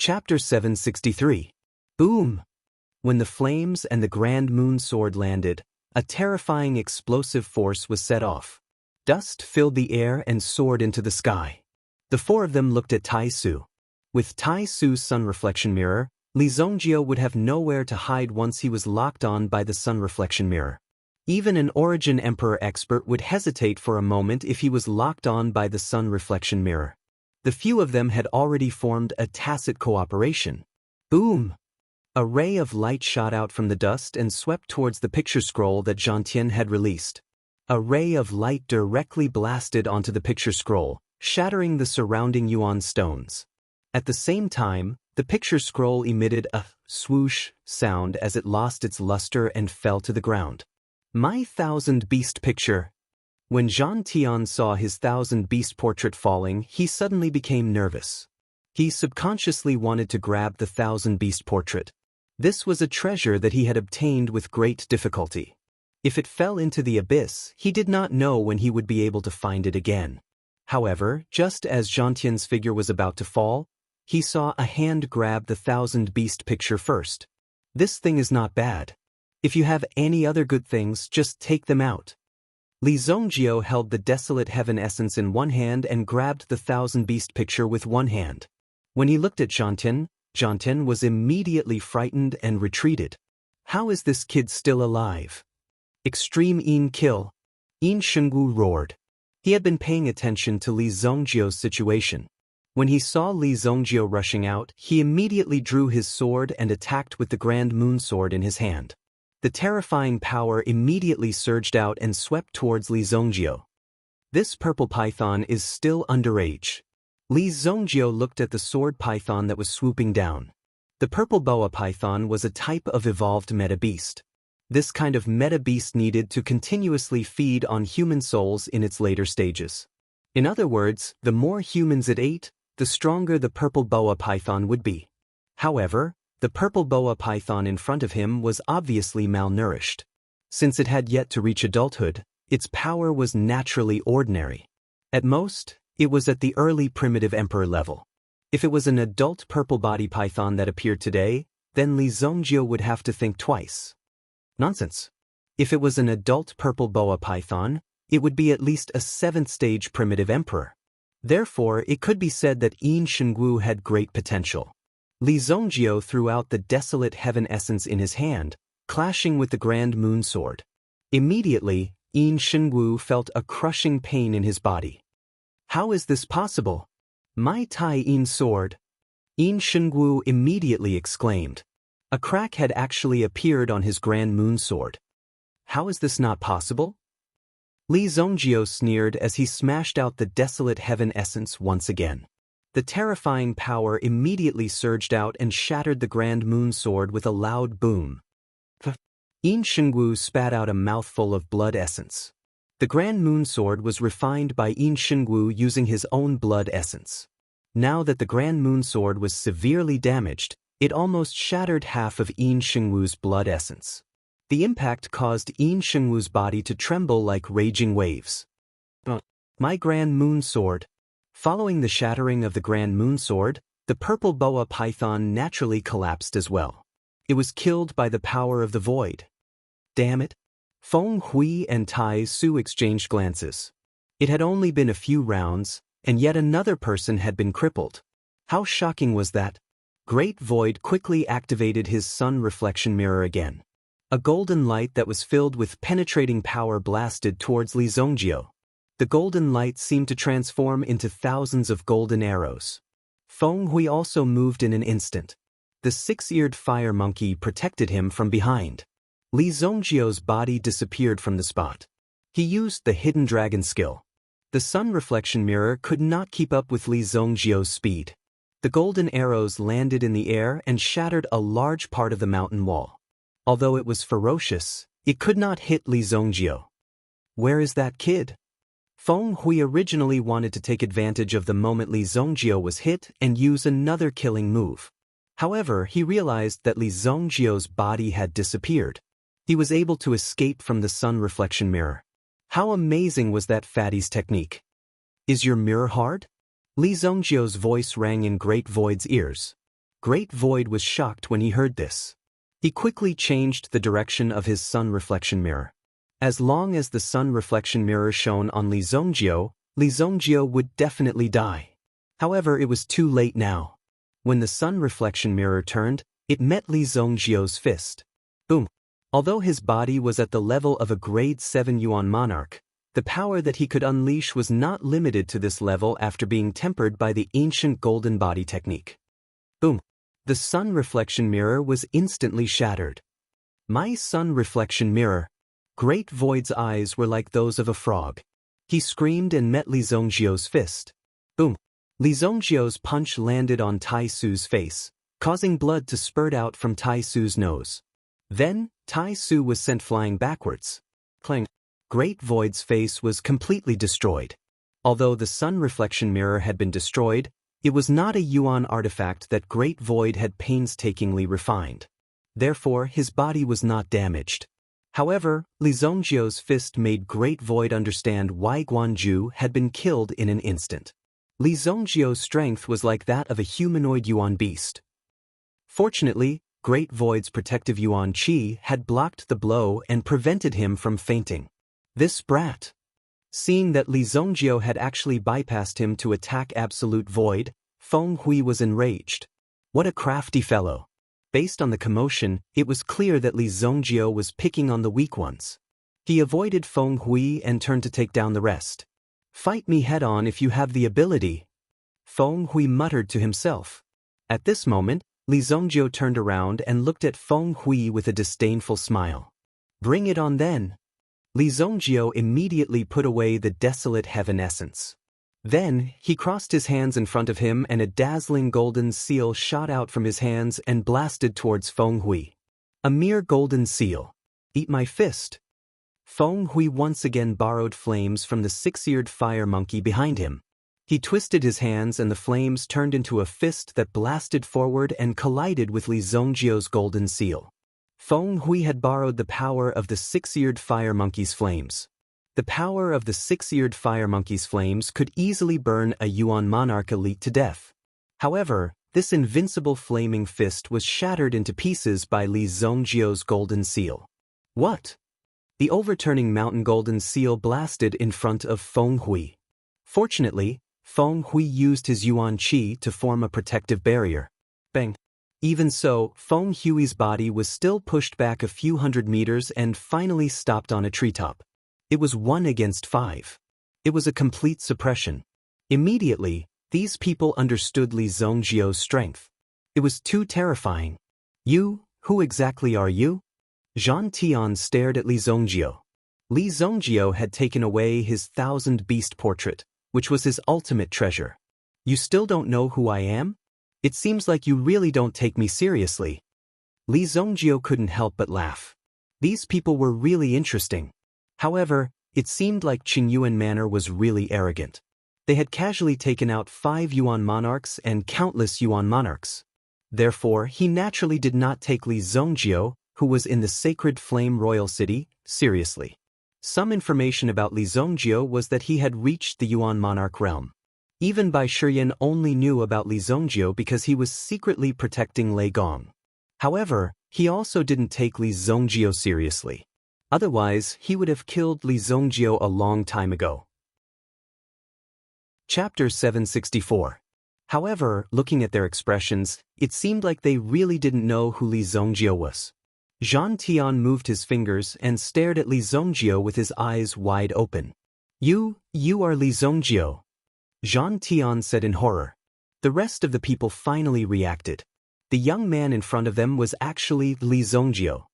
Chapter 763. Boom! When the flames and the Grand Moon Sword landed, a terrifying explosive force was set off. Dust filled the air and soared into the sky. The four of them looked at Tai Su. With Tai Su's sun reflection mirror, Li Zongjio would have nowhere to hide once he was locked on by the sun reflection mirror. Even an Origin Emperor expert would hesitate for a moment if he was locked on by the sun reflection mirror. The few of them had already formed a tacit cooperation. Boom! A ray of light shot out from the dust and swept towards the picture scroll that Zhangtian had released. A ray of light directly blasted onto the picture scroll, shattering the surrounding yuan stones. At the same time, the picture scroll emitted a swoosh sound as it lost its luster and fell to the ground. My Thousand Beast picture. When Zhangtian saw his Thousand Beast portrait falling, he suddenly became nervous. He subconsciously wanted to grab the Thousand Beast portrait. This was a treasure that he had obtained with great difficulty. If it fell into the abyss, he did not know when he would be able to find it again. However, just as Zhangtian's figure was about to fall, he saw a hand grab the Thousand Beast picture first. This thing is not bad. If you have any other good things, just take them out. Li Zongjio held the Desolate Heaven essence in one hand and grabbed the Thousand Beast picture with one hand. When he looked at Zhangtian was immediately frightened and retreated. How is this kid still alive? Extreme Yin kill. Yin Shengwu roared. He had been paying attention to Li Zongjio's situation. When he saw Li Zongjio rushing out, he immediately drew his sword and attacked with the Grand Moon Sword in his hand. The terrifying power immediately surged out and swept towards Li Zongjio. This purple python is still underage. Li Zongjio looked at the sword python that was swooping down. The purple boa python was a type of evolved meta-beast. This kind of meta-beast needed to continuously feed on human souls in its later stages. In other words, the more humans it ate, the stronger the purple boa python would be. However, the purple boa python in front of him was obviously malnourished. Since it had yet to reach adulthood, its power was naturally ordinary. At most, it was at the early primitive emperor level. If it was an adult purple body python that appeared today, then Li Zongjio would have to think twice. Nonsense. If it was an adult purple boa python, it would be at least a 7th stage primitive emperor. Therefore, it could be said that Yin Shengwu had great potential. Li Zongjio threw out the Desolate Heaven essence in his hand, clashing with the Grand Moon Sword. Immediately, Yin Shengwu felt a crushing pain in his body. How is this possible? My Tai Yin sword! Yin Shengwu immediately exclaimed. A crack had actually appeared on his Grand Moon Sword. How is this not possible? Li Zongjio sneered as he smashed out the Desolate Heaven essence once again. The terrifying power immediately surged out and shattered the Grand Moon Sword with a loud boom. Yin Shengwu spat out a mouthful of blood essence. The Grand Moon Sword was refined by Yin Shengwu using his own blood essence. Now that the Grand Moon Sword was severely damaged, it almost shattered half of Yin Shengwu's blood essence. The impact caused Yin Shengwu's body to tremble like raging waves. My Grand Moon Sword! Following the shattering of the Grand Moon Sword, the purple boa python naturally collapsed as well. It was killed by the power of the void. Damn it! Feng Hui and Tai Su exchanged glances. It had only been a few rounds, and yet another person had been crippled. How shocking was that? Great Void quickly activated his sun reflection mirror again. A golden light that was filled with penetrating power blasted towards Li Zongjio. The golden light seemed to transform into thousands of golden arrows. Feng Hui also moved in an instant. The 6-eared fire monkey protected him from behind. Li Zongjio's body disappeared from the spot. He used the hidden dragon skill. The sun reflection mirror could not keep up with Li Zongjio's speed. The golden arrows landed in the air and shattered a large part of the mountain wall. Although it was ferocious, it could not hit Li Zongjio. Where is that kid? Feng Hui originally wanted to take advantage of the moment Li Zongjio was hit and use another killing move. However, he realized that Li Zongjio's body had disappeared. He was able to escape from the sun reflection mirror. How amazing was that fatty's technique? Is your mirror hard? Li Zongjio's voice rang in Great Void's ears. Great Void was shocked when he heard this. He quickly changed the direction of his sun reflection mirror. As long as the sun reflection mirror shone on Li Zhongjie would definitely die. However, it was too late now. When the sun reflection mirror turned, it met Li Zhongjie's fist. Boom! Although his body was at the level of a grade 7 Yuan monarch, the power that he could unleash was not limited to this level after being tempered by the ancient golden body technique. Boom! The sun reflection mirror was instantly shattered. My sun reflection mirror. Great Void's eyes were like those of a frog. He screamed and met Li Zhongjie's fist. Boom! Li Zhongjie's punch landed on Tai Su's face, causing blood to spurt out from Tai Su's nose. Then, Tai Su was sent flying backwards. Clang! Great Void's face was completely destroyed. Although the sun reflection mirror had been destroyed, it was not a Yuan artifact that Great Void had painstakingly refined. Therefore, his body was not damaged. However, Li Zhongjie's fist made Great Void understand why Guanju had been killed in an instant. Li Zhongjie's strength was like that of a humanoid Yuan beast. Fortunately, Great Void's protective Yuan Qi had blocked the blow and prevented him from fainting. This brat! Seeing that Li Zhongjie had actually bypassed him to attack Absolute Void, Feng Hui was enraged. What a crafty fellow! Based on the commotion, it was clear that Li Zhongjie was picking on the weak ones. He avoided Feng Hui and turned to take down the rest. Fight me head-on if you have the ability, Feng Hui muttered to himself. At this moment, Li Zhongjie turned around and looked at Feng Hui with a disdainful smile. Bring it on then. Li Zhongjie immediately put away the desolate heaven essence. Then, he crossed his hands in front of him and a dazzling golden seal shot out from his hands and blasted towards Feng Hui. A mere golden seal. Eat my fist. Feng Hui once again borrowed flames from the six-eared fire monkey behind him. He twisted his hands and the flames turned into a fist that blasted forward and collided with Li Zhongjie's golden seal. Feng Hui had borrowed the power of the six-eared fire monkey's flames. The power of the six-eared fire monkey's flames could easily burn a Yuan monarch elite to death. However, this invincible flaming fist was shattered into pieces by Li Zhongjie's golden seal. What? The overturning mountain golden seal blasted in front of Feng Hui. Fortunately, Feng Hui used his Yuan Qi to form a protective barrier. Bang! Even so, Feng Hui's body was still pushed back a few hundred meters and finally stopped on a treetop. It was 1 against 5. It was a complete suppression. Immediately, these people understood Li Zhongjie's strength. It was too terrifying. You, who exactly are you? Zhang Tian stared at Li Zhongjie. Li Zhongjie had taken away his 1,000-beast portrait, which was his ultimate treasure. You still don't know who I am? It seems like you really don't take me seriously. Li Zhongjie couldn't help but laugh. These people were really interesting. However, it seemed like Qingyuan Manor was really arrogant. They had casually taken out 5 Yuan monarchs and countless Yuan monarchs. Therefore, he naturally did not take Li Zhongjie, who was in the sacred flame royal city, seriously. Some information about Li Zhongjie was that he had reached the Yuan monarch realm. Even Bai Shiyan only knew about Li Zhongjie because he was secretly protecting Lei Gong. However, he also didn't take Li Zhongjie seriously. Otherwise, he would have killed Li Zhongjie a long time ago. Chapter 764. However, looking at their expressions, it seemed like they really didn't know who Li Zhongjie was. Zhang Tian moved his fingers and stared at Li Zhongjie with his eyes wide open. You are Li Zhongjie. Zhang Tian said in horror. The rest of the people finally reacted. The young man in front of them was actually Li Zhongjie.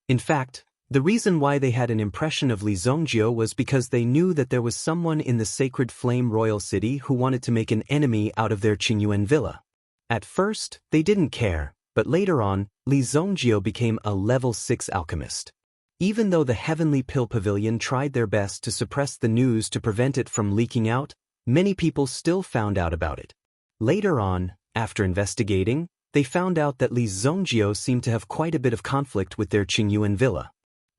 In fact, the reason why they had an impression of Li Zhongjie was because they knew that there was someone in the sacred flame royal city who wanted to make an enemy out of their Qingyuan villa. At first, they didn't care, but later on, Li Zhongjie became a level 6 alchemist. Even though the Heavenly Pill Pavilion tried their best to suppress the news to prevent it from leaking out, many people still found out about it. Later on, after investigating, they found out that Li Zhongjie seemed to have quite a bit of conflict with their Qingyuan villa.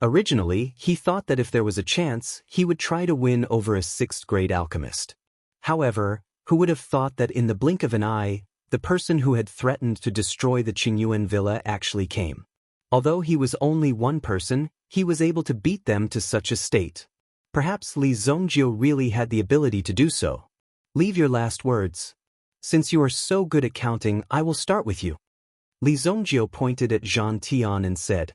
Originally, he thought that if there was a chance, he would try to win over a 6th grade alchemist. However, who would have thought that in the blink of an eye, The person who had threatened to destroy the Qingyuan villa actually came. Although he was only one person, he was able to beat them to such a state. Perhaps Li Zhongjiu really had the ability to do so. Leave your last words. Since you are so good at counting, I will start with you. Li Zhongjiu pointed at Zhang Tian and said.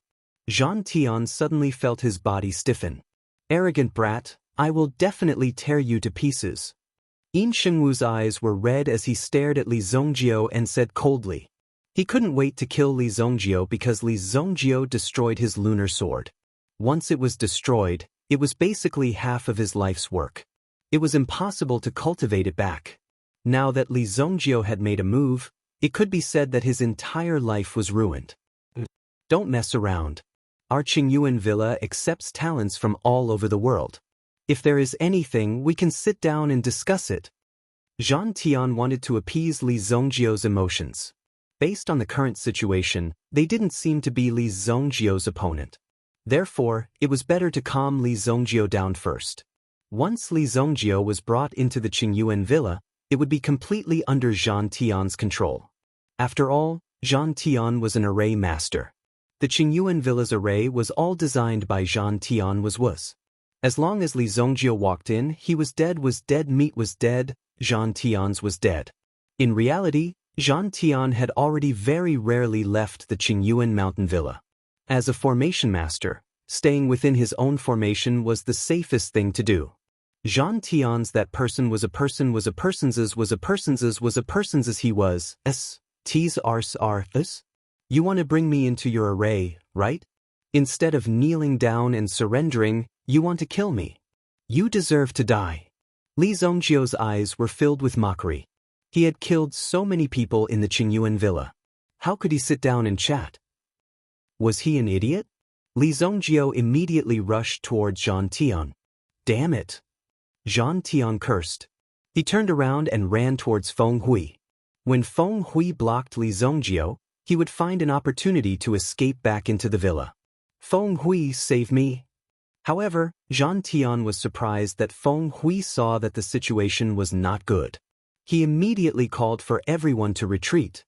Zhang Tian suddenly felt his body stiffen. Arrogant brat, I will definitely tear you to pieces. Yin Shengwu's eyes were red as he stared at Li Zhongjiu and said coldly. He couldn't wait to kill Li Zhongjiu because Li Zhongjiu destroyed his lunar sword. Once it was destroyed, it was basically half of his life's work. It was impossible to cultivate it back. Now that Li Zhongjiu had made a move, it could be said that his entire life was ruined. Don't mess around. Our Qingyuan villa accepts talents from all over the world. If there is anything, we can sit down and discuss it. Zhang Tian wanted to appease Li Zhongjiu's emotions. Based on the current situation, they didn't seem to be Li Zhongjiu's opponent. Therefore, it was better to calm Li Zhongjiu down first. Once Li Zhongjiu was brought into the Qingyuan villa, it would be completely under Zhang Tian's control. After all, Zhang Tian was an array master. The Qingyuan villa's array was all designed by Zhang Tian was. As long as Li Zhongjiu walked in, he was dead, meat was dead, Zhang Tian's was dead. In reality, Zhang Tian had already very rarely left the Qingyuan mountain villa. As a formation master, staying within his own formation was the safest thing to do. Zhang Tian's that person was a person was a person's was a person's was a person's as he was, t's ars are, You want to bring me into your array, right? Instead of kneeling down and surrendering, you want to kill me. You deserve to die. Li Zhongjiu's eyes were filled with mockery. He had killed so many people in the Qingyuan villa. How could he sit down and chat? Was he an idiot? Li Zhongjiu immediately rushed towards Zhang Tian. Damn it! Zhang Tian cursed. He turned around and ran towards Feng Hui. When Feng Hui blocked Li Zhongjiu, he would find an opportunity to escape back into the villa. Feng Hui, save me. However, Zhang Tian was surprised that Feng Hui saw that the situation was not good. He immediately called for everyone to retreat.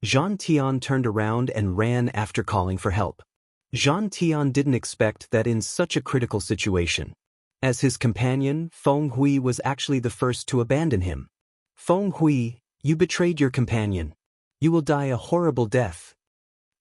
Zhang Tian turned around and ran after calling for help. Zhang Tian didn't expect that in such a critical situation. As his companion, Feng Hui was actually the first to abandon him. Feng Hui, you betrayed your companion. You will die a horrible death.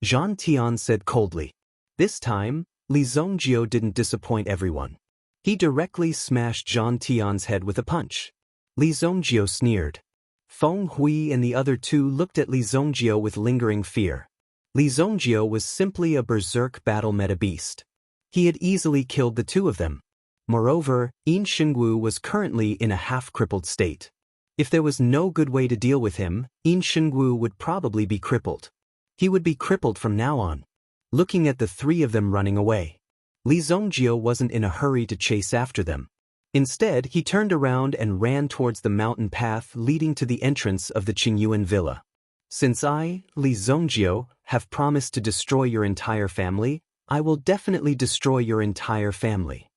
Zhang Tian said coldly. This time, Li Zhongjiu didn't disappoint everyone. He directly smashed Zhang Tian's head with a punch. Li Zhongjiu sneered. Feng Hui and the other two looked at Li Zhongjiu with lingering fear. Li Zhongjiu was simply a berserk battle meta beast. He had easily killed the two of them. Moreover, Yin Shengwu was currently in a half-crippled state. If there was no good way to deal with him, Yin Shengwu would probably be crippled. He would be crippled from now on. Looking at the three of them running away, Li Zhongjiu wasn't in a hurry to chase after them. Instead, he turned around and ran towards the mountain path leading to the entrance of the Qingyuan villa. Since I, Li Zhongjiu, have promised to destroy your entire family, I will definitely destroy your entire family.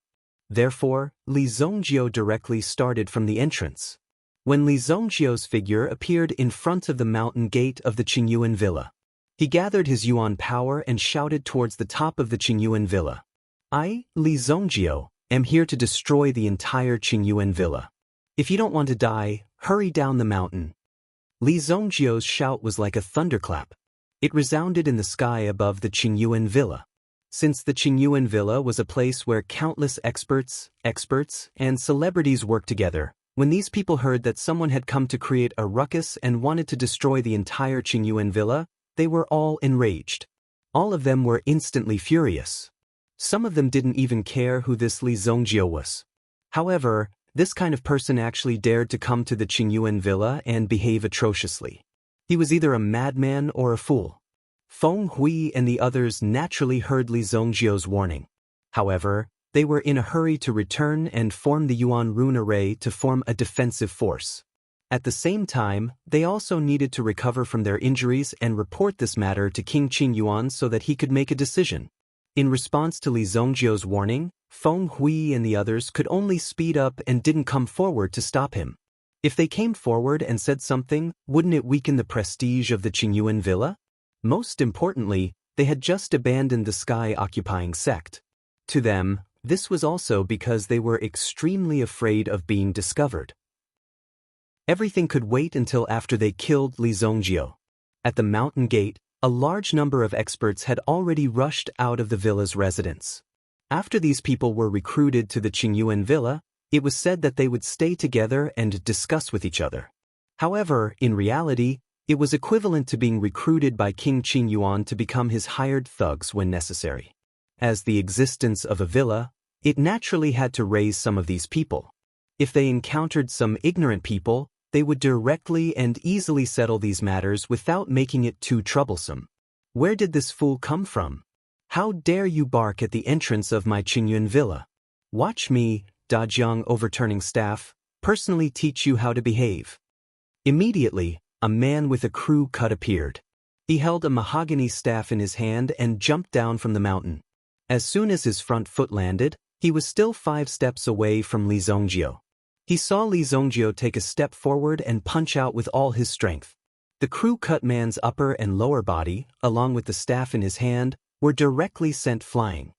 Therefore, Li Zhongjiu directly started from the entrance. When Li Zhongjiu's figure appeared in front of the mountain gate of the Qingyuan villa, he gathered his yuan power and shouted towards the top of the Qingyuan villa. I, Li Zhongjiu, am here to destroy the entire Qingyuan villa. If you don't want to die, hurry down the mountain. Li Zhongjiu's shout was like a thunderclap. It resounded in the sky above the Qingyuan villa. Since the Qingyuan villa was a place where countless experts, and celebrities worked together, when these people heard that someone had come to create a ruckus and wanted to destroy the entire Qingyuan villa, they were all enraged. All of them were instantly furious. Some of them didn't even care who this Li Zhongjiu was. However, this kind of person actually dared to come to the Qingyuan villa and behave atrociously. He was either a madman or a fool. Feng Hui and the others naturally heard Li Zhongjiu's warning. However, they were in a hurry to return and form the Yuan Rune Array to form a defensive force. At the same time, they also needed to recover from their injuries and report this matter to King Qin Yuan so that he could make a decision. In response to Li Zhongjiu's warning, Feng Hui and the others could only speed up and didn't come forward to stop him. If they came forward and said something, wouldn't it weaken the prestige of the Qingyuan villa? Most importantly, they had just abandoned the sky-occupying sect. To them, this was also because they were extremely afraid of being discovered. Everything could wait until after they killed Li Zongjiu. At the mountain gate, a large number of experts had already rushed out of the villa's residence. After these people were recruited to the Qingyuan villa, it was said that they would stay together and discuss with each other. However, in reality, it was equivalent to being recruited by King Qingyuan to become his hired thugs when necessary. As the existence of a villa, it naturally had to raise some of these people. If they encountered some ignorant people, they would directly and easily settle these matters without making it too troublesome. Where did this fool come from? How dare you bark at the entrance of my Qingyuan villa? Watch me, Dajiang overturning staff, personally teach you how to behave. Immediately, a man with a crew cut appeared. He held a mahogany staff in his hand and jumped down from the mountain. As soon as his front foot landed, he was still 5 steps away from Li Zongjiu. He saw Li Zongjiu take a step forward and punch out with all his strength. The crew-cut man's upper and lower body, along with the staff in his hand, were directly sent flying.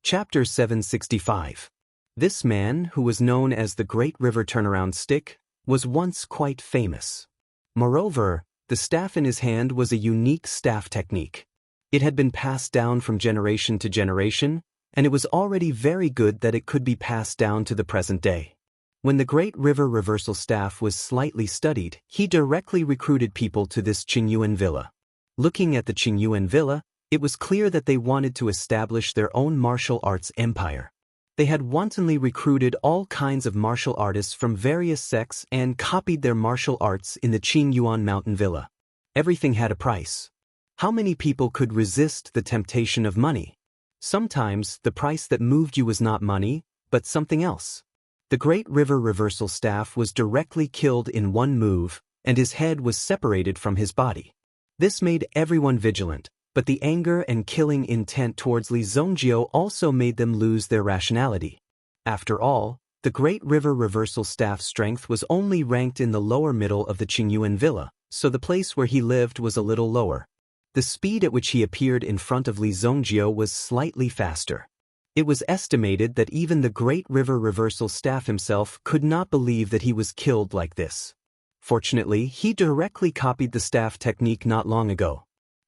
Chapter 765. This man, who was known as the Great River Turnaround Stick, was once quite famous. Moreover, the staff in his hand was a unique staff technique. It had been passed down from generation to generation, and it was already very good that it could be passed down to the present day. When the Great River Reversal Staff was slightly studied, he directly recruited people to this Qingyuan villa. Looking at the Qingyuan villa, it was clear that they wanted to establish their own martial arts empire. They had wantonly recruited all kinds of martial artists from various sects and copied their martial arts in the Qingyuan mountain villa. Everything had a price. How many people could resist the temptation of money? Sometimes, the price that moved you was not money, but something else. The Great River Reversal Staff was directly killed in one move, and his head was separated from his body. This made everyone vigilant, but the anger and killing intent towards Li Zongjiu also made them lose their rationality. After all, the Great River Reversal Staff's strength was only ranked in the lower middle of the Qingyuan villa, so the place where he lived was a little lower. The speed at which he appeared in front of Li Zongjiu was slightly faster. It was estimated that even the Great River Reversal Staff himself could not believe that he was killed like this. Fortunately, he directly copied the staff technique not long ago.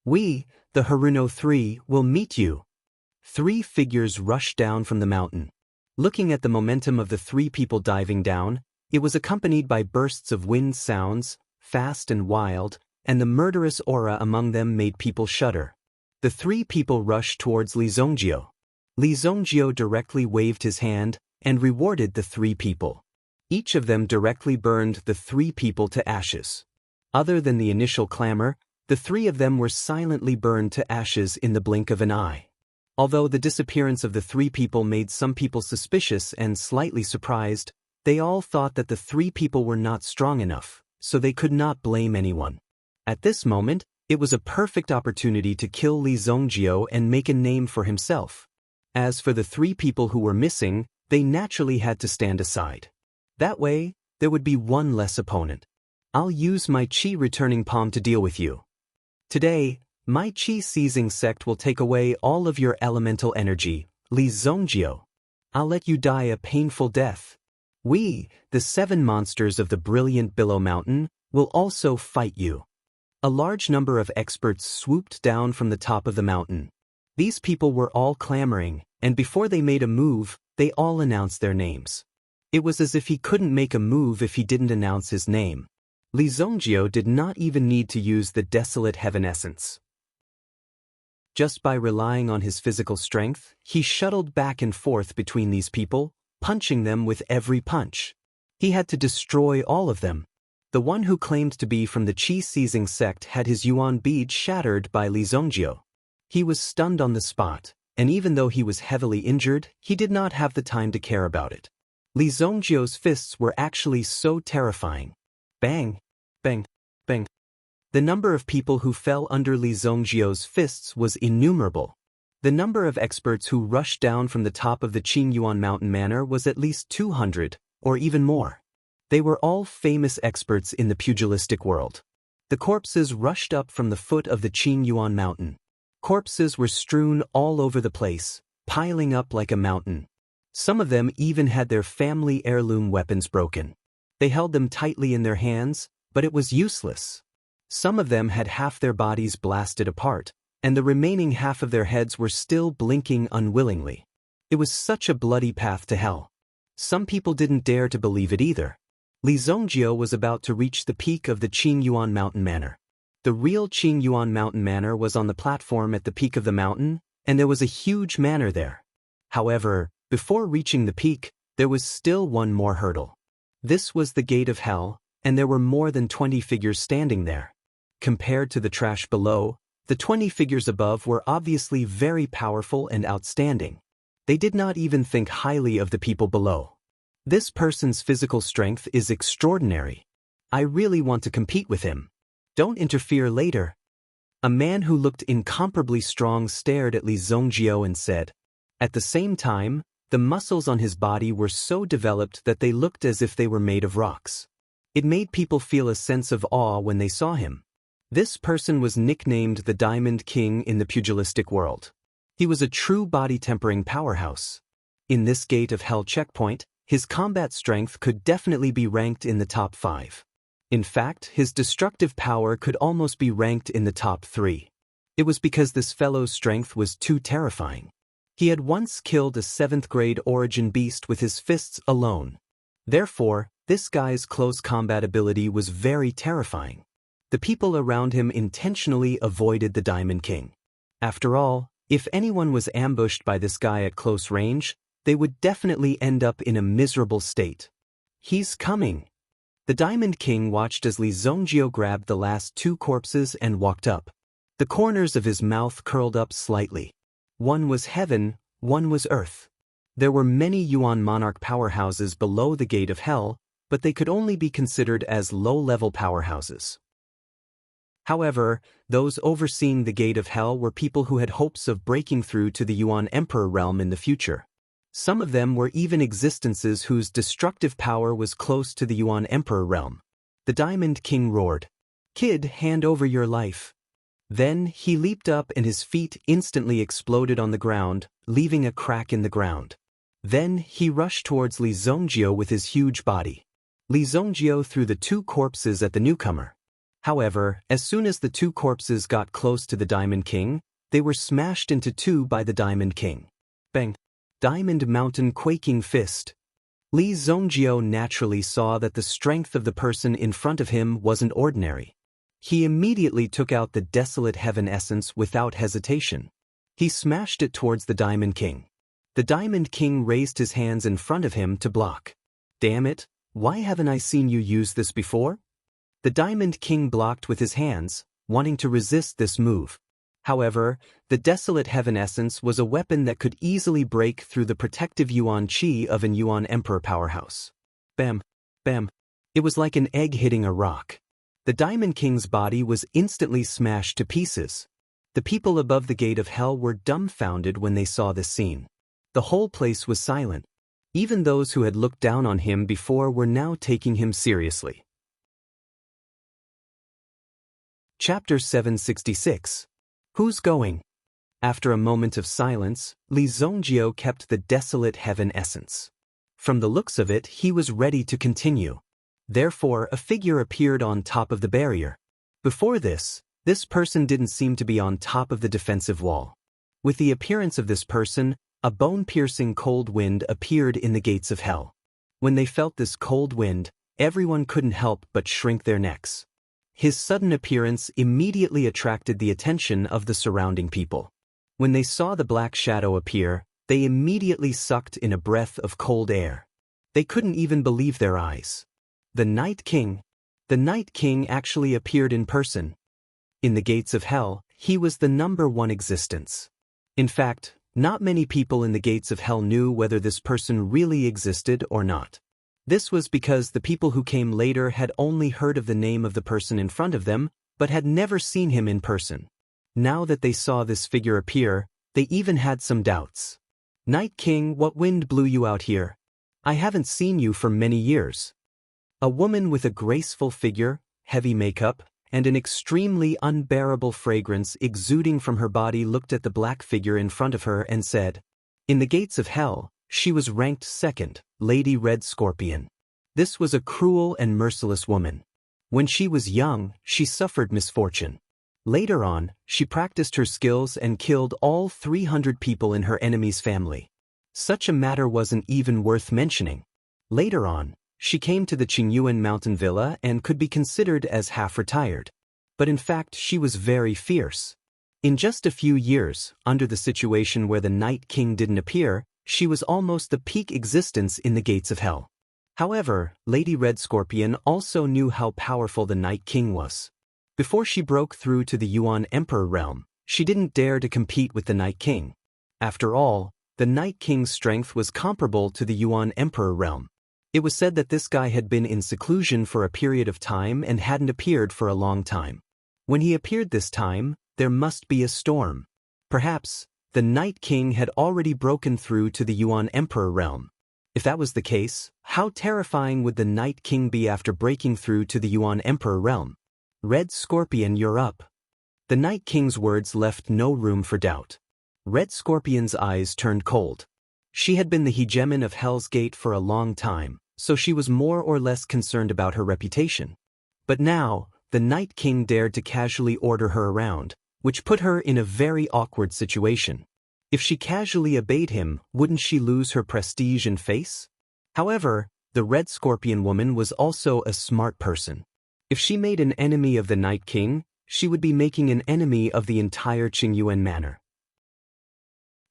We, the Haruno 3, will meet you. 3 figures rushed down from the mountain. Looking at the momentum of the 3 people diving down, it was accompanied by bursts of wind sounds, fast and wild, and the murderous aura among them made people shudder. The 3 people rushed towards Li Zongjiu. Li Zongjiu directly waved his hand and rewarded the 3 people. Each of them directly burned the 3 people to ashes. Other than the initial clamor, the 3 of them were silently burned to ashes in the blink of an eye. Although the disappearance of the 3 people made some people suspicious and slightly surprised, they all thought that the 3 people were not strong enough, so they could not blame anyone. At this moment, it was a perfect opportunity to kill Li Zongjiu and make a name for himself. As for the 3 people who were missing, they naturally had to stand aside. That way, there would be one less opponent. I'll use my Qi returning palm to deal with you. Today, my Qi seizing sect will take away all of your elemental energy, Li Zongjiu. I'll let you die a painful death. We, the 7 monsters of the brilliant Billow Mountain, will also fight you. A large number of experts swooped down from the top of the mountain. These people were all clamoring, and before they made a move, they all announced their names. It was as if he couldn't make a move if he didn't announce his name. Li Zongjiu did not even need to use the desolate heaven essence. Just by relying on his physical strength, he shuttled back and forth between these people, punching them with every punch. He had to destroy all of them. The one who claimed to be from the Qi-seizing sect had his yuan bead shattered by Li Zongjiu. He was stunned on the spot, and even though he was heavily injured, he did not have the time to care about it. Li Zongjiu's fists were actually so terrifying. Bang! Bang! Bang! The number of people who fell under Li Zongjiu's fists was innumerable. The number of experts who rushed down from the top of the Qingyuan mountain manor was at least 200, or even more. They were all famous experts in the pugilistic world. The corpses rushed up from the foot of the Qingyuan mountain. Corpses were strewn all over the place, piling up like a mountain. Some of them even had their family heirloom weapons broken. They held them tightly in their hands, but it was useless. Some of them had half their bodies blasted apart, and the remaining half of their heads were still blinking unwillingly. It was such a bloody path to hell. Some people didn't dare to believe it either. Li Zhongjio was about to reach the peak of the Qingyuan Mountain Manor. The real Qingyuan Mountain Manor was on the platform at the peak of the mountain, and there was a huge manor there. However, before reaching the peak, there was still one more hurdle. This was the gate of hell, and there were more than 20 figures standing there. Compared to the trash below, the 20 figures above were obviously very powerful and outstanding. They did not even think highly of the people below. This person's physical strength is extraordinary. I really want to compete with him. Don't interfere later. A man who looked incomparably strong stared at Li Zhongjio and said. At the same time, the muscles on his body were so developed that they looked as if they were made of rocks. It made people feel a sense of awe when they saw him. This person was nicknamed the Diamond King in the pugilistic world. He was a true body-tempering powerhouse. In this Gate of Hell checkpoint, his combat strength could definitely be ranked in the top 5. In fact, his destructive power could almost be ranked in the top 3. It was because this fellow's strength was too terrifying. He had once killed a 7th-grade origin beast with his fists alone. Therefore, this guy's close combat ability was very terrifying. The people around him intentionally avoided the Diamond King. After all, if anyone was ambushed by this guy at close range, they would definitely end up in a miserable state. He's coming. The Diamond King watched as Li Zhongjio grabbed the last 2 corpses and walked up. The corners of his mouth curled up slightly. One was heaven, one was earth. There were many Yuan monarch powerhouses below the Gate of Hell, but they could only be considered as low-level powerhouses. However, those overseeing the Gate of Hell were people who had hopes of breaking through to the Yuan Emperor realm in the future. Some of them were even existences whose destructive power was close to the Yuan Emperor realm. The Diamond King roared, "Kid, hand over your life." Then he leaped up and his feet instantly exploded on the ground, leaving a crack in the ground. Then he rushed towards Li Zhongjio with his huge body. Li Zhongjio threw the 2 corpses at the newcomer. However, as soon as the 2 corpses got close to the Diamond King, they were smashed into 2 by the Diamond King. Bang! Diamond Mountain quaking fist. Li Zhongjio naturally saw that the strength of the person in front of him wasn't ordinary. He immediately took out the Desolate Heaven essence without hesitation. He smashed it towards the Diamond King. The Diamond King raised his hands in front of him to block. Damn it, why haven't I seen you use this before? The Diamond King blocked with his hands, wanting to resist this move. However, the Desolate Heaven essence was a weapon that could easily break through the protective Yuan Qi of an Yuan Emperor powerhouse. Bam! Bam! It was like an egg hitting a rock. The Diamond King's body was instantly smashed to pieces. The people above the Gate of Hell were dumbfounded when they saw this scene. The whole place was silent. Even those who had looked down on him before were now taking him seriously. Chapter 766. Who's going? After a moment of silence, Li Zhongjio kept the Desolate Heaven essence. From the looks of it, he was ready to continue. Therefore, a figure appeared on top of the barrier. Before this person didn't seem to be on top of the defensive wall. With the appearance of this person, a bone-piercing cold wind appeared in the gates of hell. When they felt this cold wind, everyone couldn't help but shrink their necks. His sudden appearance immediately attracted the attention of the surrounding people. When they saw the black shadow appear, they immediately sucked in a breath of cold air. They couldn't even believe their eyes. The Night King. The Night King actually appeared in person. In the gates of hell, he was the #1 existence. In fact, not many people in the gates of hell knew whether this person really existed or not. This was because the people who came later had only heard of the name of the person in front of them, but had never seen him in person. Now that they saw this figure appear, they even had some doubts. Night King, what wind blew you out here? I haven't seen you for many years." A woman with a graceful figure, heavy makeup, and an extremely unbearable fragrance exuding from her body looked at the black figure in front of her and said, "In the gates of hell, she was ranked second, Lady Red Scorpion. This was a cruel and merciless woman. When she was young, she suffered misfortune. Later on, she practiced her skills and killed all 300 people in her enemy's family. Such a matter wasn't even worth mentioning. Later on, she came to the Qingyuan mountain villa and could be considered as half-retired. But in fact, she was very fierce. In just a few years, under the situation where the Night King didn't appear, she was almost the peak existence in the gates of hell. However, Lady Red Scorpion also knew how powerful the Night King was. Before she broke through to the Yuan Emperor realm, she didn't dare to compete with the Night King. After all, the Night King's strength was comparable to the Yuan Emperor realm. It was said that this guy had been in seclusion for a period of time and hadn't appeared for a long time. When he appeared this time, there must be a storm. Perhaps, the Night King had already broken through to the Yuan Emperor realm. If that was the case, how terrifying would the Night King be after breaking through to the Yuan Emperor realm? Red Scorpion, you're up. The Night King's words left no room for doubt. Red Scorpion's eyes turned cold. She had been the hegemon of Hell's Gate for a long time, so she was more or less concerned about her reputation. But now, the Night King dared to casually order her around, which put her in a very awkward situation. If she casually obeyed him, wouldn't she lose her prestige and face? However, the Red Scorpion woman was also a smart person. If she made an enemy of the Night King, she would be making an enemy of the entire Qingyuan manor.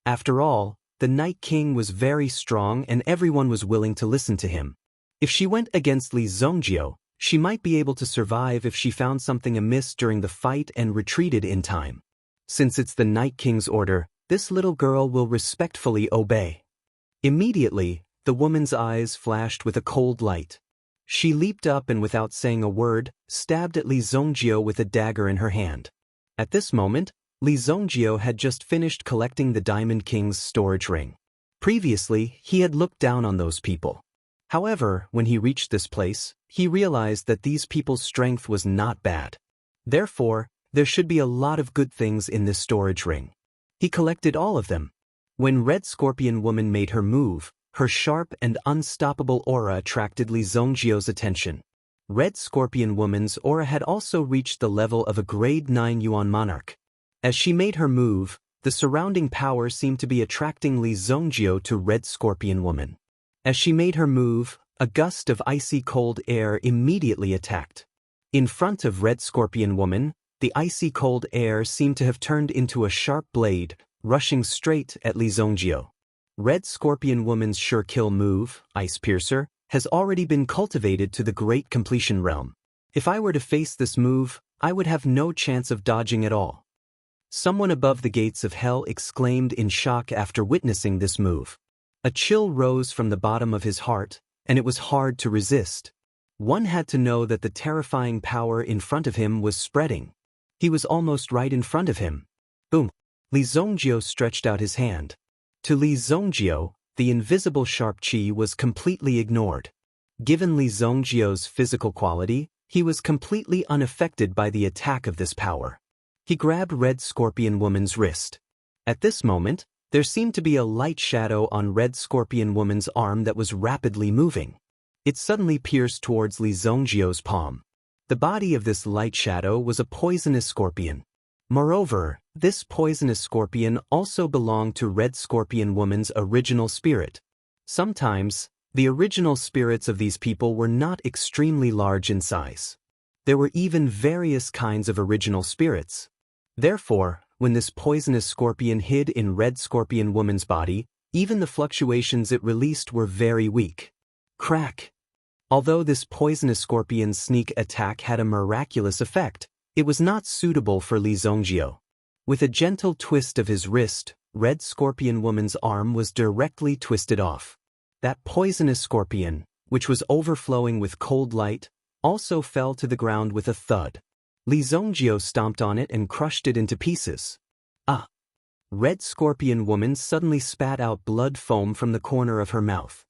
After all, the Night King was very strong and everyone was willing to listen to him. If she went against Li Zhongjiu, she might be able to survive if she found something amiss during the fight and retreated in time. Since it's the Night King's order, this little girl will respectfully obey. Immediately, the woman's eyes flashed with a cold light. She leaped up and without saying a word, stabbed at Li Zhongjiu with a dagger in her hand. At this moment, Li Zhongjiu had just finished collecting the Diamond King's storage ring. Previously, he had looked down on those people. However, when he reached this place, he realized that these people's strength was not bad. Therefore, there should be a lot of good things in this storage ring. He collected all of them. When Red Scorpion woman made her move, her sharp and unstoppable aura attracted Li Zhongjiu's attention. Red Scorpion woman's aura had also reached the level of a grade 9 Yuan monarch. As she made her move, the surrounding power seemed to be attracting Li Zhongjiu to Red Scorpion woman. As she made her move, a gust of icy cold air immediately attacked. In front of Red Scorpion woman, the icy cold air seemed to have turned into a sharp blade, rushing straight at Li Zhongjiu. Red Scorpion woman's sure kill move, Ice Piercer, has already been cultivated to the Great Completion realm. If I were to face this move, I would have no chance of dodging at all. Someone above the gates of hell exclaimed in shock after witnessing this move. A chill rose from the bottom of his heart, and it was hard to resist. One had to know that the terrifying power in front of him was spreading. He was almost right in front of him. Boom! Li Zhongjiu stretched out his hand. To Li Zhongjiu, the invisible sharp qi was completely ignored. Given Li Zhongjiu's physical quality, he was completely unaffected by the attack of this power. He grabbed Red Scorpion woman's wrist. At this moment, there seemed to be a light shadow on Red Scorpion woman's arm that was rapidly moving. It suddenly pierced towards Li Zhongjiu's palm. The body of this light shadow was a poisonous scorpion. Moreover, this poisonous scorpion also belonged to Red Scorpion woman's original spirit. Sometimes, the original spirits of these people were not extremely large in size. There were even various kinds of original spirits. Therefore, when this poisonous scorpion hid in Red Scorpion woman's body, even the fluctuations it released were very weak. Crack! Although this poisonous scorpion's sneak attack had a miraculous effect, it was not suitable for Li Zhongjiu. With a gentle twist of his wrist, Red Scorpion woman's arm was directly twisted off. That poisonous scorpion, which was overflowing with cold light, also fell to the ground with a thud. Li Zhongjiu stomped on it and crushed it into pieces. Ah! Red Scorpion woman suddenly spat out blood foam from the corner of her mouth.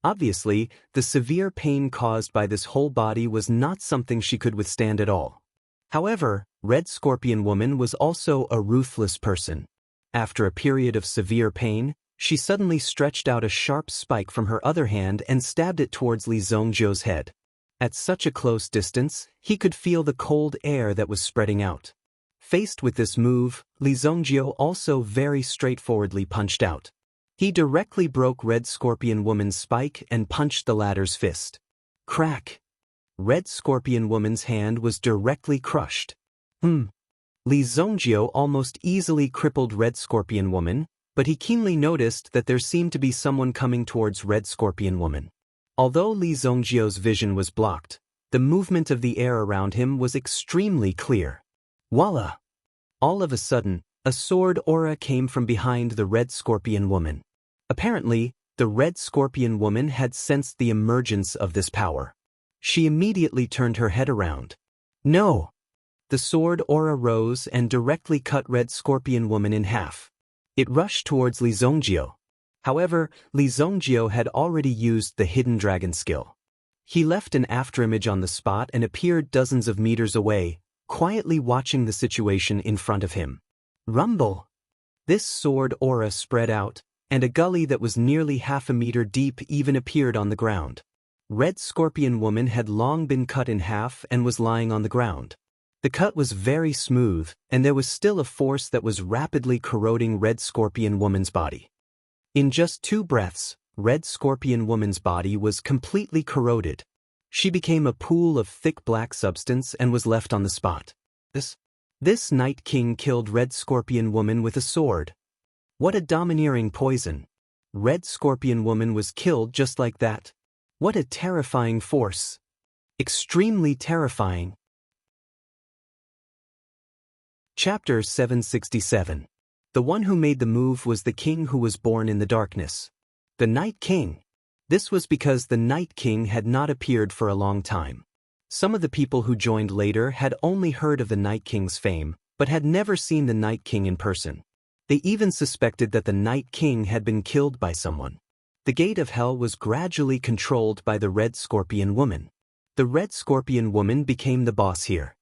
Obviously, the severe pain caused by this whole body was not something she could withstand at all. However, Red Scorpion Woman was also a ruthless person. After a period of severe pain, she suddenly stretched out a sharp spike from her other hand and stabbed it towards Li Zongjiu's head. At such a close distance, he could feel the cold air that was spreading out. Faced with this move, Li Zongjiu also very straightforwardly punched out. He directly broke Red Scorpion Woman's spike and punched the latter's fist. Crack! Red Scorpion Woman's hand was directly crushed. Li Zongjiu almost easily crippled Red Scorpion Woman, but he keenly noticed that there seemed to be someone coming towards Red Scorpion Woman. Although Li Zongjiu's vision was blocked, the movement of the air around him was extremely clear. Voila! All of a sudden, a sword aura came from behind the Red Scorpion Woman. Apparently, the Red Scorpion Woman had sensed the emergence of this power. She immediately turned her head around. No! The sword aura rose and directly cut Red Scorpion Woman in half. It rushed towards Li Zongjiu. However, Li Zongjiu had already used the Hidden Dragon skill. He left an afterimage on the spot and appeared dozens of meters away, quietly watching the situation in front of him. Rumble! This sword aura spread out, and a gully that was nearly half a meter deep even appeared on the ground. Red Scorpion Woman had long been cut in half and was lying on the ground. The cut was very smooth, and there was still a force that was rapidly corroding Red Scorpion Woman's body. In just 2 breaths, Red Scorpion Woman's body was completely corroded. She became a pool of thick black substance and was left on the spot. This Night King killed Red Scorpion Woman with a sword. What a domineering poison. Red Scorpion Woman was killed just like that. What a terrifying force. Extremely terrifying. Chapter 767. The one who made the move was the king who was born in the darkness. The Night King. This was because the Night King had not appeared for a long time. Some of the people who joined later had only heard of the Night King's fame, but had never seen the Night King in person. They even suspected that the Night King had been killed by someone. The gate of hell was gradually controlled by the Red Scorpion Woman. The Red Scorpion Woman became the boss here.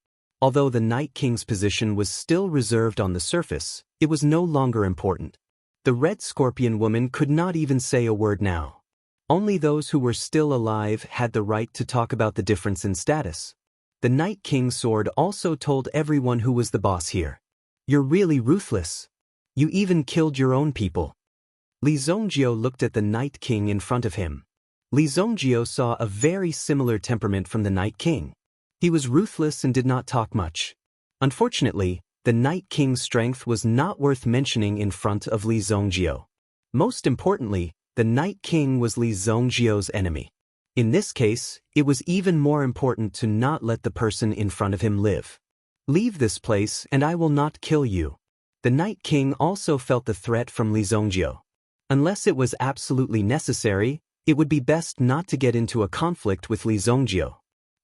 Although the Night King's position was still reserved on the surface, it was no longer important. The Red Scorpion Woman could not even say a word now. Only those who were still alive had the right to talk about the difference in status. The Night King's sword also told everyone who was the boss here. You're really ruthless. You even killed your own people. Li Zongjiu looked at the Night King in front of him. Li Zongjiu saw a very similar temperament from the Night King. He was ruthless and did not talk much. Unfortunately, the Night King's strength was not worth mentioning in front of Li Zongjiu. Most importantly, the Night King was Li Zongjiu's enemy. In this case, it was even more important to not let the person in front of him live. Leave this place and I will not kill you. The Night King also felt the threat from Li Zongjiu. Unless it was absolutely necessary, it would be best not to get into a conflict with Li Zongjiu.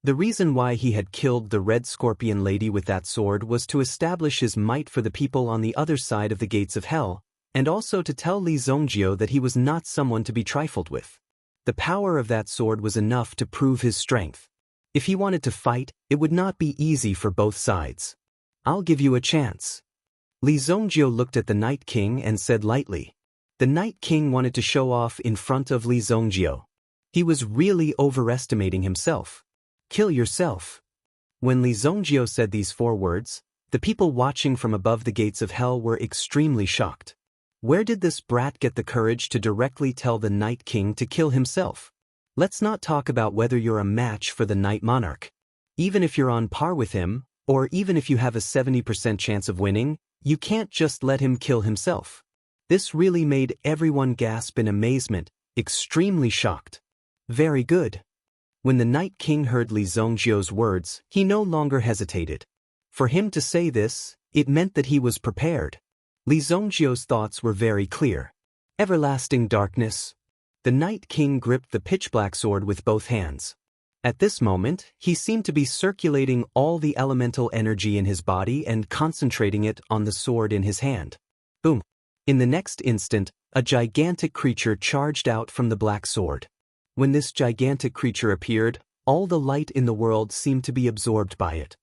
The reason why he had killed the Red Scorpion Lady with that sword was to establish his might for the people on the other side of the gates of hell, and also to tell Li Zongjiu that he was not someone to be trifled with. The power of that sword was enough to prove his strength. If he wanted to fight, it would not be easy for both sides. I'll give you a chance. Li Zongjiu looked at the Night King and said lightly. The Night King wanted to show off in front of Li Zongjiu. He was really overestimating himself. Kill yourself. When Li Zongjiu said these 4 words, the people watching from above the gates of hell were extremely shocked. Where did this brat get the courage to directly tell the Night King to kill himself? Let's not talk about whether you're a match for the Night Monarch. Even if you're on par with him, or even if you have a 70% chance of winning, you can't just let him kill himself. This really made everyone gasp in amazement, extremely shocked. Very good. When the Night King heard Li Zongjiu's words, he no longer hesitated. For him to say this, it meant that he was prepared. Li Zongjiu's thoughts were very clear. Everlasting darkness. The Night King gripped the pitch-black sword with both hands. At this moment, he seemed to be circulating all the elemental energy in his body and concentrating it on the sword in his hand. Boom! In the next instant, a gigantic creature charged out from the black sword. When this gigantic creature appeared, all the light in the world seemed to be absorbed by it.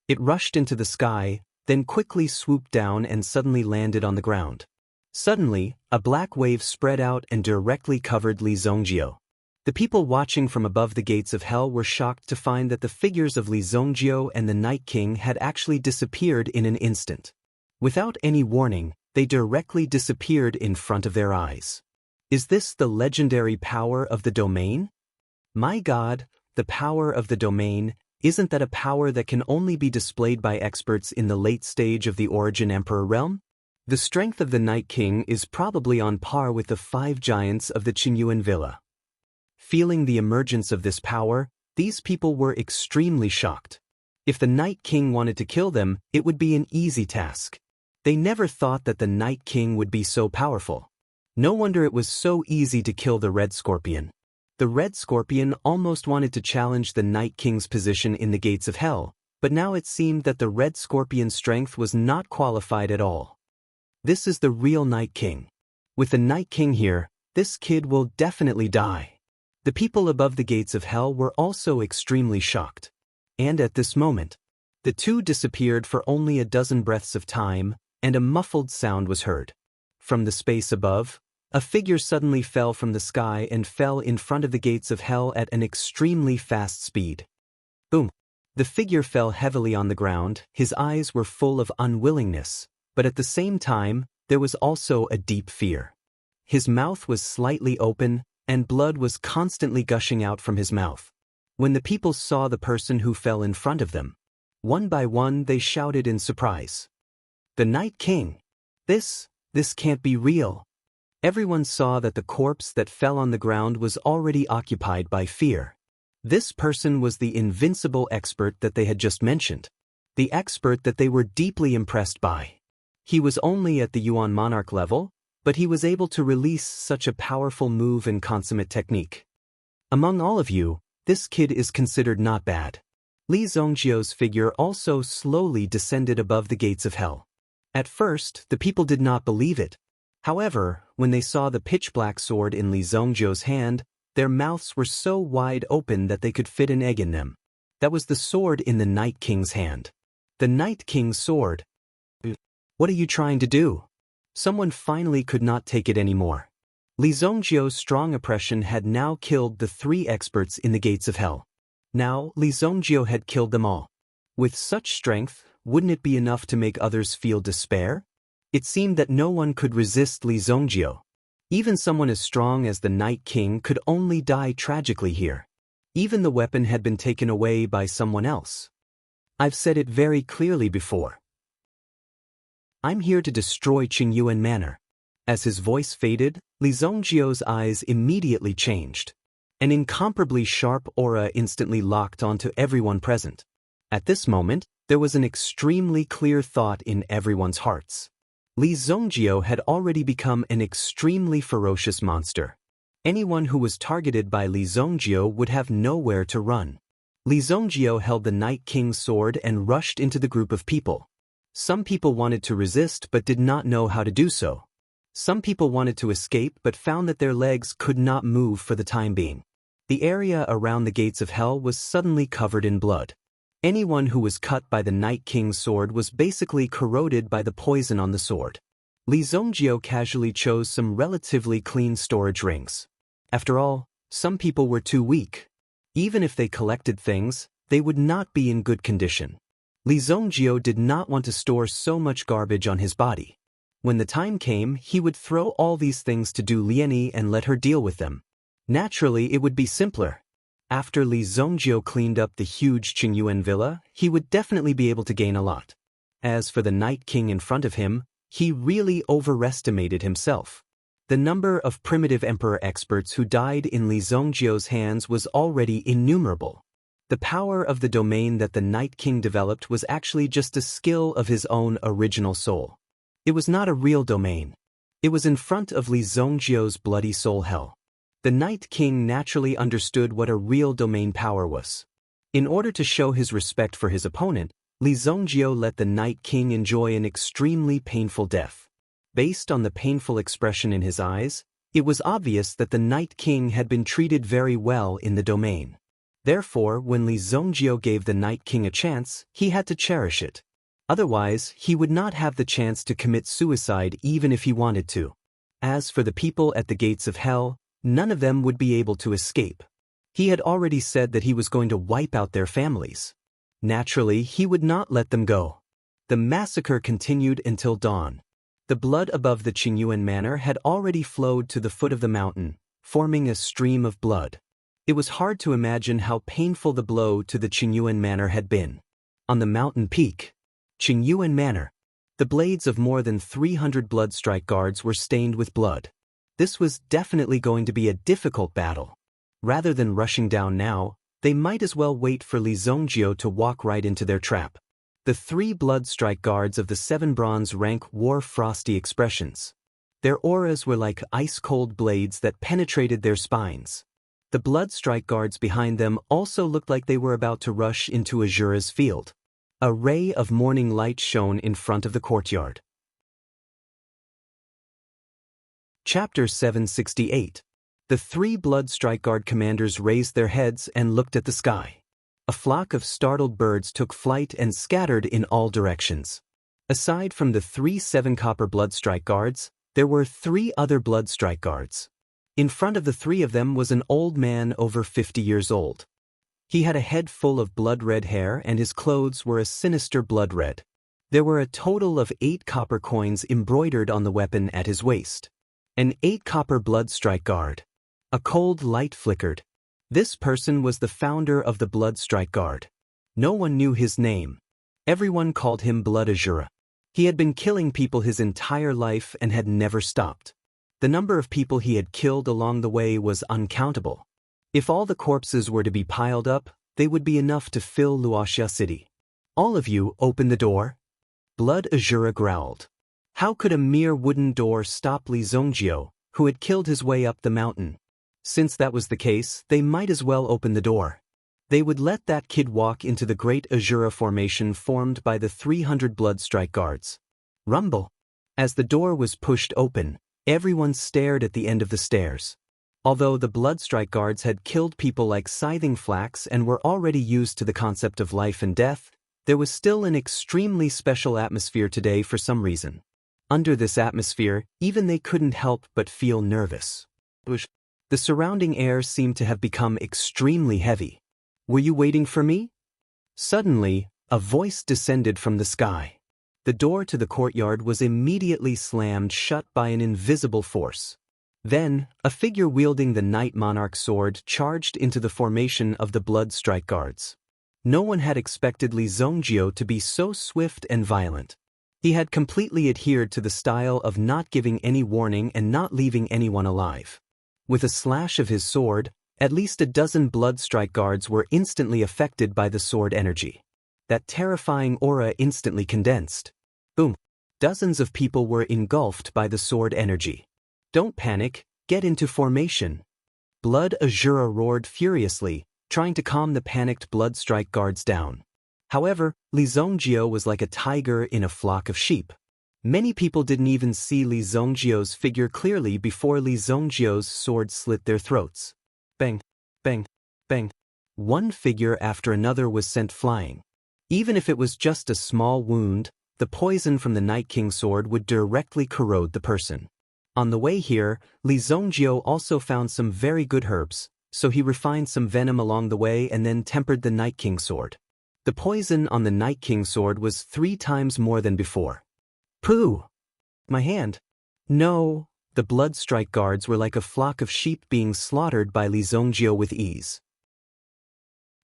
It rushed into the sky, then quickly swooped down and suddenly landed on the ground. Suddenly, a black wave spread out and directly covered Li Zongjio. The people watching from above the gates of hell were shocked to find that the figures of Li Zongjio and the Night King had actually disappeared in an instant. Without any warning, they directly disappeared in front of their eyes. Is this the legendary power of the domain? My God, the power of the domain, isn't that a power that can only be displayed by experts in the late stage of the Origin Emperor realm? The strength of the Night King is probably on par with the 5 giants of the Qingyuan Villa. Feeling the emergence of this power, these people were extremely shocked. If the Night King wanted to kill them, it would be an easy task. They never thought that the Night King would be so powerful. No wonder it was so easy to kill the Red Scorpion. The Red Scorpion almost wanted to challenge the Night King's position in the gates of hell, but now it seemed that the Red Scorpion's strength was not qualified at all. This is the real Night King. With the Night King here, this kid will definitely die. The people above the gates of hell were also extremely shocked. And at this moment, the two disappeared for only a dozen breaths of time, and a muffled sound was heard. From the space above, a figure suddenly fell from the sky and fell in front of the gates of hell at an extremely fast speed. Boom! The figure fell heavily on the ground, his eyes were full of unwillingness, but at the same time, there was also a deep fear. His mouth was slightly open, and blood was constantly gushing out from his mouth. When the people saw the person who fell in front of them, one by one they shouted in surprise. The Night King! This can't be real. Everyone saw that the corpse that fell on the ground was already occupied by fear. This person was the invincible expert that they had just mentioned. The expert that they were deeply impressed by. He was only at the Yuan Monarch level, but he was able to release such a powerful move and consummate technique. Among all of you, this kid is considered not bad. Li Zongjio's figure also slowly descended above the gates of hell. At first, the people did not believe it. However, when they saw the pitch-black sword in Li Zongjio's hand, their mouths were so wide open that they could fit an egg in them. That was the sword in the Night King's hand. The Night King's sword. What are you trying to do? Someone finally could not take it anymore. Li Zongjio's strong oppression had now killed the 3 experts in the gates of hell. Now, Li Zongjio had killed them all. With such strength, wouldn't it be enough to make others feel despair? It seemed that no one could resist Li Zongjio. Even someone as strong as the Night King could only die tragically here. Even the weapon had been taken away by someone else. I've said it very clearly before. I'm here to destroy Qingyuan Manor. As his voice faded, Li Zongjio's eyes immediately changed. An incomparably sharp aura instantly locked onto everyone present. At this moment, there was an extremely clear thought in everyone's hearts. Li Zongjio had already become an extremely ferocious monster. Anyone who was targeted by Li Zongjio would have nowhere to run. Li Zongjio held the Night King's sword and rushed into the group of people. Some people wanted to resist but did not know how to do so. Some people wanted to escape but found that their legs could not move for the time being. The area around the gates of hell was suddenly covered in blood. Anyone who was cut by the Night King's sword was basically corroded by the poison on the sword. Li Zongjio casually chose some relatively clean storage rings. After all, some people were too weak. Even if they collected things, they would not be in good condition. Li Zongjio did not want to store so much garbage on his body. When the time came, he would throw all these things to Du Lianyi and let her deal with them. Naturally, it would be simpler. After Li Zongjio cleaned up the huge Qingyuan villa, he would definitely be able to gain a lot. As for the Night King in front of him, he really overestimated himself. The number of primitive emperor experts who died in Li Zongjio's hands was already innumerable. The power of the domain that the Night King developed was actually just a skill of his own original soul. It was not a real domain. It was in front of Li Zongjio's bloody soul hell. The Night King naturally understood what a real domain power was. In order to show his respect for his opponent, Li Zongjio let the Night King enjoy an extremely painful death. Based on the painful expression in his eyes, It was obvious that the Night King had been treated very well in the domain. Therefore, when Li Zongjio gave the Night King a chance, he had to cherish it. Otherwise, he would not have the chance to commit suicide even if he wanted to. As for the people at the gates of hell, none of them would be able to escape. He had already said that he was going to wipe out their families. Naturally, he would not let them go. The massacre continued until dawn. The blood above the Qingyuan Manor had already flowed to the foot of the mountain, forming a stream of blood. It was hard to imagine how painful the blow to the Qingyuan Manor had been. On the mountain peak, Qingyuan Manor, the blades of more than 300 bloodstrike guards were stained with blood. This was definitely going to be a difficult battle. Rather than rushing down now, they might as well wait for Li Zongjio to walk right into their trap. The 3 bloodstrike guards of the 7 bronze rank wore frosty expressions. Their auras were like ice-cold blades that penetrated their spines. The bloodstrike guards behind them also looked like they were about to rush into Azura's field. A ray of morning light shone in front of the courtyard. Chapter 768. The 3 bloodstrike guard commanders raised their heads and looked at the sky. A flock of startled birds took flight and scattered in all directions. Aside from the 3 7-copper bloodstrike guards, there were 3 other bloodstrike guards. In front of the 3 of them was an old man over 50 years old. He had a head full of blood-red hair and his clothes were a sinister blood red. There were a total of 8 copper coins embroidered on the weapon at his waist. An 8-copper bloodstrike guard. A cold light flickered. This person was the founder of the Bloodstrike Guard. No one knew his name. Everyone called him Blood Azura. He had been killing people his entire life and had never stopped. The number of people he had killed along the way was uncountable. If all the corpses were to be piled up, they would be enough to fill Luoxia City. All of you, open the door. Blood Azura growled. How could a mere wooden door stop Li Zongjio, who had killed his way up the mountain? Since that was the case, they might as well open the door. They would let that kid walk into the great Azura formation formed by the 300 bloodstrike guards. Rumble. As the door was pushed open, everyone stared at the end of the stairs. Although the bloodstrike guards had killed people like scything flax and were already used to the concept of life and death, there was still an extremely special atmosphere today for some reason. Under this atmosphere, even they couldn't help but feel nervous. The surrounding air seemed to have become extremely heavy. Were you waiting for me? Suddenly, a voice descended from the sky. The door to the courtyard was immediately slammed shut by an invisible force. Then, a figure wielding the Night Monarch sword charged into the formation of the Bloodstrike Guards. No one had expected Li Zongjio to be so swift and violent. He had completely adhered to the style of not giving any warning and not leaving anyone alive. With a slash of his sword, at least a dozen bloodstrike guards were instantly affected by the sword energy. That terrifying aura instantly condensed. Boom! Dozens of people were engulfed by the sword energy. Don't panic, get into formation. Blood Azura roared furiously, trying to calm the panicked bloodstrike guards down. However, Li Zongjio was like a tiger in a flock of sheep. Many people didn't even see Li Zongjio's figure clearly before Li Zongjio's sword slit their throats. Bang, bang, bang. One figure after another was sent flying. Even if it was just a small wound, the poison from the Night King's sword would directly corrode the person. On the way here, Li Zongjio also found some very good herbs, so he refined some venom along the way and then tempered the Night King's sword. The poison on the Night King's sword was 3 times more than before. Pooh! My hand. No, the bloodstrike guards were like a flock of sheep being slaughtered by Li Zongjio with ease.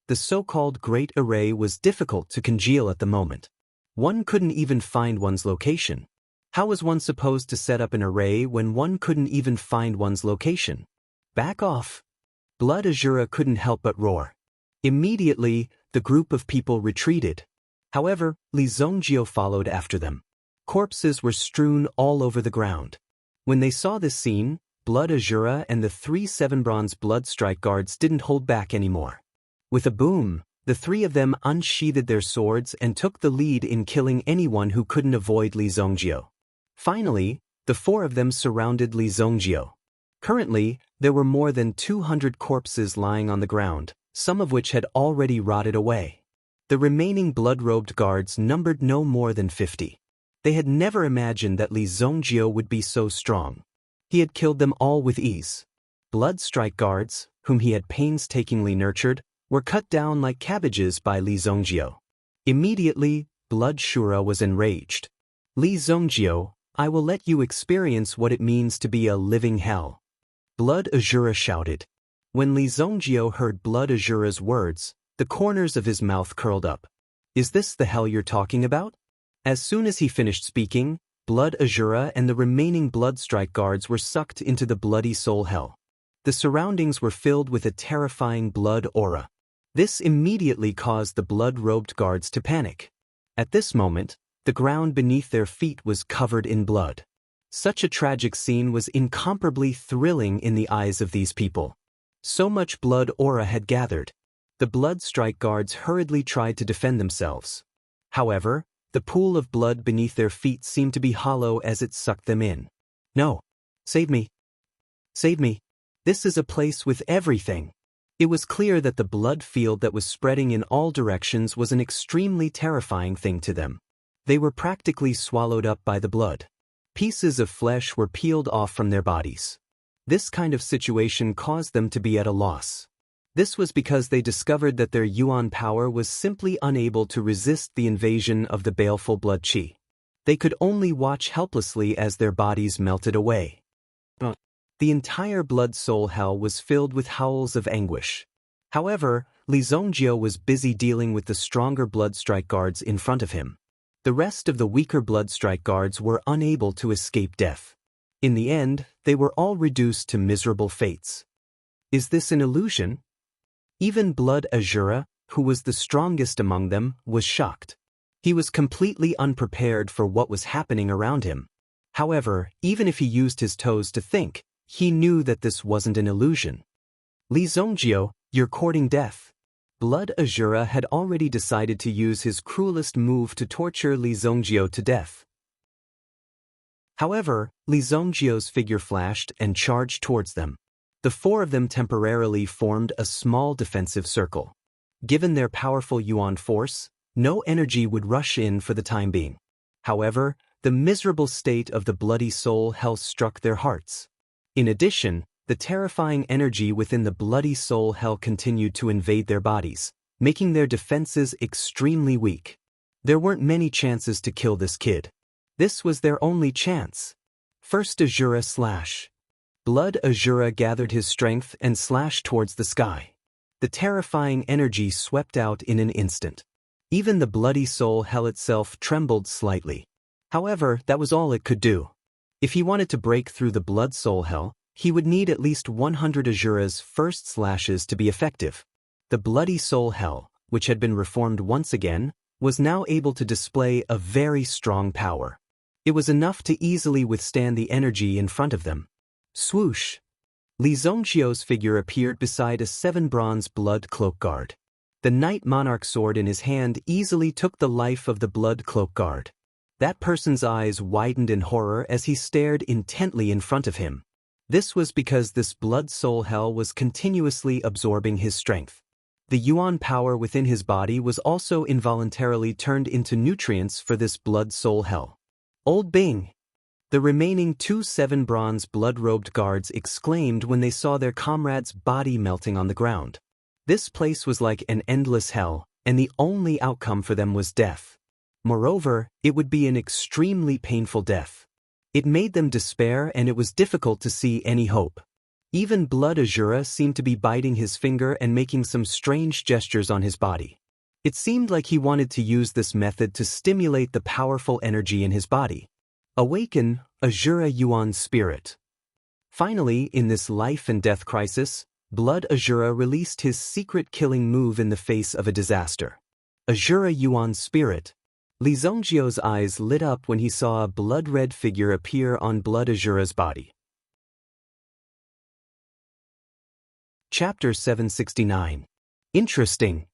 The so-called Great Array was difficult to congeal at the moment. One couldn't even find one's location. How was one supposed to set up an array when one couldn't even find one's location? Back off! Blood Azura couldn't help but roar. Immediately, the group of people retreated. However, Li Zongjio followed after them. Corpses were strewn all over the ground. When they saw this scene, Blood Azura and the 3 7-bronze bloodstrike guards didn't hold back anymore. With a boom, the 3 of them unsheathed their swords and took the lead in killing anyone who couldn't avoid Li Zongjio. Finally, the 4 of them surrounded Li Zongjio. Currently, there were more than 200 corpses lying on the ground, some of which had already rotted away. The remaining blood-robed guards numbered no more than 50. They had never imagined that Li Zongjio would be so strong. He had killed them all with ease. Blood strike guards, whom he had painstakingly nurtured, were cut down like cabbages by Li Zongjio. Immediately, Blood Shura was enraged. Li Zongjio, I will let you experience what it means to be a living hell. Blood Azura shouted. When Li Zongjio heard Blood Azura's words, the corners of his mouth curled up. Is this the hell you're talking about? As soon as he finished speaking, Blood Azura and the remaining blood strike guards were sucked into the bloody soul hell. The surroundings were filled with a terrifying blood aura. This immediately caused the blood-robed guards to panic. At this moment, the ground beneath their feet was covered in blood. Such a tragic scene was incomparably thrilling in the eyes of these people. So much blood aura had gathered. The blood strike guards hurriedly tried to defend themselves. However, the pool of blood beneath their feet seemed to be hollow as it sucked them in. No. Save me. Save me. This is a place with everything. It was clear that the blood field that was spreading in all directions was an extremely terrifying thing to them. They were practically swallowed up by the blood. Pieces of flesh were peeled off from their bodies. This kind of situation caused them to be at a loss. This was because they discovered that their yuan power was simply unable to resist the invasion of the baleful blood qi. They could only watch helplessly as their bodies melted away. The entire blood soul hell was filled with howls of anguish. However, Li Zongjio was busy dealing with the stronger blood strike guards in front of him. The rest of the weaker blood strike guards were unable to escape death. In the end, they were all reduced to miserable fates. Is this an illusion? Even Blood Azura, who was the strongest among them, was shocked. He was completely unprepared for what was happening around him. However, even if he used his toes to think, he knew that this wasn't an illusion. Li Zongjio, you're courting death. Blood Azura had already decided to use his cruelest move to torture Li Zongjio to death. However, Li Zongjio's figure flashed and charged towards them. The four of them temporarily formed a small defensive circle. Given their powerful yuan force, no energy would rush in for the time being. However, the miserable state of the bloody soul hell struck their hearts. In addition, the terrifying energy within the bloody soul hell continued to invade their bodies, making their defenses extremely weak. There weren't many chances to kill this kid. This was their only chance. First Azura slash. Blood Azura gathered his strength and slashed towards the sky. The terrifying energy swept out in an instant. Even the bloody soul hell itself trembled slightly. However, that was all it could do. If he wanted to break through the blood soul hell, he would need at least 100 Azura's first slashes to be effective. The bloody soul hell, which had been reformed once again, was now able to display a very strong power. It was enough to easily withstand the energy in front of them. Swoosh! Li Zongjio's figure appeared beside a 7-bronze blood cloak guard. The Night Monarch sword in his hand easily took the life of the blood cloak guard. That person's eyes widened in horror as he stared intently in front of him. This was because this blood soul hell was continuously absorbing his strength. The yuan power within his body was also involuntarily turned into nutrients for this blood soul hell. Old Bing! The remaining 2 7-bronze blood-robed guards exclaimed when they saw their comrade's body melting on the ground. This place was like an endless hell, and the only outcome for them was death. Moreover, it would be an extremely painful death. It made them despair, and it was difficult to see any hope. Even Blood Azura seemed to be biting his finger and making some strange gestures on his body. It seemed like he wanted to use this method to stimulate the powerful energy in his body. Awaken, Azura Yuan Spirit. Finally, in this life and death crisis, Blood Azura released his secret killing move in the face of a disaster. Azura Yuan Spirit. Li Zongjio's eyes lit up when he saw a blood-red figure appear on Blood Azura's body. Chapter 769. Interesting.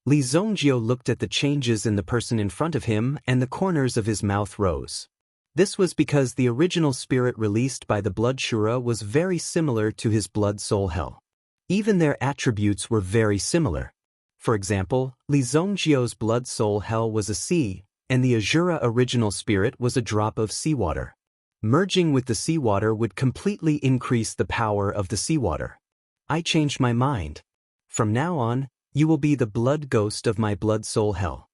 Li Zongjio looked at the changes in the person in front of him, and the corners of his mouth rose. This was because the original spirit released by the Blood Shura was very similar to his Blood Soul Hell. Even their attributes were very similar. For example, Li Zongjio's Blood Soul Hell was a sea, and the Azura original spirit was a drop of seawater. Merging with the seawater would completely increase the power of the seawater. I changed my mind. From now on, you will be the blood ghost of my Blood Soul Hell.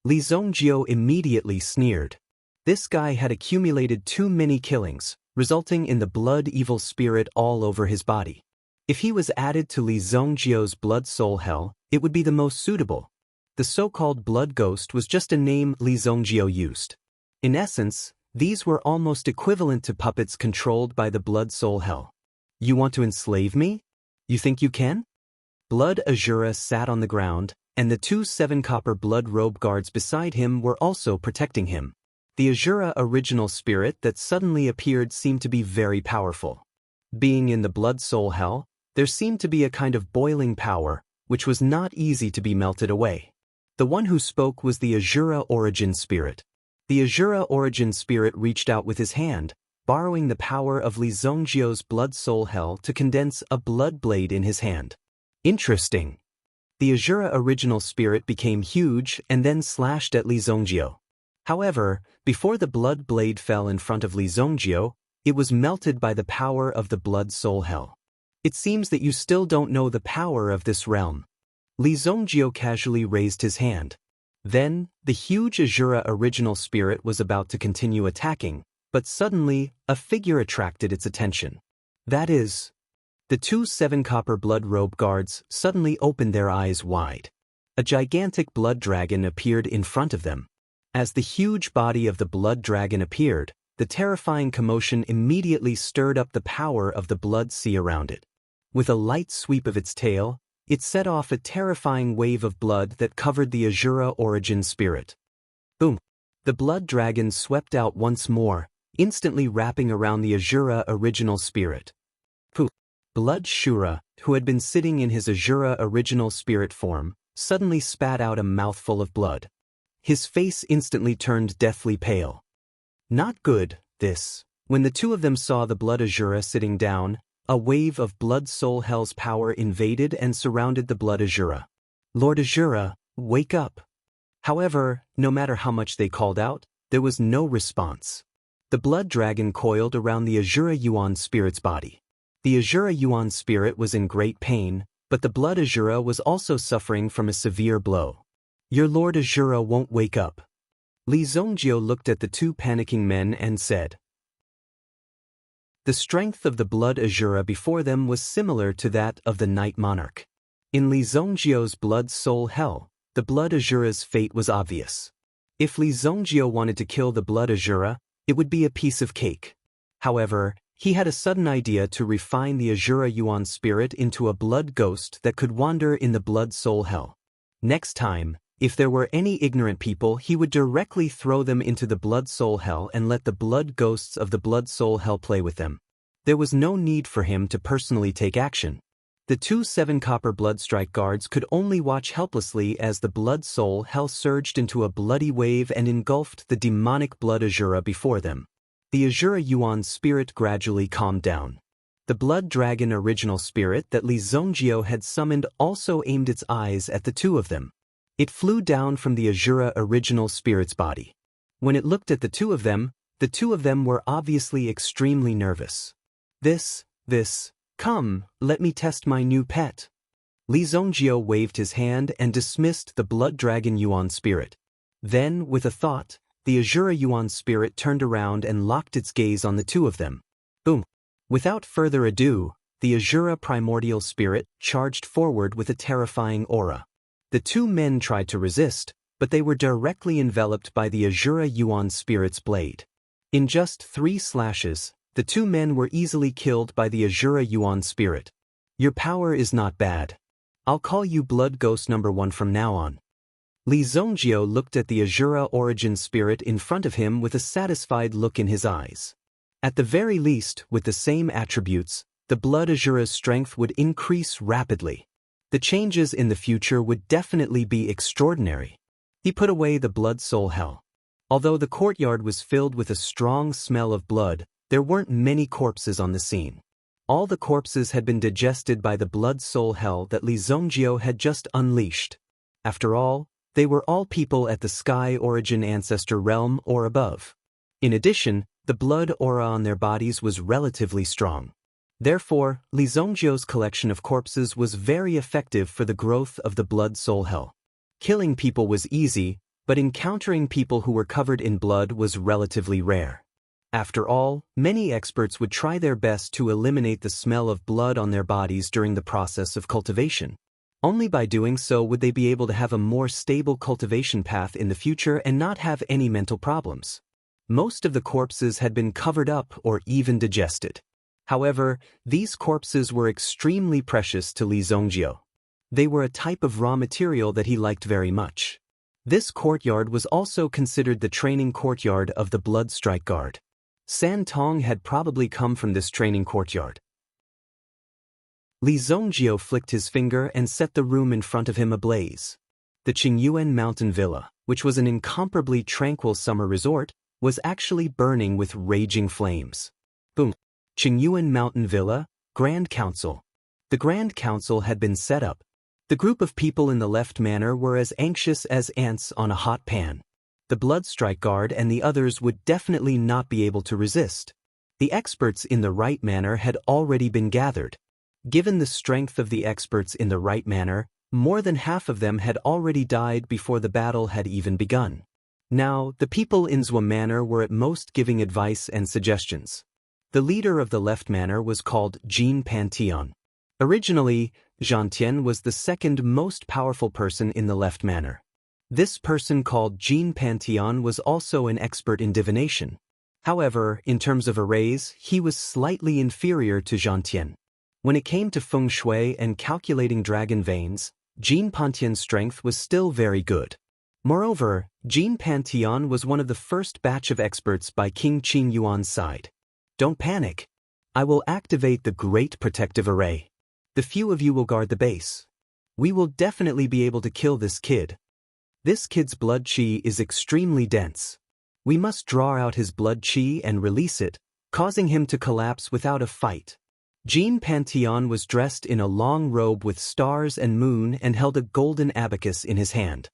Li Zongjio immediately sneered. This guy had accumulated too many killings, resulting in the blood evil spirit all over his body. If he was added to Li Zongjio's Blood Soul Hell, it would be the most suitable. The so-called blood ghost was just a name Li Zongjio used. In essence, these were almost equivalent to puppets controlled by the Blood Soul Hell. You want to enslave me? You think you can? Blood Azura sat on the ground, and the 2 7-copper blood robe guards beside him were also protecting him. The Azura original spirit that suddenly appeared seemed to be very powerful. Being in the Blood Soul Hell, there seemed to be a kind of boiling power, which was not easy to be melted away. The one who spoke was the Azura origin spirit. The Azura origin spirit reached out with his hand, borrowing the power of Li Zongjio's Blood Soul Hell to condense a blood blade in his hand. Interesting. The Azura original spirit became huge and then slashed at Li Zongjio. However, before the blood blade fell in front of Li Zongjio, it was melted by the power of the Blood Soul Hell. It seems that you still don't know the power of this realm. Li Zongjio casually raised his hand. Then, the huge Azura original spirit was about to continue attacking, but suddenly, a figure attracted its attention. That is, the 2 7-copper blood robe guards suddenly opened their eyes wide. A gigantic blood dragon appeared in front of them. As the huge body of the blood dragon appeared, the terrifying commotion immediately stirred up the power of the blood sea around it. With a light sweep of its tail, it set off a terrifying wave of blood that covered the Azura origin spirit. Boom! The blood dragon swept out once more, instantly wrapping around the Azura original spirit. Poof! Blood Shura, who had been sitting in his Azura original spirit form, suddenly spat out a mouthful of blood. His face instantly turned deathly pale. Not good, this. When the two of them saw the Blood Azura sitting down, a wave of Blood Soul Hell's power invaded and surrounded the Blood Azura. Lord Azura, wake up. However, no matter how much they called out, there was no response. The blood dragon coiled around the Azura Yuan spirit's body. The Azura Yuan spirit was in great pain, but the Blood Azura was also suffering from a severe blow. Your Lord Azura won't wake up. Li Zongjio looked at the 2 panicking men and said. The strength of the Blood Azura before them was similar to that of the Night Monarch. In Li Zongjio's Blood Soul Hell, the Blood Azura's fate was obvious. If Li Zongjio wanted to kill the Blood Azura, it would be a piece of cake. However, he had a sudden idea to refine the Azura Yuan spirit into a blood ghost that could wander in the Blood Soul Hell. Next time, if there were any ignorant people, he would directly throw them into the Blood Soul Hell and let the blood ghosts of the Blood Soul Hell play with them. There was no need for him to personally take action. The 2 7-copper blood strike guards could only watch helplessly as the Blood Soul Hell surged into a bloody wave and engulfed the demonic Blood Azura before them. The Azura Yuan spirit gradually calmed down. The Blood Dragon original spirit that Li Zongjio had summoned also aimed its eyes at the two of them. It flew down from the Azura original spirit's body. When it looked at the two of them were obviously extremely nervous. Come, let me test my new pet. Li Zongjio waved his hand and dismissed the Blood Dragon Yuan spirit. Then, with a thought, the Azura Yuan spirit turned around and locked its gaze on the two of them. Boom! Without further ado, the Azura primordial spirit charged forward with a terrifying aura. The 2 men tried to resist, but they were directly enveloped by the Azura Yuan spirit's blade. In just 3 slashes, the 2 men were easily killed by the Azura Yuan spirit. Your power is not bad. I'll call you Blood Ghost number 1 from now on. Li Zongjio looked at the Azura origin spirit in front of him with a satisfied look in his eyes. At the very least, with the same attributes, the Blood Azura's strength would increase rapidly. The changes in the future would definitely be extraordinary. He put away the Blood Soul Hell. Although the courtyard was filled with a strong smell of blood, there weren't many corpses on the scene. All the corpses had been digested by the blood-soul hell that Li Zongjio had just unleashed. After all, they were all people at the Sky Origin Ancestor realm or above. In addition, the blood aura on their bodies was relatively strong. Therefore, Li Zongjio's collection of corpses was very effective for the growth of the blood-soul hell. Killing people was easy, but encountering people who were covered in blood was relatively rare. After all, many experts would try their best to eliminate the smell of blood on their bodies during the process of cultivation. Only by doing so would they be able to have a more stable cultivation path in the future and not have any mental problems. Most of the corpses had been covered up or even digested. However, these corpses were extremely precious to Li Zongjio. They were a type of raw material that he liked very much. This courtyard was also considered the training courtyard of the Blood Strike Guard. San Tong had probably come from this training courtyard. Li Zongjio flicked his finger and set the room in front of him ablaze. The Qingyuan Mountain Villa, which was an incomparably tranquil summer resort, was actually burning with raging flames. Boom! Qingyuan Mountain Villa, Grand Council. The Grand Council had been set up. The group of people in the left manor were as anxious as ants on a hot pan. The Blood Strike Guard and the others would definitely not be able to resist. The experts in the right manor had already been gathered. Given the strength of the experts in the right manor, more than half of them had already died before the battle had even begun. Now, the people in Zhua Manor were at most giving advice and suggestions. The leader of the left manor was called Jin Pantheon. Originally, Zhantian was the second most powerful person in the left manor. This person called Jin Pantheon was also an expert in divination. However, in terms of arrays, he was slightly inferior to Zhantian. When it came to feng shui and calculating dragon veins, Jin Pantheon's strength was still very good. Moreover, Jin Pantheon was one of the first batch of experts by King Qing Yuan's side. Don't panic. I will activate the Great Protective Array. The few of you will guard the base. We will definitely be able to kill this kid. This kid's blood qi is extremely dense. We must draw out his blood qi and release it, causing him to collapse without a fight. Jin Pantheon was dressed in a long robe with stars and moon and held a golden abacus in his hand.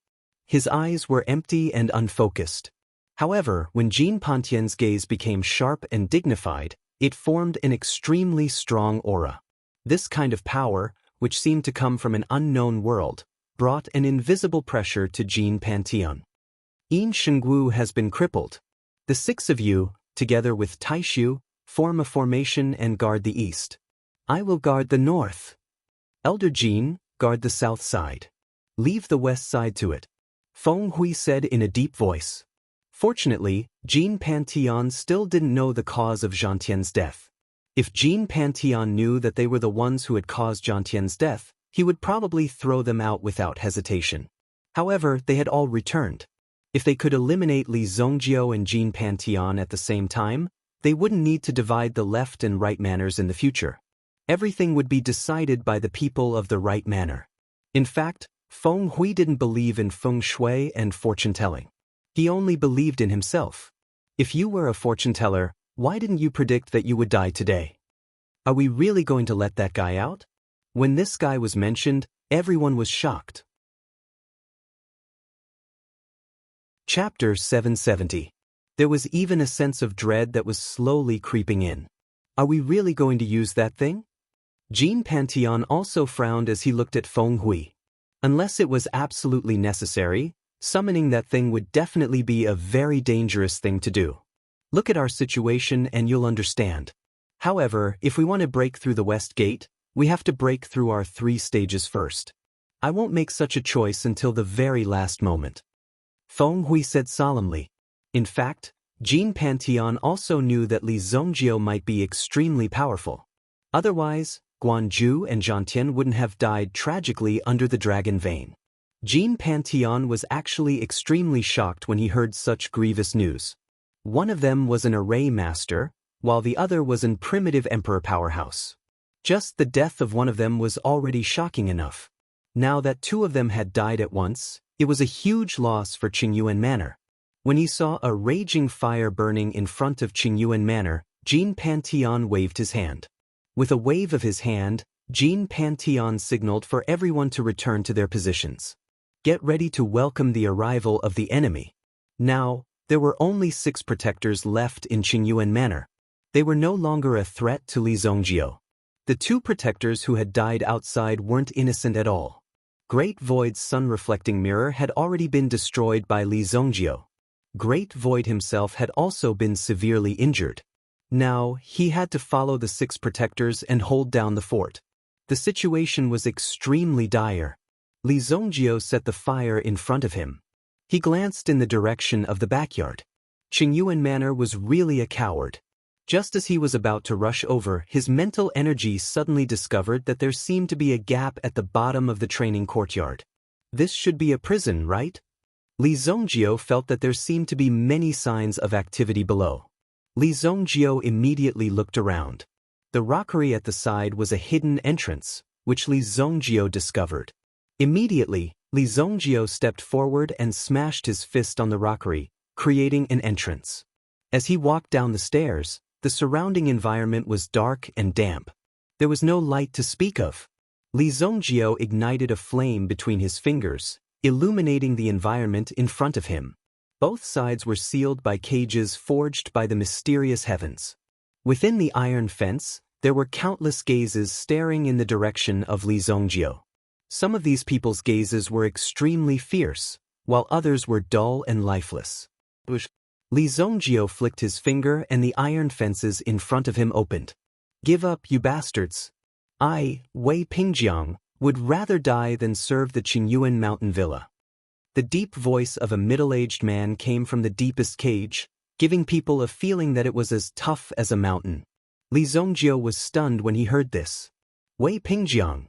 His eyes were empty and unfocused. However, when Jin Pantheon's gaze became sharp and dignified, it formed an extremely strong aura. This kind of power, which seemed to come from an unknown world, brought an invisible pressure to Jin Pantheon. Yin Shengwu has been crippled. The 6 of you, together with Taishu, form a formation and guard the east. I will guard the north. Elder Jin, guard the south side. Leave the west side to it. Feng Hui said in a deep voice. Fortunately, Jin Pantheon still didn't know the cause of Zhantian's death. If Jin Pantheon knew that they were the ones who had caused Zhantian's death, he would probably throw them out without hesitation. However, they had all returned. If they could eliminate Li Zongjio and Jin Pantheon at the same time, they wouldn't need to divide the left and right manors in the future. Everything would be decided by the people of the right manor. In fact, Feng Hui didn't believe in feng shui and fortune-telling. He only believed in himself. If you were a fortune-teller, why didn't you predict that you would die today? Are we really going to let that guy out? When this guy was mentioned, everyone was shocked. Chapter 770. There was even a sense of dread that was slowly creeping in. Are we really going to use that thing? Jin Pantheon also frowned as he looked at Feng Hui. Unless it was absolutely necessary, summoning that thing would definitely be a very dangerous thing to do. Look at our situation and you'll understand. However, if we want to break through the west gate, we have to break through our 3 stages first. I won't make such a choice until the very last moment. Feng Hui said solemnly. In fact, Jin Pantheon also knew that Li Zongjio might be extremely powerful. Otherwise, Guanju and Zhantian wouldn't have died tragically under the dragon vein. Jin Pantheon was actually extremely shocked when he heard such grievous news. One of them was an array master, while the other was an primitive emperor powerhouse. Just the death of one of them was already shocking enough. Now that 2 of them had died at once, it was a huge loss for Qingyuan Manor. When he saw a raging fire burning in front of Qingyuan Manor, Jean Pantheon waved his hand. With a wave of his hand, Jean Pantheon signaled for everyone to return to their positions. Get ready to welcome the arrival of the enemy. Now, there were only 6 protectors left in Qingyuan Manor. They were no longer a threat to Li Zongjiu. The 2 protectors who had died outside weren't innocent at all. Great Void's sun-reflecting mirror had already been destroyed by Li Zongjiu. Great Void himself had also been severely injured. Now, he had to follow the 6 protectors and hold down the fort. The situation was extremely dire. Li Zongjiu set the fire in front of him. He glanced in the direction of the backyard. Qingyuan Manor was really a coward. Just as he was about to rush over, his mental energy suddenly discovered that there seemed to be a gap at the bottom of the training courtyard. This should be a prison, right? Li Zongjiu felt that there seemed to be many signs of activity below. Li Zongjiu immediately looked around. The rockery at the side was a hidden entrance, which Li Zongjiu discovered. Immediately, Li Zongjiu stepped forward and smashed his fist on the rockery, creating an entrance. As he walked down the stairs, the surrounding environment was dark and damp. There was no light to speak of. Li Zongjiu ignited a flame between his fingers, illuminating the environment in front of him. Both sides were sealed by cages forged by the mysterious heavens. Within the iron fence, there were countless gazes staring in the direction of Li Zongjiu. Some of these people's gazes were extremely fierce, while others were dull and lifeless. Li Zongjiu flicked his finger and the iron fences in front of him opened. Give up, you bastards. I, Wei Pingjiang, would rather die than serve the Qingyuan mountain villa. The deep voice of a middle-aged man came from the deepest cage, giving people a feeling that it was as tough as a mountain. Li Zongjiu was stunned when he heard this. Wei Pingjiang.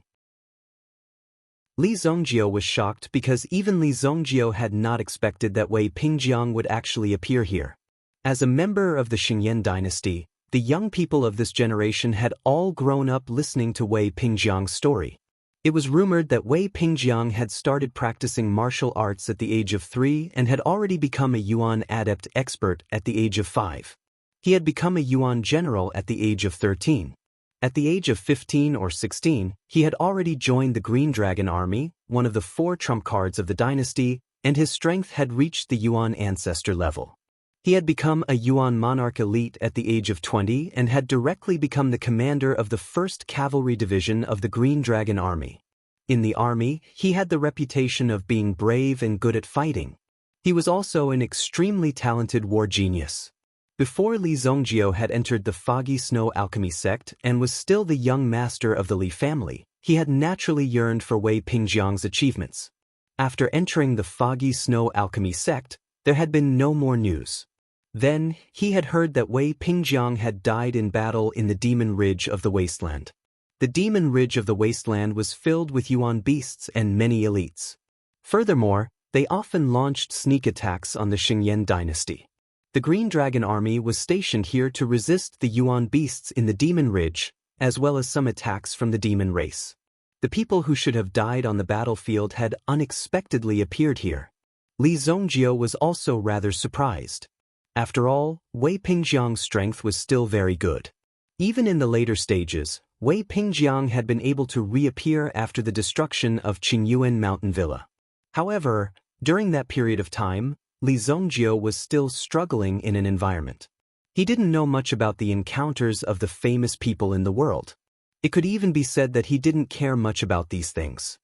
Li Zongjiu was shocked because even Li Zongjiu had not expected that Wei Pingjiang would actually appear here. As a member of the Xingyan dynasty, the young people of this generation had all grown up listening to Wei Pingjiang's story. It was rumored that Wei Pingjiang had started practicing martial arts at the age of 3 and had already become a Yuan adept expert at the age of 5. He had become a Yuan general at the age of 13. At the age of 15 or 16, he had already joined the Green Dragon Army, one of the 4 trump cards of the dynasty, and his strength had reached the Yuan ancestor level. He had become a Yuan monarch elite at the age of 20 and had directly become the commander of the 1st Cavalry Division of the Green Dragon Army. In the army, he had the reputation of being brave and good at fighting. He was also an extremely talented war genius. Before Li Zongjiu had entered the Foggy Snow Alchemy sect and was still the young master of the Li family, he had naturally yearned for Wei Pingjiang's achievements. After entering the Foggy Snow Alchemy sect, there had been no more news. Then, he had heard that Wei Pingjiang had died in battle in the Demon Ridge of the Wasteland. The Demon Ridge of the Wasteland was filled with Yuan beasts and many elites. Furthermore, they often launched sneak attacks on the Xingyan dynasty. The Green Dragon Army was stationed here to resist the Yuan beasts in the Demon Ridge, as well as some attacks from the demon race. The people who should have died on the battlefield had unexpectedly appeared here. Li Zongjiu was also rather surprised. After all, Wei Pingjiang's strength was still very good. Even in the later stages, Wei Pingjiang had been able to reappear after the destruction of Qingyuan Mountain Villa. However, during that period of time, Li Zongjiu was still struggling in an environment. He didn't know much about the encounters of the famous people in the world. It could even be said that he didn't care much about these things.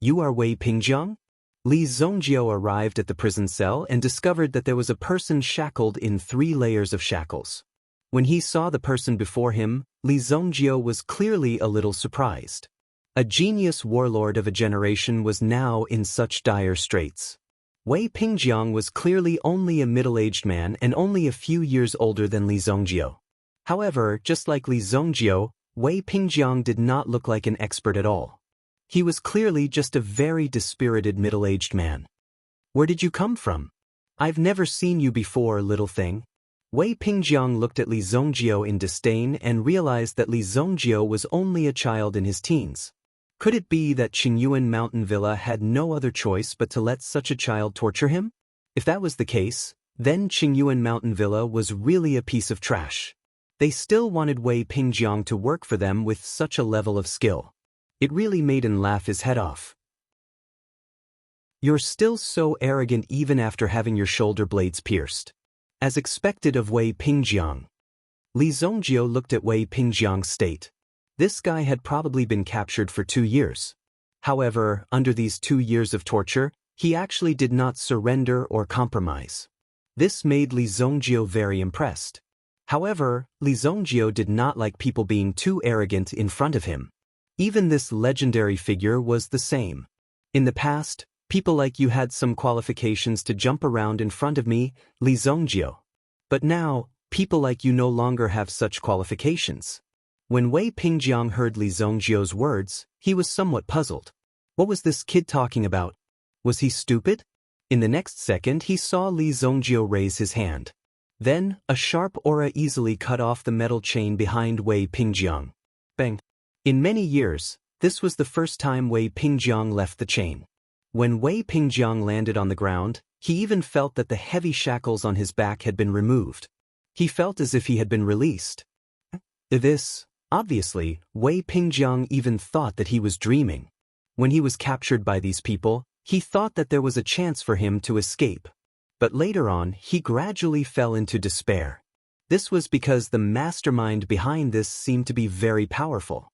You are Wei Pingjiang? Li Zongjiu arrived at the prison cell and discovered that there was a person shackled in 3 layers of shackles. When he saw the person before him, Li Zongjiu was clearly a little surprised. A genius warlord of a generation was now in such dire straits. Wei Pingjiang was clearly only a middle-aged man and only a few years older than Li Zongjiu. However, just like Li Zongjiu, Wei Pingjiang did not look like an expert at all. He was clearly just a very dispirited middle-aged man. Where did you come from? I've never seen you before, little thing. Wei Pingjiang looked at Li Zongjiu in disdain and realized that Li Zongjiu was only a child in his teens. Could it be that Qingyuan Mountain Villa had no other choice but to let such a child torture him? If that was the case, Then Qingyuan Mountain Villa was really a piece of trash. They still wanted Wei Pingjiang to work for them with such a level of skill. It really made him laugh his head off. You're still so arrogant even after having your shoulder blades pierced. As expected of Wei Pingjiang. Li Zongjiu looked at Wei Pingjiang's state. This guy had probably been captured for 2 years. However, under these 2 years of torture, he actually did not surrender or compromise. This made Li Zongjiu very impressed. However, Li Zongjiu did not like people being too arrogant in front of him. Even this legendary figure was the same. In the past, people like you had some qualifications to jump around in front of me, Li Zongjiu. But now, people like you no longer have such qualifications. When Wei Pingjiang heard Li Zongjiu's words, he was somewhat puzzled. What was this kid talking about? Was he stupid? In the next second he saw Li Zongjiu raise his hand. Then, a sharp aura easily cut off the metal chain behind Wei Pingjiang. Bang! In many years, this was the first time Wei Pingjiang left the chain. When Wei Pingjiang landed on the ground, he even felt that the heavy shackles on his back had been removed. He felt as if he had been released. Obviously, Wei Pingjiang even thought that he was dreaming. When he was captured by these people, he thought that there was a chance for him to escape. But later on, he gradually fell into despair. This was because the mastermind behind this seemed to be very powerful.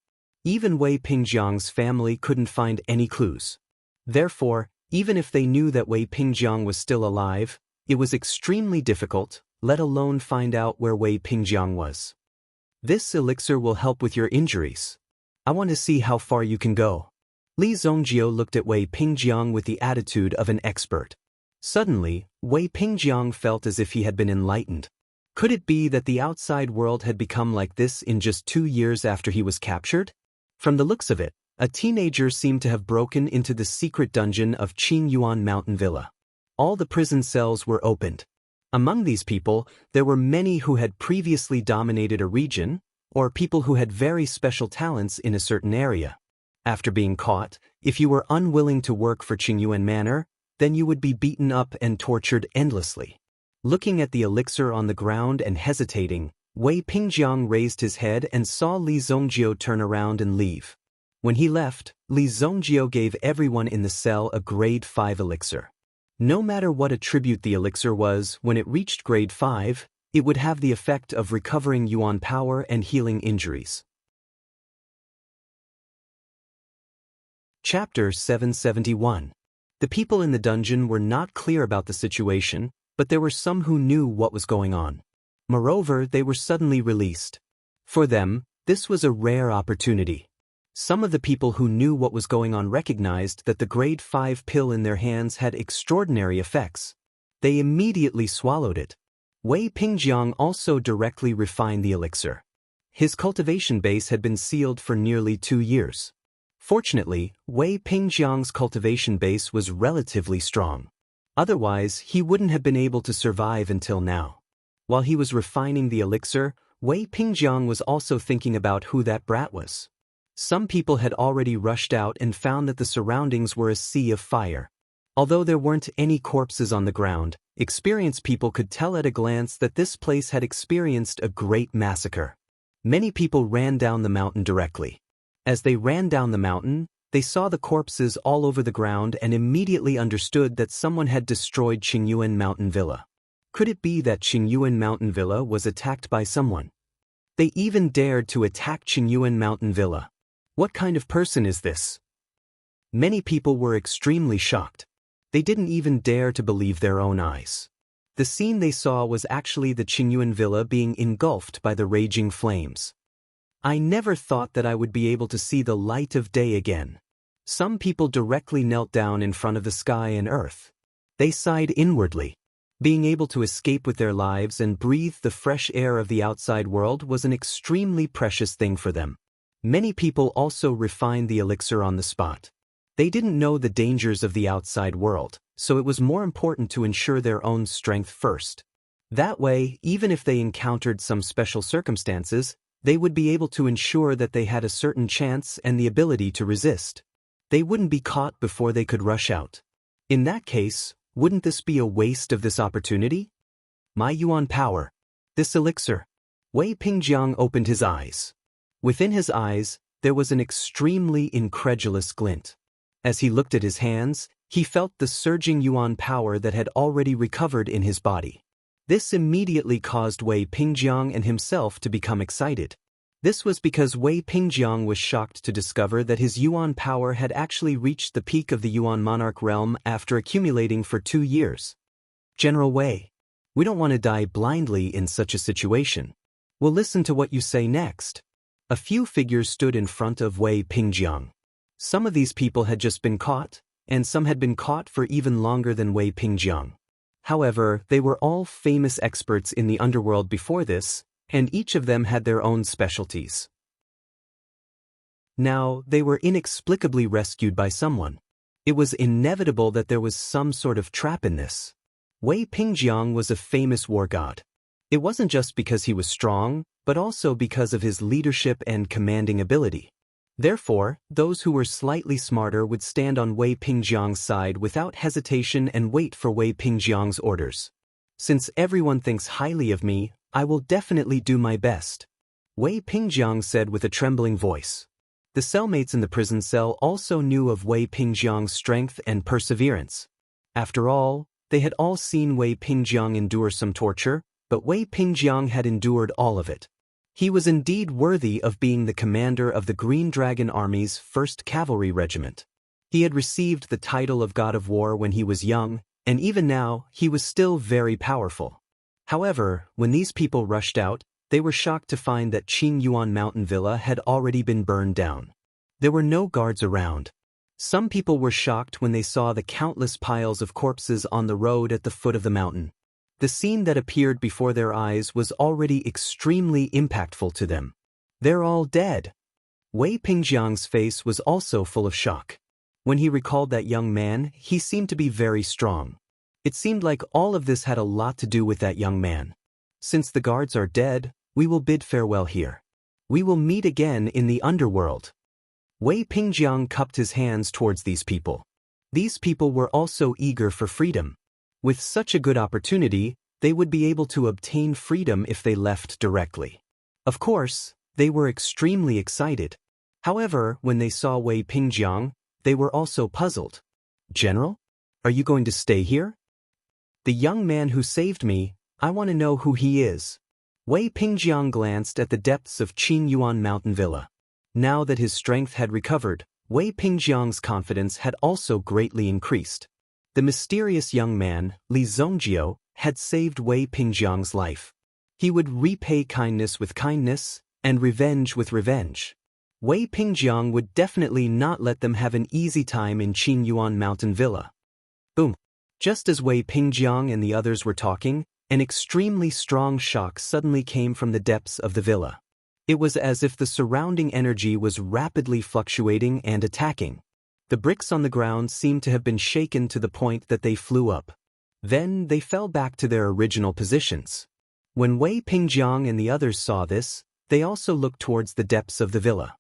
Even Wei Pingjiang's family couldn't find any clues. Therefore, even if they knew that Wei Pingjiang was still alive, it was extremely difficult, let alone find out where Wei Pingjiang was. This elixir will help with your injuries. I want to see how far you can go. Li Zongjiu looked at Wei Pingjiang with the attitude of an expert. Suddenly, Wei Pingjiang felt as if he had been enlightened. Could it be that the outside world had become like this in just 2 years after he was captured? From the looks of it, a teenager seemed to have broken into the secret dungeon of Qingyuan Mountain Villa. All the prison cells were opened. Among these people, there were many who had previously dominated a region, or people who had very special talents in a certain area. After being caught, if you were unwilling to work for Qingyuan Manor, then you would be beaten up and tortured endlessly. Looking at the elixir on the ground and hesitating, Wei Pingjiang raised his head and saw Li Zongjiu turn around and leave. When he left, Li Zongjiu gave everyone in the cell a grade 5 elixir. No matter what attribute the elixir was, when it reached grade 5, it would have the effect of recovering yuan power and healing injuries. Chapter 771. The people in the dungeon were not clear about the situation, but there were some who knew what was going on. Moreover, they were suddenly released. For them, this was a rare opportunity. Some of the people who knew what was going on recognized that the grade 5 pill in their hands had extraordinary effects. They immediately swallowed it. Wei Pingjiang also directly refined the elixir. His cultivation base had been sealed for nearly 2 years. Fortunately, Wei Pingjiang's cultivation base was relatively strong. Otherwise, he wouldn't have been able to survive until now. While he was refining the elixir, Wei Pingjiang was also thinking about who that brat was. Some people had already rushed out and found that the surroundings were a sea of fire. Although there weren't any corpses on the ground, experienced people could tell at a glance that this place had experienced a great massacre. Many people ran down the mountain directly. As they ran down the mountain, they saw the corpses all over the ground and immediately understood that someone had destroyed Qingyuan Mountain Villa. Could it be that Qingyuan Mountain Villa was attacked by someone? They even dared to attack Qingyuan Mountain Villa. What kind of person is this? Many people were extremely shocked. They didn't even dare to believe their own eyes. The scene they saw was actually the Qingyuan Villa being engulfed by the raging flames. I never thought that I would be able to see the light of day again. Some people directly knelt down in front of the sky and earth. They sighed inwardly. Being able to escape with their lives and breathe the fresh air of the outside world was an extremely precious thing for them. Many people also refined the elixir on the spot. They didn't know the dangers of the outside world, so it was more important to ensure their own strength first. That way, even if they encountered some special circumstances, they would be able to ensure that they had a certain chance and the ability to resist. They wouldn't be caught before they could rush out. In that case, wouldn't this be a waste of this opportunity? My yuan power. This elixir. Wei Pingjiang opened his eyes. Within his eyes, there was an extremely incredulous glint. As he looked at his hands, he felt the surging yuan power that had already recovered in his body. This immediately caused Wei Pingjiang and himself to become excited. This was because Wei Pingjiang was shocked to discover that his yuan power had actually reached the peak of the yuan monarch realm after accumulating for 2 years. General Wei, we don't want to die blindly in such a situation. We'll listen to what you say next. A few figures stood in front of Wei Pingjiang. Some of these people had just been caught, and some had been caught for even longer than Wei Pingjiang. However, they were all famous experts in the underworld before this, and each of them had their own specialties. Now, they were inexplicably rescued by someone. It was inevitable that there was some sort of trap in this. Wei Pingjiang was a famous war god. It wasn't just because he was strong, but also because of his leadership and commanding ability. Therefore, those who were slightly smarter would stand on Wei Pingjiang's side without hesitation and wait for Wei Pingjiang's orders. Since everyone thinks highly of me, I will definitely do my best, Wei Pingjiang said with a trembling voice. The cellmates in the prison cell also knew of Wei Pingjiang's strength and perseverance. After all, they had all seen Wei Pingjiang endure some torture, but Wei Pingjiang had endured all of it. He was indeed worthy of being the commander of the Green Dragon Army's 1st Cavalry Regiment. He had received the title of God of War when he was young, and even now, he was still very powerful. However, when these people rushed out, they were shocked to find that Qingyuan Mountain Villa had already been burned down. There were no guards around. Some people were shocked when they saw the countless piles of corpses on the road at the foot of the mountain. The scene that appeared before their eyes was already extremely impactful to them. They're all dead. Wei Pingjiang's face was also full of shock. When he recalled that young man, he seemed to be very strong. It seemed like all of this had a lot to do with that young man. Since the guards are dead, we will bid farewell here. We will meet again in the underworld. Wei Pingjiang cupped his hands towards these people. These people were also eager for freedom. With such a good opportunity, they would be able to obtain freedom if they left directly. Of course, they were extremely excited. However, when they saw Wei Pingjiang, they were also puzzled. General? Are you going to stay here? The young man who saved me, I want to know who he is. Wei Pingjiang glanced at the depths of Qingyuan Mountain Villa. Now that his strength had recovered, Wei Pingjiang's confidence had also greatly increased. The mysterious young man, Li Zongjiu, had saved Wei Pingjiang's life. He would repay kindness with kindness, and revenge with revenge. Wei Pingjiang would definitely not let them have an easy time in Qingyuan Mountain Villa. Boom! Just as Wei Pingjiang and the others were talking, an extremely strong shock suddenly came from the depths of the villa. It was as if the surrounding energy was rapidly fluctuating and attacking. The bricks on the ground seemed to have been shaken to the point that they flew up. Then they fell back to their original positions. When Wei Pingjiang and the others saw this, they also looked towards the depths of the villa.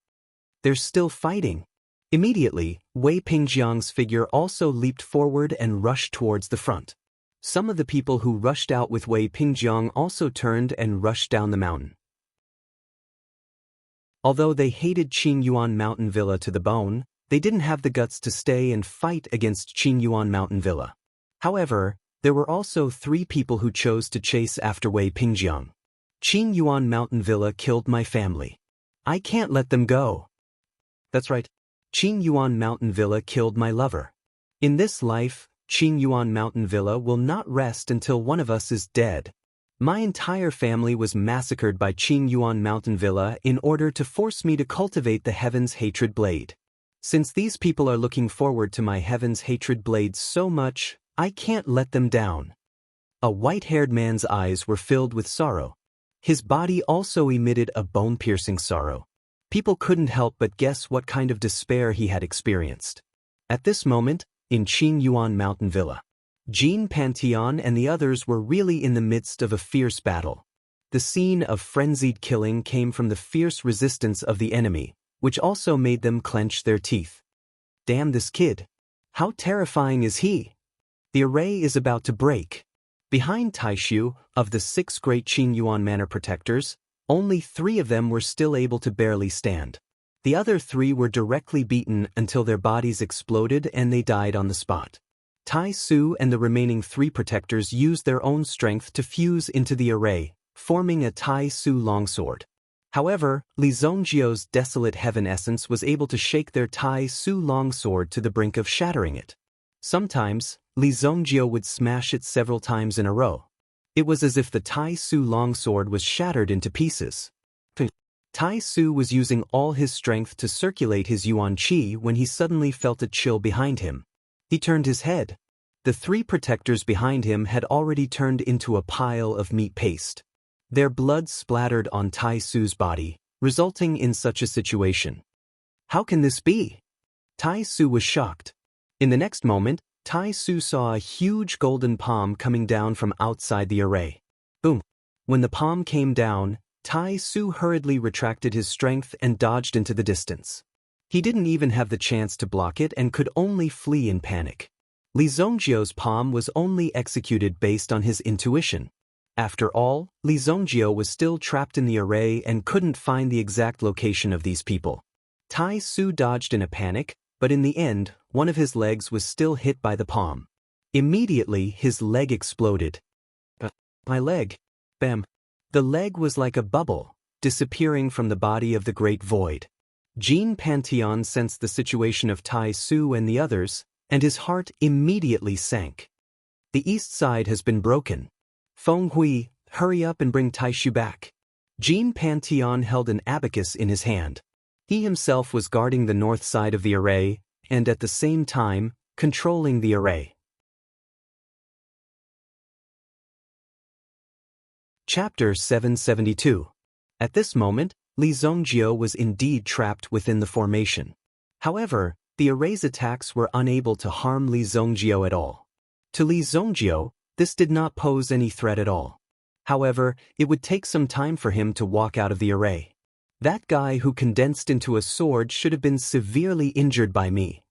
They're still fighting. Immediately, Wei Pingjiang's figure also leaped forward and rushed towards the front. Some of the people who rushed out with Wei Pingjiang also turned and rushed down the mountain. Although they hated Qingyuan Mountain Villa to the bone, they didn't have the guts to stay and fight against Qingyuan Mountain Villa. However, there were also 3 people who chose to chase after Wei Pingjiang. Qingyuan Mountain Villa killed my family. I can't let them go. That's right. Qingyuan Mountain Villa killed my lover. In this life, Qingyuan Mountain Villa will not rest until one of us is dead. My entire family was massacred by Qingyuan Mountain Villa in order to force me to cultivate the Heaven's Hatred Blade. Since these people are looking forward to my Heaven's Hatred Blade so much, I can't let them down. A white-haired man's eyes were filled with sorrow. His body also emitted a bone-piercing sorrow. People couldn't help but guess what kind of despair he had experienced. At this moment, in Qingyuan Mountain Villa, Jean Pantheon and the others were really in the midst of a fierce battle. The scene of frenzied killing came from the fierce resistance of the enemy, which also made them clench their teeth. Damn this kid. How terrifying is he? The array is about to break. Behind Taishu, of the 6 great Qin Yuan Manor protectors, only 3 of them were still able to barely stand. The other 3 were directly beaten until their bodies exploded and they died on the spot. Tai Su and the remaining 3 protectors used their own strength to fuse into the array, forming a Tai Su longsword. However, Li Zongjio's desolate heaven essence was able to shake their Tai Su longsword to the brink of shattering it. Sometimes, Li Zongjio would smash it several times in a row. It was as if the Tai Su longsword was shattered into pieces. Tai Su was using all his strength to circulate his Yuan Qi when he suddenly felt a chill behind him. He turned his head. The 3 protectors behind him had already turned into a pile of meat paste. Their blood splattered on Tai Su's body, resulting in such a situation. How can this be? Tai Su was shocked. In the next moment, Tai Su saw a huge golden palm coming down from outside the array. Boom! When the palm came down, Tai Su hurriedly retracted his strength and dodged into the distance. He didn't even have the chance to block it and could only flee in panic. Li Zongjio's palm was only executed based on his intuition. After all, Li Zongjio was still trapped in the array and couldn't find the exact location of these people. Tai Su dodged in a panic, but in the end, one of his legs was still hit by the palm. Immediately, his leg exploded. My leg. Bam. The leg was like a bubble, disappearing from the body of the great void. Jean Pantheon sensed the situation of Tai Su and the others, and his heart immediately sank. The east side has been broken. Feng Hui, hurry up and bring Taishu back. Jean Pantheon held an abacus in his hand. He himself was guarding the north side of the array, and at the same time, controlling the array. Chapter 772. At this moment, Li Zongjio was indeed trapped within the formation. However, the array's attacks were unable to harm Li Zongjio at all. To Li Zongjio, this did not pose any threat at all. However, it would take some time for him to walk out of the array. That guy who condensed into a sword should have been severely injured by me.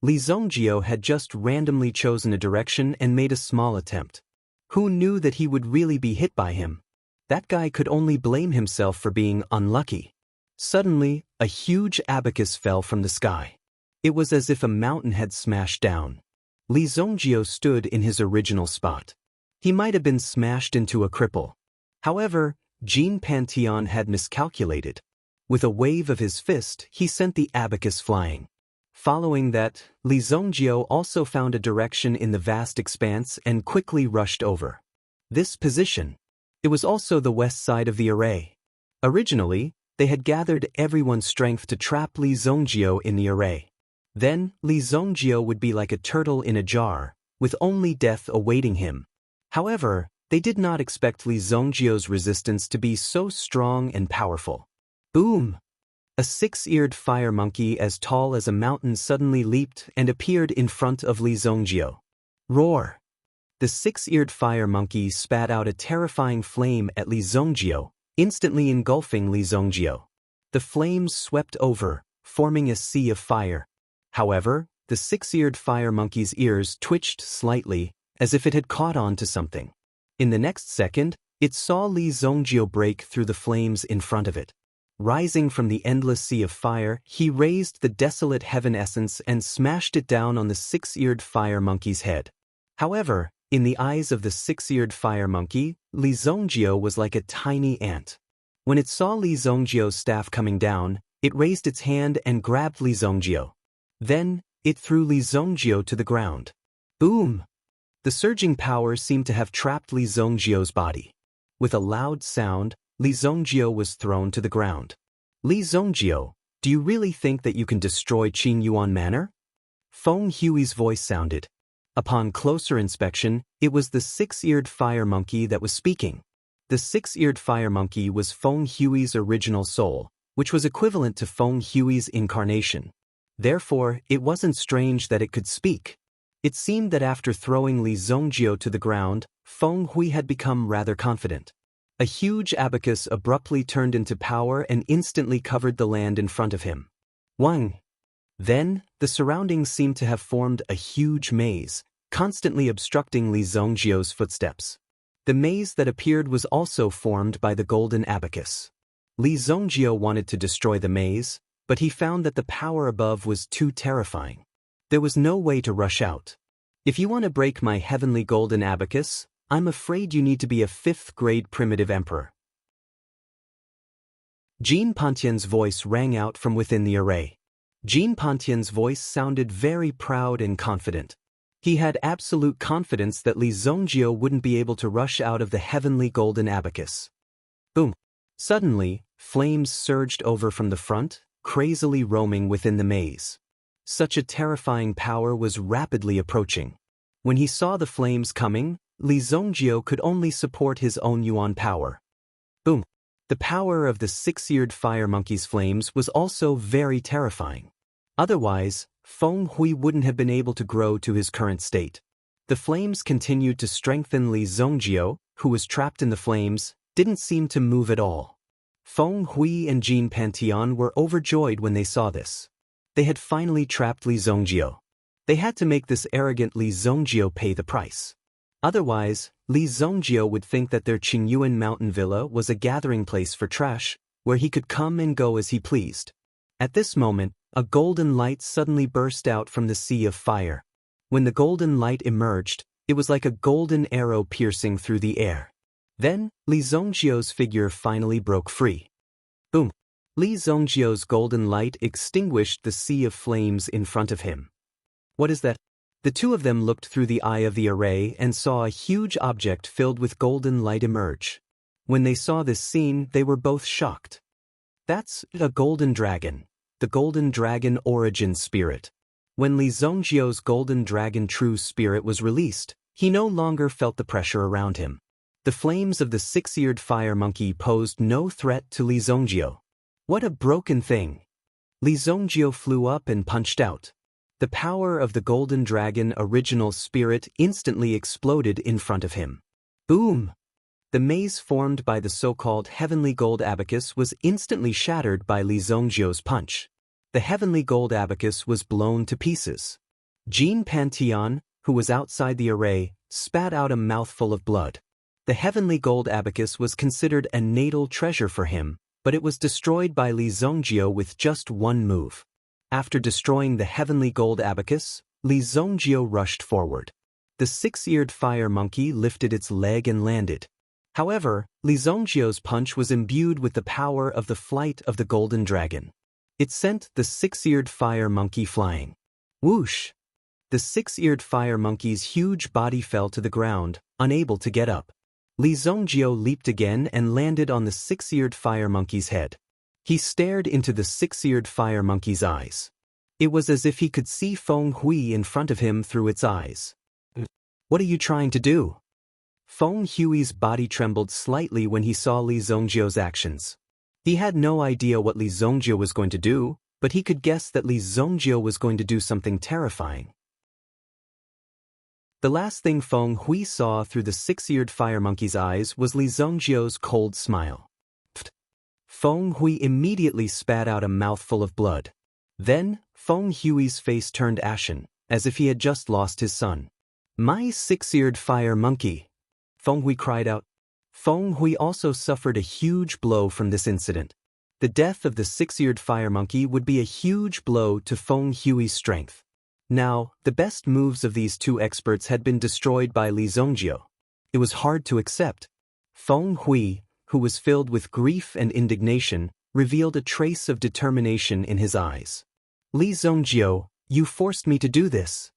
Li Zongjio had just randomly chosen a direction and made a small attempt. Who knew that he would really be hit by him? That guy could only blame himself for being unlucky. Suddenly, a huge abacus fell from the sky. It was as if a mountain had smashed down. Li Zongjio stood in his original spot. He might have been smashed into a cripple. However, Jean Pantheon had miscalculated. With a wave of his fist, he sent the abacus flying. Following that, Li Zongjio also found a direction in the vast expanse and quickly rushed over. This position. It was also the west side of the array. Originally, they had gathered everyone's strength to trap Li Zongjio in the array. Then, Li Zongjio would be like a turtle in a jar, with only death awaiting him. However, they did not expect Li Zongjio's resistance to be so strong and powerful. Boom! A 6-eared fire monkey as tall as a mountain suddenly leaped and appeared in front of Li Zongjio. Roar! The 6-eared fire monkey spat out a terrifying flame at Li Zongjio, instantly engulfing Li Zongjio. The flames swept over, forming a sea of fire. However, the 6-eared fire monkey's ears twitched slightly, as if it had caught on to something. In the next second, it saw Li Zongjio break through the flames in front of it. Rising from the endless sea of fire, he raised the desolate heaven essence and smashed it down on the 6-eared fire monkey's head. However, in the eyes of the 6-eared fire monkey, Li Zongjio was like a tiny ant. When it saw Li Zongjio's staff coming down, it raised its hand and grabbed Li Zongjio. Then, it threw Li Zongjio to the ground. Boom! The surging power seemed to have trapped Li Zongjio's body. With a loud sound, Li Zongjio was thrown to the ground. Li Zongjio, do you really think that you can destroy Qin Yuan Manor? Feng Hui's voice sounded. Upon closer inspection, it was the 6-eared fire monkey that was speaking. The 6-eared fire monkey was Feng Hui's original soul, which was equivalent to Feng Hui's incarnation. Therefore, it wasn't strange that it could speak. It seemed that after throwing Li Zongjio to the ground, Feng Hui had become rather confident. A huge abacus abruptly turned into power and instantly covered the land in front of him. Wang! Then, the surroundings seemed to have formed a huge maze, constantly obstructing Li Zongjio's footsteps. The maze that appeared was also formed by the golden abacus. Li Zongjio wanted to destroy the maze, but he found that the power above was too terrifying. There was no way to rush out. If you want to break my heavenly golden abacus, I'm afraid you need to be a 5th-grade primitive emperor. Jean Pantian's voice rang out from within the array. Jean Pantian's voice sounded very proud and confident. He had absolute confidence that Li Zongjio wouldn't be able to rush out of the heavenly golden abacus. Boom! Suddenly, flames surged over from the front, crazily roaming within the maze. Such a terrifying power was rapidly approaching. When he saw the flames coming, Li Zongjio could only support his own yuan power. Boom! The power of the 6-eared fire monkey's flames was also very terrifying. Otherwise, Feng Hui wouldn't have been able to grow to his current state. The flames continued to strengthen. Li Zongjio, who was trapped in the flames, didn't seem to move at all. Feng Hui and Jean Pantian were overjoyed when they saw this. They had finally trapped Li Zongjio. They had to make this arrogant Li Zongjio pay the price. Otherwise, Li Zongjio would think that their Qingyuan mountain villa was a gathering place for trash, where he could come and go as he pleased. At this moment, a golden light suddenly burst out from the sea of fire. When the golden light emerged, it was like a golden arrow piercing through the air. Then, Li Zongjio's figure finally broke free. Boom! Li Zongjio's golden light extinguished the sea of flames in front of him. What is that? The two of them looked through the eye of the array and saw a huge object filled with golden light emerge. When they saw this scene, they were both shocked. That's a golden dragon. The golden dragon origin spirit. When Li Zongjio's golden dragon true spirit was released, he no longer felt the pressure around him. The flames of the 6-eared fire monkey posed no threat to Li Zongjio. What a broken thing! Li Zongjio flew up and punched out. The power of the golden dragon original spirit instantly exploded in front of him. Boom! The maze formed by the so-called heavenly gold abacus was instantly shattered by Li Zongjio's punch. The heavenly gold abacus was blown to pieces. Jean Pantian, who was outside the array, spat out a mouthful of blood. The heavenly gold abacus was considered a natal treasure for him, but it was destroyed by Li Zongjio with just one move. After destroying the heavenly gold abacus, Li Zongjio rushed forward. The 6-eared fire monkey lifted its leg and landed. However, Li Zongjio's punch was imbued with the power of the flight of the golden dragon. It sent the 6-eared fire monkey flying. Whoosh! The 6-eared fire monkey's huge body fell to the ground, unable to get up. Li Zongjio leaped again and landed on the 6-eared fire monkey's head. He stared into the 6-eared fire monkey's eyes. It was as if he could see Feng Hui in front of him through its eyes. What are you trying to do? Feng Hui's body trembled slightly when he saw Li Zongjio's actions. He had no idea what Li Zongjio was going to do, but he could guess that Li Zongjio was going to do something terrifying. The last thing Feng Hui saw through the 6-eared fire monkey's eyes was Li Zongjio's cold smile. Feng Hui immediately spat out a mouthful of blood. Then, Feng Hui's face turned ashen, as if he had just lost his son. My 6-eared fire monkey! Feng Hui cried out. Feng Hui also suffered a huge blow from this incident. The death of the 6-eared fire monkey would be a huge blow to Feng Hui's strength. Now, the best moves of these two experts had been destroyed by Li Zongjio. It was hard to accept. Feng Hui, who was filled with grief and indignation, revealed a trace of determination in his eyes. Li Zongjio, you forced me to do this.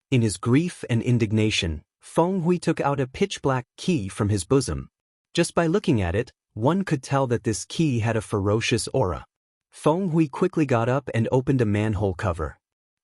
In his grief and indignation, Feng Hui took out a pitch-black key from his bosom. Just by looking at it, one could tell that this key had a ferocious aura. Feng Hui quickly got up and opened a manhole cover.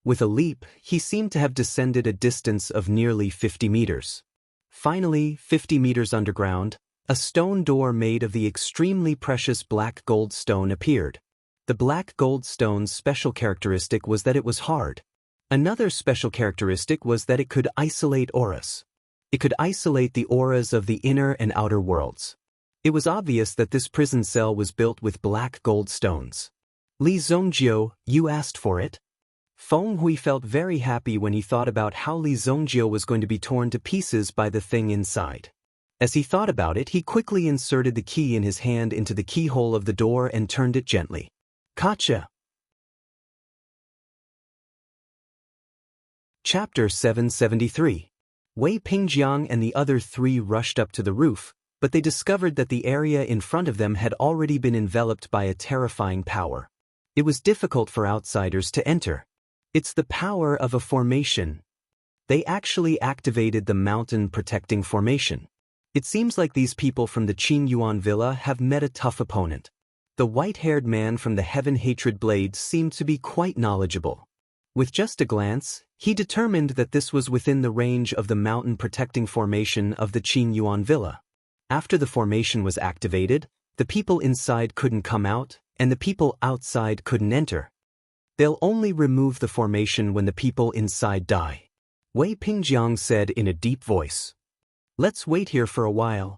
With a leap, he seemed to have descended a distance of nearly 50 meters. Finally, 50 meters underground, a stone door made of the extremely precious black gold stone appeared. The black gold stone's special characteristic was that it was hard. Another special characteristic was that it could isolate auras. It could isolate the auras of the inner and outer worlds. It was obvious that this prison cell was built with black gold stones. Li Zongjio, you asked for it? Feng Hui felt very happy when he thought about how Li Zongjio was going to be torn to pieces by the thing inside. As he thought about it, he quickly inserted the key in his hand into the keyhole of the door and turned it gently. Gotcha! Chapter 773. Wei Pingjiang and the other three rushed up to the roof, but they discovered that the area in front of them had already been enveloped by a terrifying power. It was difficult for outsiders to enter. It's the power of a formation. They actually activated the mountain protecting formation. It seems like these people from the Qin Yuan Villa have met a tough opponent. The white-haired man from the Heaven Hatred Blade seemed to be quite knowledgeable. With just a glance, he determined that this was within the range of the mountain protecting formation of the Qin Yuan Villa. After the formation was activated, the people inside couldn't come out, and the people outside couldn't enter. They'll only remove the formation when the people inside die. Wei Pingjiang said in a deep voice. Let's wait here for a while.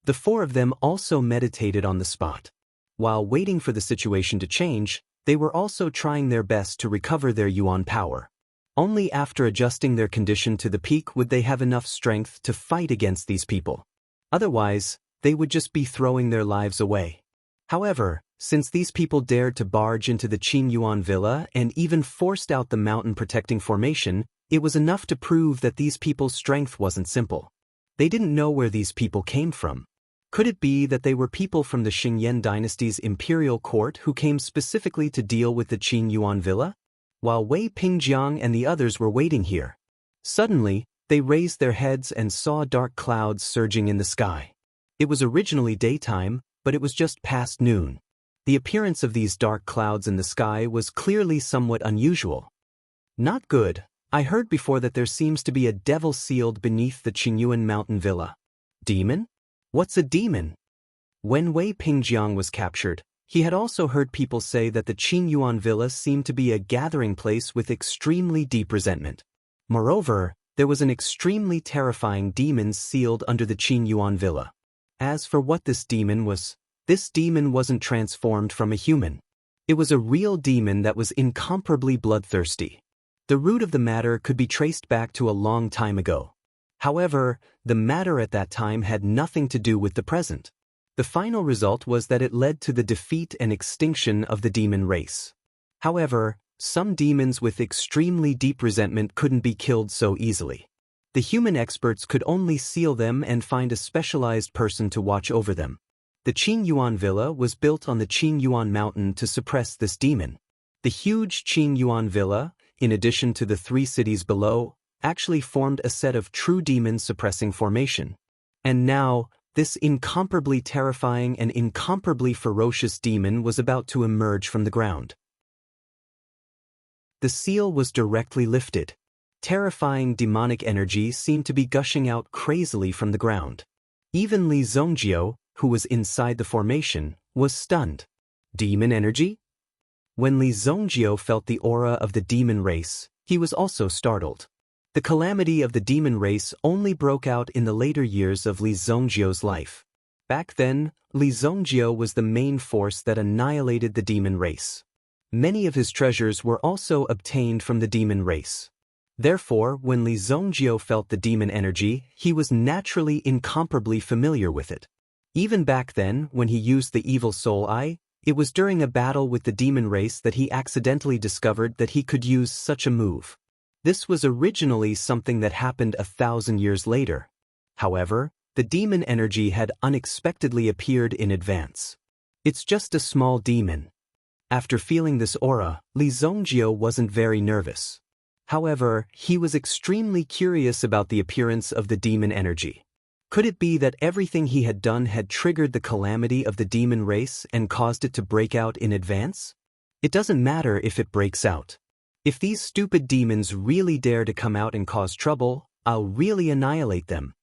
The four of them also meditated on the spot. While waiting for the situation to change, they were also trying their best to recover their yuan power. Only after adjusting their condition to the peak would they have enough strength to fight against these people. Otherwise, they would just be throwing their lives away. However, since these people dared to barge into the Qin Yuan Villa and even forced out the mountain protecting formation, it was enough to prove that these people's strength wasn't simple. They didn't know where these people came from. Could it be that they were people from the Xingyan dynasty's imperial court who came specifically to deal with the Qin Yuan Villa? While Wei Pingjiang and the others were waiting here, suddenly, they raised their heads and saw dark clouds surging in the sky. It was originally daytime, but it was just past noon. The appearance of these dark clouds in the sky was clearly somewhat unusual. Not good. I heard before that there seems to be a devil sealed beneath the Qingyuan mountain villa. Demon? What's a demon? When Wei Pingjiang was captured, he had also heard people say that the Qin Yuan Villa seemed to be a gathering place with extremely deep resentment. Moreover, there was an extremely terrifying demon sealed under the Qin Yuan Villa. As for what this demon wasn't transformed from a human. It was a real demon that was incomparably bloodthirsty. The root of the matter could be traced back to a long time ago. However, the matter at that time had nothing to do with the present. The final result was that it led to the defeat and extinction of the demon race. However, some demons with extremely deep resentment couldn't be killed so easily. The human experts could only seal them and find a specialized person to watch over them. The Qin Yuan Villa was built on the Qin Yuan Mountain to suppress this demon. The huge Qin Yuan Villa, in addition to the three cities below, actually formed a set of true demon-suppressing formation. And now, this incomparably terrifying and incomparably ferocious demon was about to emerge from the ground. The seal was directly lifted. Terrifying demonic energy seemed to be gushing out crazily from the ground. Even Li Zongjio, who was inside the formation, was stunned. Demon energy? When Li Zongjio felt the aura of the demon race, he was also startled. The calamity of the demon race only broke out in the later years of Li Zongjio's life. Back then, Li Zongjio was the main force that annihilated the demon race. Many of his treasures were also obtained from the demon race. Therefore, when Li Zongjio felt the demon energy, he was naturally incomparably familiar with it. Even back then, when he used the evil soul eye, it was during a battle with the demon race that he accidentally discovered that he could use such a move. This was originally something that happened 1,000 years later. However, the demon energy had unexpectedly appeared in advance. It's just a small demon. After feeling this aura, Li Zongjio wasn't very nervous. However, he was extremely curious about the appearance of the demon energy. Could it be that everything he had done had triggered the calamity of the demon race and caused it to break out in advance? It doesn't matter if it breaks out. If these stupid demons really dare to come out and cause trouble, I'll really annihilate them.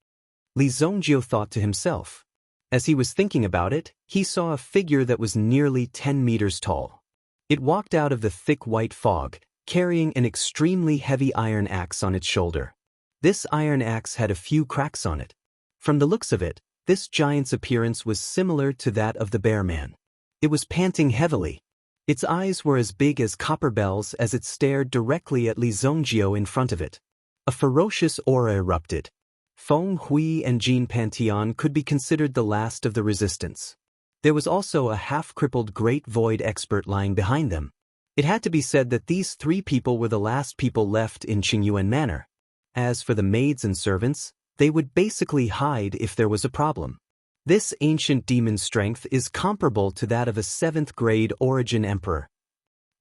Li Zongjio thought to himself. As he was thinking about it, he saw a figure that was nearly 10 meters tall. It walked out of the thick white fog, carrying an extremely heavy iron axe on its shoulder. This iron axe had a few cracks on it. From the looks of it, this giant's appearance was similar to that of the bear man. It was panting heavily. Its eyes were as big as copper bells as it stared directly at Li Zhongjio in front of it. A ferocious aura erupted. Feng Hui and Jean Pantheon could be considered the last of the resistance. There was also a half-crippled Great Void expert lying behind them. It had to be said that these three people were the last people left in Qingyuan Manor. As for the maids and servants, they would basically hide if there was a problem. This ancient demon's strength is comparable to that of a 7th-grade origin emperor.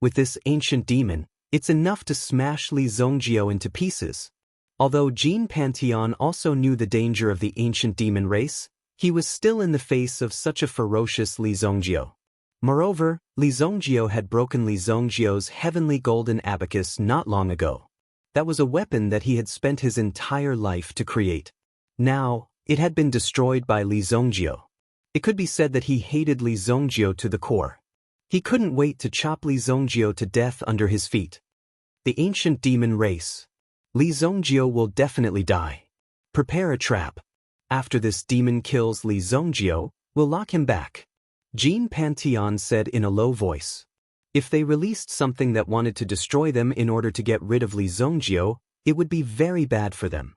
With this ancient demon, it's enough to smash Li Zhongjio into pieces. Although Jean Pantheon also knew the danger of the ancient demon race, he was still in the face of such a ferocious Li Zhongjio. Moreover, Li Zhongjio had broken Li Zhongjio's heavenly golden abacus not long ago. That was a weapon that he had spent his entire life to create. Now, it had been destroyed by Li Zhongjio. It could be said that he hated Li Zhongjio to the core. He couldn't wait to chop Li Zhongjio to death under his feet. The ancient demon race. Li Zhongjio will definitely die. Prepare a trap. After this demon kills Li Zhongjio, we'll lock him back. Jean Pantheon said in a low voice. If they released something that wanted to destroy them in order to get rid of Li Zhongjio, it would be very bad for them.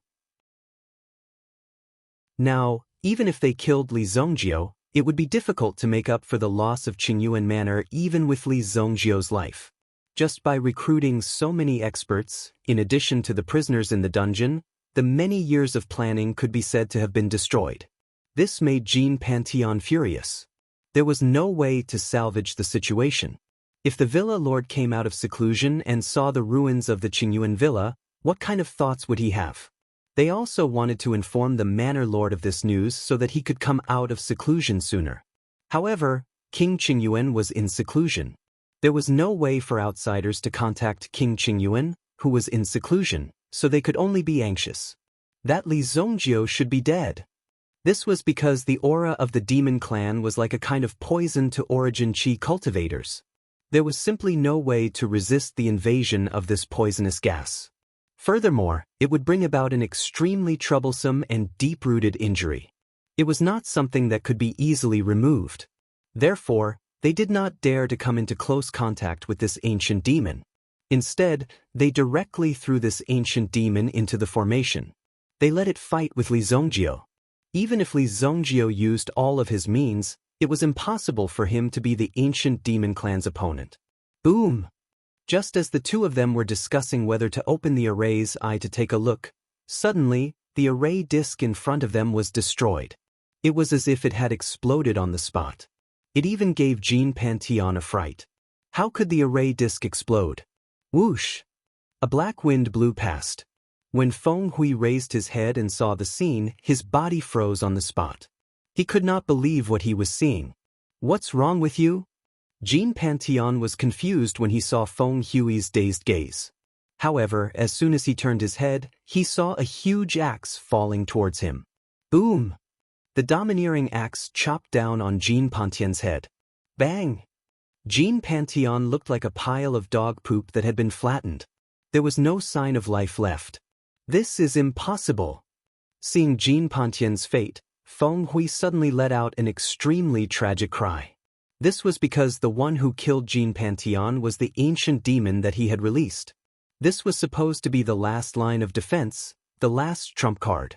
Now, even if they killed Li Zhongjio, it would be difficult to make up for the loss of Qingyuan Manor even with Li Zhongjio's life. Just by recruiting so many experts, in addition to the prisoners in the dungeon, the many years of planning could be said to have been destroyed. This made Jean Pantheon furious. There was no way to salvage the situation. If the villa lord came out of seclusion and saw the ruins of the Qingyuan villa, what kind of thoughts would he have? They also wanted to inform the manor lord of this news so that he could come out of seclusion sooner. However, King Qingyuan was in seclusion. There was no way for outsiders to contact King Qingyuan, who was in seclusion, so they could only be anxious. That Li Zhongjio should be dead. This was because the aura of the demon clan was like a kind of poison to origin chi cultivators. There was simply no way to resist the invasion of this poisonous gas. Furthermore, it would bring about an extremely troublesome and deep-rooted injury. It was not something that could be easily removed. Therefore, they did not dare to come into close contact with this ancient demon. Instead, they directly threw this ancient demon into the formation. They let it fight with Li Zhongjio. Even if Li Zhongjio used all of his means, it was impossible for him to be the ancient demon clan's opponent. Boom! Just as the two of them were discussing whether to open the array's eye to take a look, suddenly, the array disc in front of them was destroyed. It was as if it had exploded on the spot. It even gave Jean Pantheon a fright. How could the array disc explode? Whoosh! A black wind blew past. When Feng Hui raised his head and saw the scene, his body froze on the spot. He could not believe what he was seeing. What's wrong with you? Jean Pantheon was confused when he saw Feng Hui's dazed gaze. However, as soon as he turned his head, he saw a huge axe falling towards him. Boom! The domineering axe chopped down on Jean Panthéon's head. Bang! Jean Pantheon looked like a pile of dog poop that had been flattened. There was no sign of life left. This is impossible. Seeing Jean Panthéon's fate, Feng Hui suddenly let out an extremely tragic cry. This was because the one who killed Jean Pantheon was the ancient demon that he had released. This was supposed to be the last line of defense, the last trump card.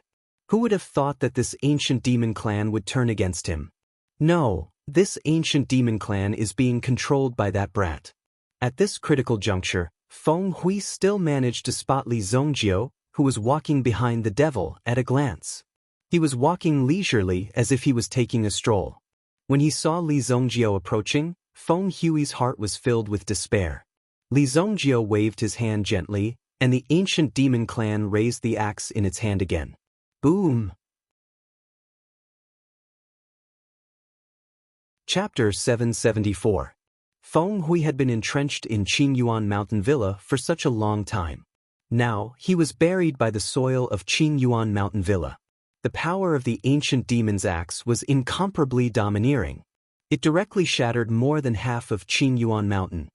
Who would have thought that this ancient demon clan would turn against him? No, this ancient demon clan is being controlled by that brat. At this critical juncture, Feng Hui still managed to spot Li Zhongjio, who was walking behind the devil, at a glance. He was walking leisurely as if he was taking a stroll. When he saw Li Zhongjio approaching, Feng Hui's heart was filled with despair. Li Zhongjio waved his hand gently, and the ancient demon clan raised the axe in its hand again. Boom! Chapter 774. Feng Hui had been entrenched in Qingyuan Mountain Villa for such a long time. Now, he was buried by the soil of Qingyuan Mountain Villa. The power of the ancient demon's axe was incomparably domineering. It directly shattered more than half of Qingyuan Mountain.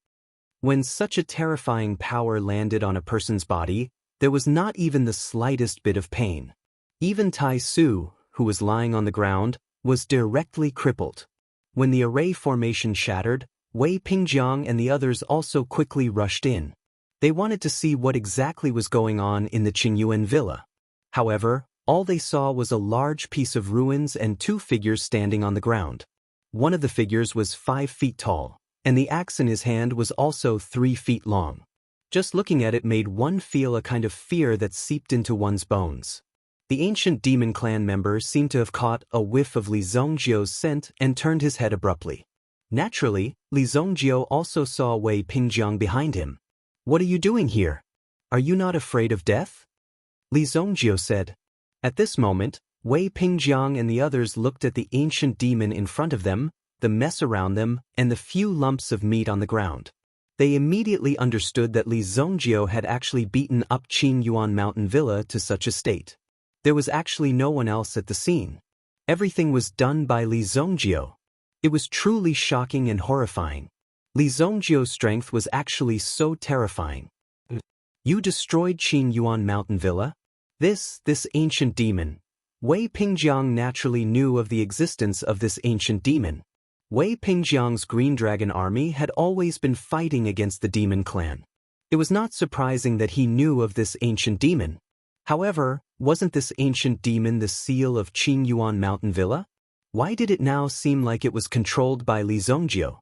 When such a terrifying power landed on a person's body, there was not even the slightest bit of pain. Even Tai Su, who was lying on the ground, was directly crippled. When the array formation shattered, Wei Pingjiang and the others also quickly rushed in. They wanted to see what exactly was going on in the Qingyuan villa. However, all they saw was a large piece of ruins and two figures standing on the ground. One of the figures was 5 feet tall, and the axe in his hand was also 3 feet long. Just looking at it made one feel a kind of fear that seeped into one's bones. The ancient demon clan member seemed to have caught a whiff of Li Zongjiu's scent and turned his head abruptly. Naturally, Li Zongjiu also saw Wei Pingjiang behind him. "What are you doing here? Are you not afraid of death?" Li Zongjiu said. At this moment, Wei Pingjiang and the others looked at the ancient demon in front of them, the mess around them, and the few lumps of meat on the ground. They immediately understood that Li Zongjiu had actually beaten up Qingyuan Mountain Villa to such a state. There was actually no one else at the scene. Everything was done by Li Zongjiu. It was truly shocking and horrifying. Li Zongjiu's strength was actually so terrifying. "You destroyed Qingyuan Mountain Villa? This ancient demon." Wei Pingjiang naturally knew of the existence of this ancient demon. Wei Pingjiang's Green Dragon army had always been fighting against the demon clan. It was not surprising that he knew of this ancient demon. However, wasn't this ancient demon the seal of Qingyuan Mountain Villa? Why did it now seem like it was controlled by Li Zongjiu?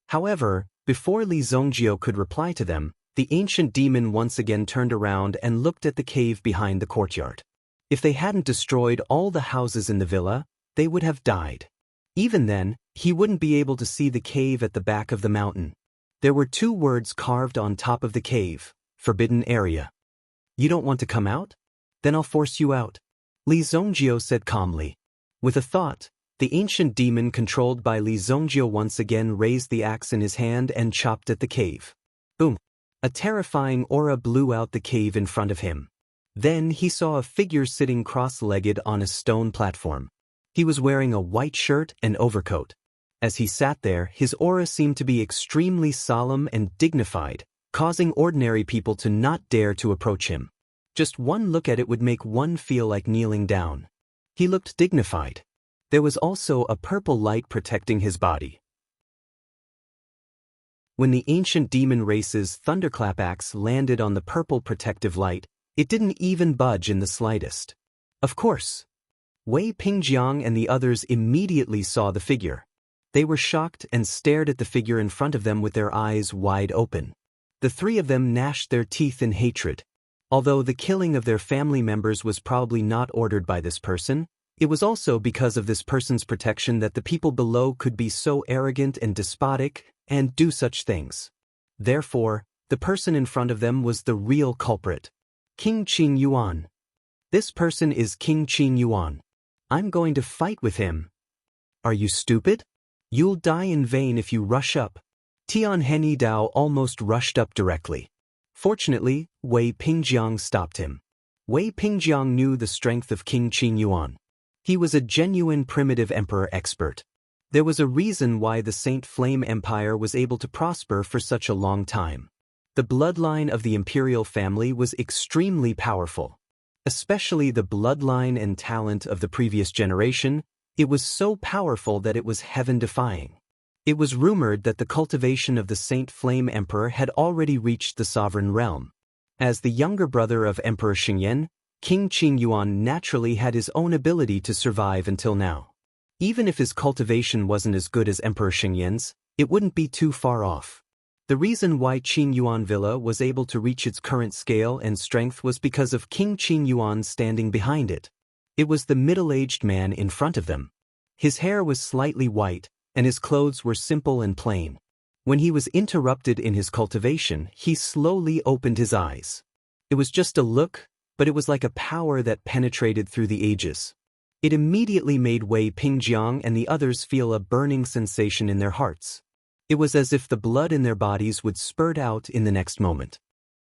However, before Li Zongjiu could reply to them, the ancient demon once again turned around and looked at the cave behind the courtyard. If they hadn't destroyed all the houses in the villa, they would have died. Even then, he wouldn't be able to see the cave at the back of the mountain. There were 2 words carved on top of the cave: "Forbidden Area." "You don't want to come out? Then I'll force you out," Li Zongjiu said calmly. With a thought, the ancient demon controlled by Li Zongjiu once again raised the axe in his hand and chopped at the cave. Boom! A terrifying aura blew out the cave in front of him. Then he saw a figure sitting cross-legged on a stone platform. He was wearing a white shirt and overcoat. As he sat there, his aura seemed to be extremely solemn and dignified, causing ordinary people to not dare to approach him. Just one look at it would make one feel like kneeling down. He looked dignified. There was also a purple light protecting his body. When the ancient demon race's thunderclap axe landed on the purple protective light, it didn't even budge in the slightest. Of course, Wei Pingjiang and the others immediately saw the figure. They were shocked and stared at the figure in front of them with their eyes wide open. The 3 of them gnashed their teeth in hatred. Although the killing of their family members was probably not ordered by this person, it was also because of this person's protection that the people below could be so arrogant and despotic and do such things. Therefore, the person in front of them was the real culprit. King Qingyuan. This person is King Qingyuan. I'm going to fight with him. Are you stupid? You'll die in vain if you rush up. Tian Heni Dao almost rushed up directly. Fortunately, Wei Pingjiang stopped him. Wei Pingjiang knew the strength of King Qingyuan. He was a genuine primitive emperor expert. There was a reason why the Saint Flame Empire was able to prosper for such a long time. The bloodline of the imperial family was extremely powerful. Especially the bloodline and talent of the previous generation, it was so powerful that it was heaven-defying. It was rumored that the cultivation of the Saint Flame Emperor had already reached the sovereign realm. As the younger brother of Emperor Xingyan, King Qingyuan naturally had his own ability to survive until now. Even if his cultivation wasn't as good as Emperor Xingyan's, it wouldn't be too far off. The reason why Qingyuan Villa was able to reach its current scale and strength was because of King Qingyuan standing behind it. It was the middle-aged man in front of them. His hair was slightly white, and his clothes were simple and plain. When he was interrupted in his cultivation, he slowly opened his eyes. It was just a look, but it was like a power that penetrated through the ages. It immediately made Wei Pingjiang and the others feel a burning sensation in their hearts. It was as if the blood in their bodies would spurt out in the next moment.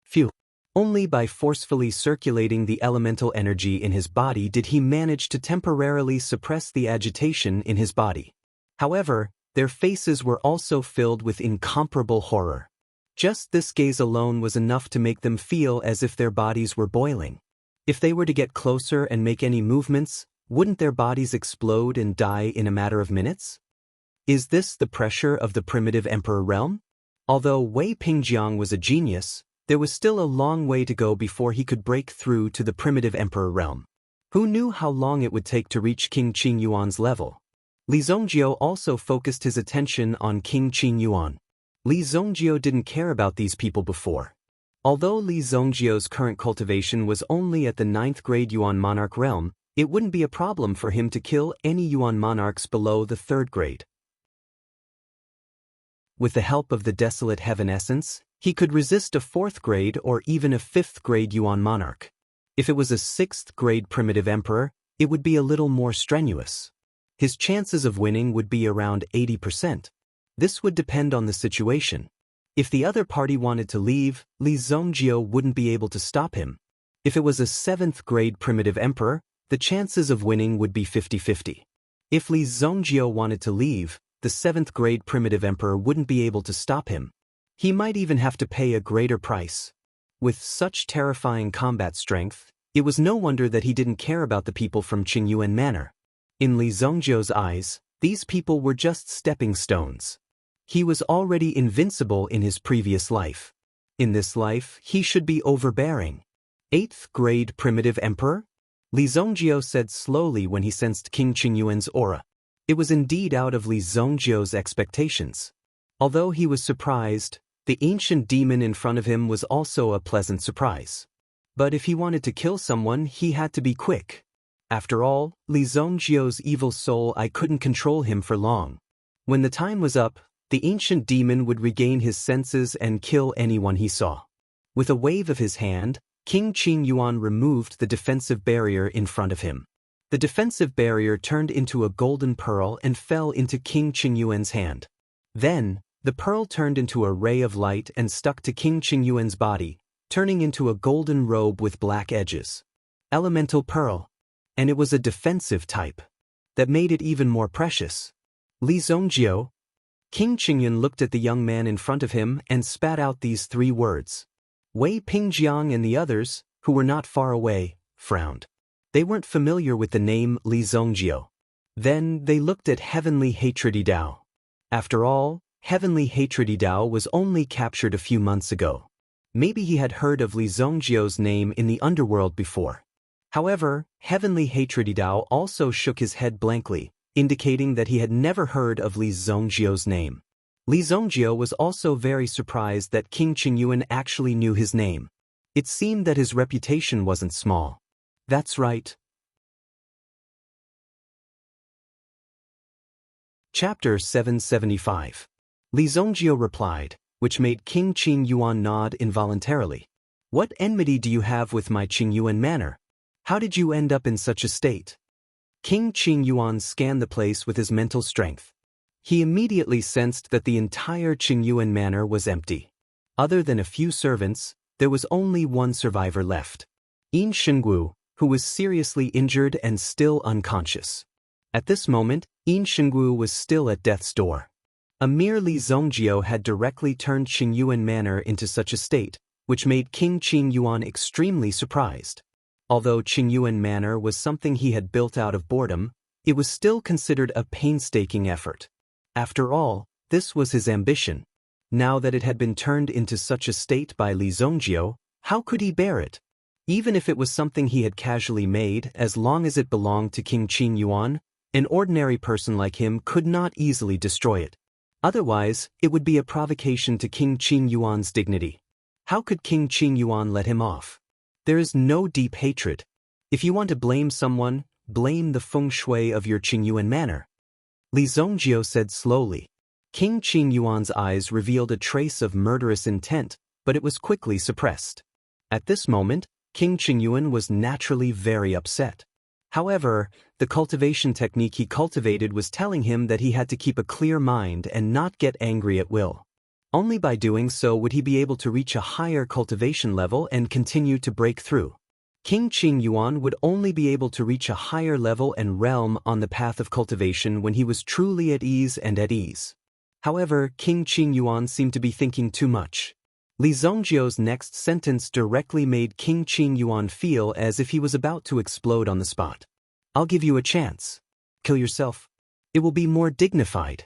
Phew! Only by forcefully circulating the elemental energy in his body did he manage to temporarily suppress the agitation in his body. However, their faces were also filled with incomparable horror. Just this gaze alone was enough to make them feel as if their bodies were boiling. If they were to get closer and make any movements, wouldn't their bodies explode and die in a matter of minutes? Is this the pressure of the primitive emperor realm? Although Wei Pingjiang was a genius, there was still a long way to go before he could break through to the primitive emperor realm. Who knew how long it would take to reach King Qing Yuan's level? Li Zhongjio also focused his attention on King Qing Yuan. Li Zhongjio didn't care about these people before. Although Li Zhongjio's current cultivation was only at the 9th grade Yuan monarch realm, it wouldn't be a problem for him to kill any Yuan monarchs below the 3rd grade. With the help of the Desolate Heaven Essence, he could resist a 4th grade or even a 5th grade Yuan monarch. If it was a 6th grade primitive emperor, it would be a little more strenuous. His chances of winning would be around 80%. This would depend on the situation. If the other party wanted to leave, Li Zhongjio wouldn't be able to stop him. If it was a 7th grade primitive emperor, the chances of winning would be 50-50. If Li Zhongjio wanted to leave, the 7th grade primitive emperor wouldn't be able to stop him. He might even have to pay a greater price. With such terrifying combat strength, it was no wonder that he didn't care about the people from Qingyuan Manor. In Li Zhongjio's eyes, these people were just stepping stones. He was already invincible in his previous life. In this life, he should be overbearing. 8th grade primitive emperor? Li Zhongjio said slowly when he sensed King Qingyuan's aura. It was indeed out of Li Zhongjio's expectations. Although he was surprised, the ancient demon in front of him was also a pleasant surprise. But if he wanted to kill someone, he had to be quick. After all, Li Zhongjio's evil soul, I couldn't control him for long. When the time was up, the ancient demon would regain his senses and kill anyone he saw. With a wave of his hand, King Qing Yuan removed the defensive barrier in front of him. The defensive barrier turned into a golden pearl and fell into King Qingyuan's hand. Then, the pearl turned into a ray of light and stuck to King Qingyuan's body, turning into a golden robe with black edges. Elemental pearl. And it was a defensive type. That made it even more precious. Li Zhongjio. King Qingyuan looked at the young man in front of him and spat out these 3 words. Wei Pingjiang and the others, who were not far away, frowned. They weren't familiar with the name Li Zhongjio. Then they looked at Heavenly Hatred Dao. After all, Heavenly Hatred Dao was only captured a few months ago. Maybe he had heard of Li Zhongjio's name in the underworld before. However, Heavenly Hatred Dao also shook his head blankly, indicating that he had never heard of Li Zhongjio's name. Li Zhongjio was also very surprised that King Qingyuan actually knew his name. It seemed that his reputation wasn't small. That's right. Chapter 775. Li Zhongjio replied, which made King Qing Yuan nod involuntarily. What enmity do you have with my Qingyuan manor? How did you end up in such a state? King Qing Yuan scanned the place with his mental strength. He immediately sensed that the entire Qingyuan manor was empty. Other than a few servants, there was only one survivor left. Yin Shengwu, who was seriously injured and still unconscious. At this moment, Yin Shengwu was still at death's door. A mere Li Zhongjio had directly turned Qingyuan Manor into such a state, which made King Qing Yuan extremely surprised. Although Qingyuan Manor was something he had built out of boredom, it was still considered a painstaking effort. After all, this was his ambition. Now that it had been turned into such a state by Li Zhongjio, how could he bear it? Even if it was something he had casually made, as long as it belonged to King Qing Yuan, an ordinary person like him could not easily destroy it. Otherwise, it would be a provocation to King Qing Yuan's dignity. How could King Qing Yuan let him off? There is no deep hatred. If you want to blame someone, blame the feng shui of your Qingyuan manor. Li Zhongjio said slowly. King Qing Yuan's eyes revealed a trace of murderous intent, but it was quickly suppressed. At this moment, King Qingyuan was naturally very upset. However, the cultivation technique he cultivated was telling him that he had to keep a clear mind and not get angry at will. Only by doing so would he be able to reach a higher cultivation level and continue to break through. King Qing Yuan would only be able to reach a higher level and realm on the path of cultivation when he was truly at ease and at ease. However, King Qing Yuan seemed to be thinking too much. Li Zhongjio's next sentence directly made King Qing Yuan feel as if he was about to explode on the spot. I'll give you a chance. Kill yourself. It will be more dignified.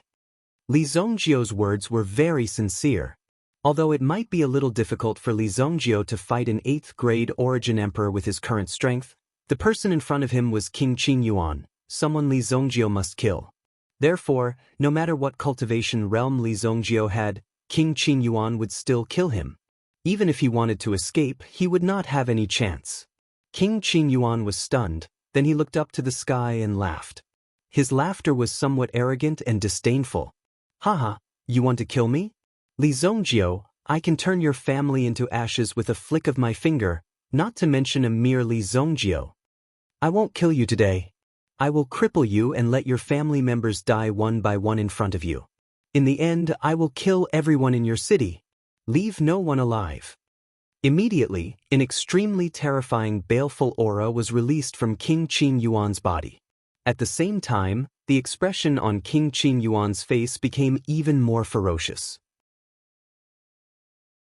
Li Zhongjiu's words were very sincere. Although it might be a little difficult for Li Zhongjiu to fight an 8th grade origin emperor with his current strength, the person in front of him was King Qingyuan, someone Li Zhongjiu must kill. Therefore, no matter what cultivation realm Li Zhongjiu had, King Qingyuan would still kill him. Even if he wanted to escape, he would not have any chance. King Qingyuan was stunned, then he looked up to the sky and laughed. His laughter was somewhat arrogant and disdainful. Haha, you want to kill me? Li Zhongjiu, I can turn your family into ashes with a flick of my finger, not to mention a mere Li Zhongjiu. I won't kill you today. I will cripple you and let your family members die one by one in front of you. In the end, I will kill everyone in your city. Leave no one alive. Immediately, an extremely terrifying baleful aura was released from King Qingyuan's body. At the same time, the expression on King Qingyuan's face became even more ferocious.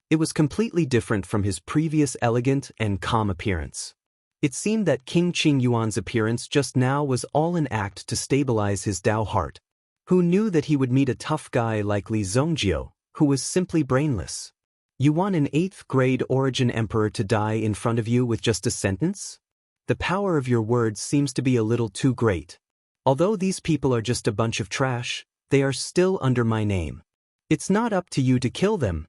It was completely different from his previous elegant and calm appearance. It seemed that King Qingyuan's appearance just now was all an act to stabilize his Dao heart. Who knew that he would meet a tough guy like Li Zhongjiu, who was simply brainless? You want an 8th grade origin emperor to die in front of you with just a sentence? The power of your words seems to be a little too great. Although these people are just a bunch of trash, they are still under my name. It's not up to you to kill them.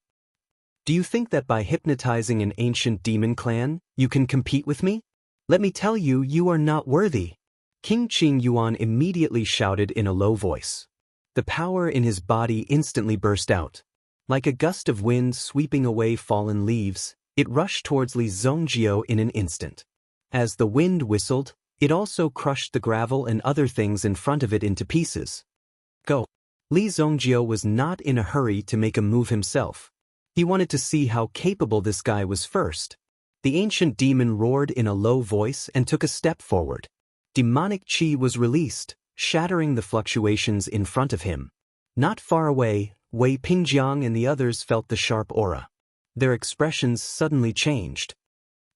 Do you think that by hypnotizing an ancient demon clan, you can compete with me? Let me tell you, you are not worthy. King Qingyuan immediately shouted in a low voice. The power in his body instantly burst out. Like a gust of wind sweeping away fallen leaves, it rushed towards Li Zhongjiu in an instant. As the wind whistled, it also crushed the gravel and other things in front of it into pieces. Go! Li Zhongjiu was not in a hurry to make a move himself. He wanted to see how capable this guy was first. The ancient demon roared in a low voice and took a step forward. Demonic chi was released, shattering the fluctuations in front of him. Not far away, Wei Pingjiang and the others felt the sharp aura. Their expressions suddenly changed.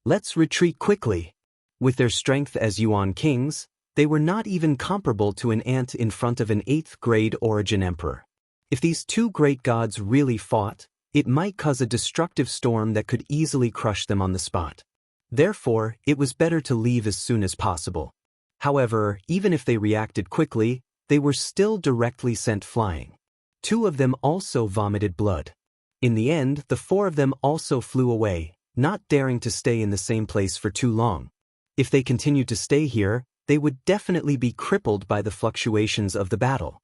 Let's retreat quickly. With their strength as Yuan kings, they were not even comparable to an ant in front of an 8th grade origin emperor. If these two great gods really fought, it might cause a destructive storm that could easily crush them on the spot. Therefore, it was better to leave as soon as possible. However, even if they reacted quickly, they were still directly sent flying. 2 of them also vomited blood. In the end, the 4 of them also flew away, not daring to stay in the same place for too long. If they continued to stay here, they would definitely be crippled by the fluctuations of the battle.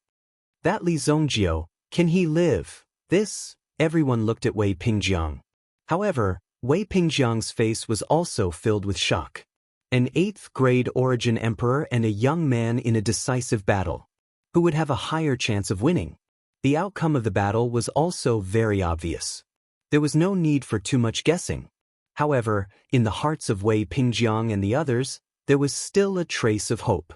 That Li Zhongjiu, can he live? Everyone looked at Wei Pingjiang. However, Wei Pingjiang's face was also filled with shock. An 8th grade origin emperor and a young man in a decisive battle. Who would have a higher chance of winning? The outcome of the battle was also very obvious. There was no need for too much guessing. However, in the hearts of Wei Pingjiang and the others, there was still a trace of hope.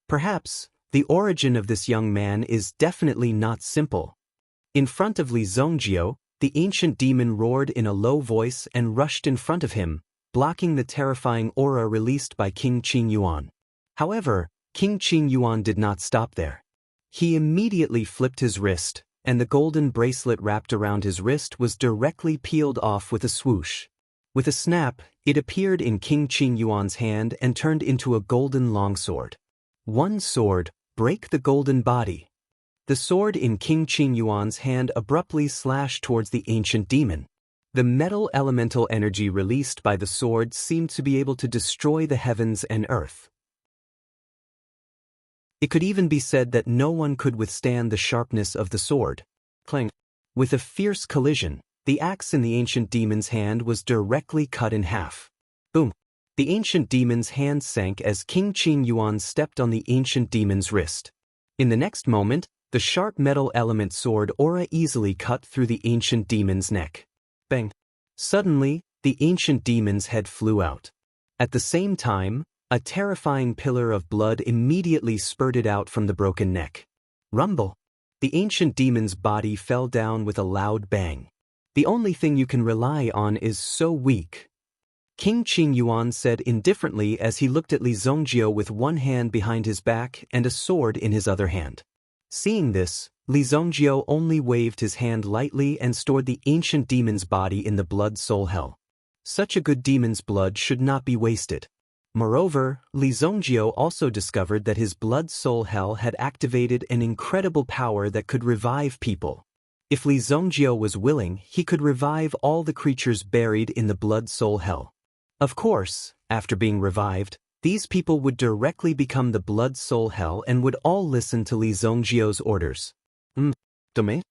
Perhaps, the origin of this young man is definitely not simple. In front of Li Zhongjiu, the ancient demon roared in a low voice and rushed in front of him, blocking the terrifying aura released by King Qingyuan. However, King Qingyuan did not stop there. He immediately flipped his wrist, and the golden bracelet wrapped around his wrist was directly peeled off with a swoosh. With a snap, it appeared in King Qingyuan's hand and turned into a golden longsword. One sword, break the golden body. The sword in King Qingyuan's hand abruptly slashed towards the ancient demon. The metal elemental energy released by the sword seemed to be able to destroy the heavens and earth. It could even be said that no one could withstand the sharpness of the sword. Clang! With a fierce collision, the axe in the ancient demon's hand was directly cut in half. Boom! The ancient demon's hand sank as King Qingyuan stepped on the ancient demon's wrist. In the next moment, the sharp metal element sword aura easily cut through the ancient demon's neck. Bang! Suddenly, the ancient demon's head flew out. At the same time, a terrifying pillar of blood immediately spurted out from the broken neck. Rumble! The ancient demon's body fell down with a loud bang. The only thing you can rely on is so weak. King Qingyuan said indifferently as he looked at Li Zhongjiu with one hand behind his back and a sword in his other hand. Seeing this, Li Zongjio only waved his hand lightly and stored the ancient demon's body in the blood-soul hell. Such a good demon's blood should not be wasted. Moreover, Li Zongjio also discovered that his blood-soul hell had activated an incredible power that could revive people. If Li Zongjio was willing, he could revive all the creatures buried in the blood-soul hell. Of course, after being revived, these people would directly become the blood-soul hell and would all listen to Li Zongjio's orders. Domain?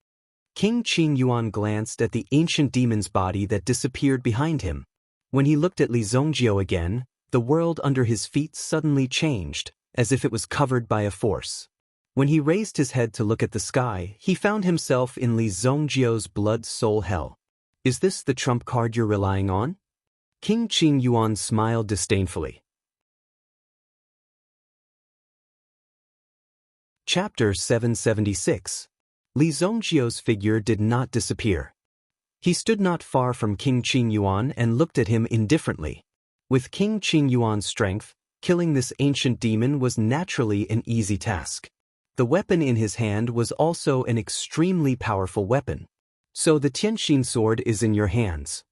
King Qing Yuan glanced at the ancient demon's body that disappeared behind him. When he looked at Li Zongjio again, the world under his feet suddenly changed, as if it was covered by a force. When he raised his head to look at the sky, he found himself in Li Zongjio's blood-soul hell. Is this the trump card you're relying on? King Qing Yuan smiled disdainfully. Chapter 776. Li Zongjio's figure did not disappear. He stood not far from King Qing Yuan and looked at him indifferently. With King Qing Yuan's strength, killing this ancient demon was naturally an easy task. The weapon in his hand was also an extremely powerful weapon. So the Tianxin sword is in your hands.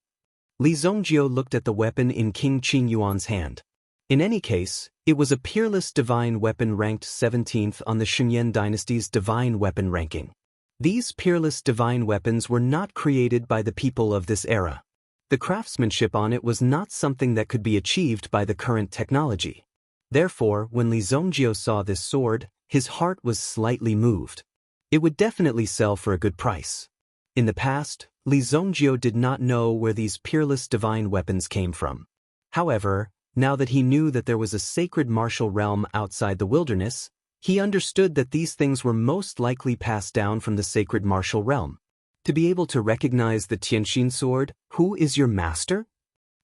Li Zongjio looked at the weapon in King Qing Yuan's hand. In any case, it was a peerless divine weapon ranked 17th on the Shunyan dynasty's divine weapon ranking. These peerless divine weapons were not created by the people of this era. The craftsmanship on it was not something that could be achieved by the current technology. Therefore, when Li Zongjio saw this sword, his heart was slightly moved. It would definitely sell for a good price. In the past, Li Zongjio did not know where these peerless divine weapons came from. However, now that he knew that there was a sacred martial realm outside the wilderness, he understood that these things were most likely passed down from the sacred martial realm. To be able to recognize the Tianxin sword, who is your master?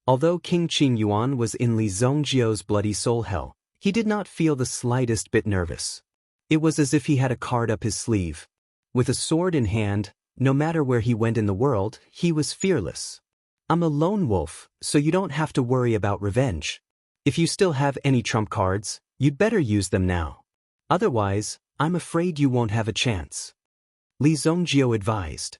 Although King Qing Yuan was in Li Zongjio's bloody soul hell, he did not feel the slightest bit nervous. It was as if he had a card up his sleeve. With a sword in hand, no matter where he went in the world, he was fearless. I'm a lone wolf, so you don't have to worry about revenge. If you still have any trump cards, you'd better use them now. Otherwise, I'm afraid you won't have a chance. Li Zongjio advised.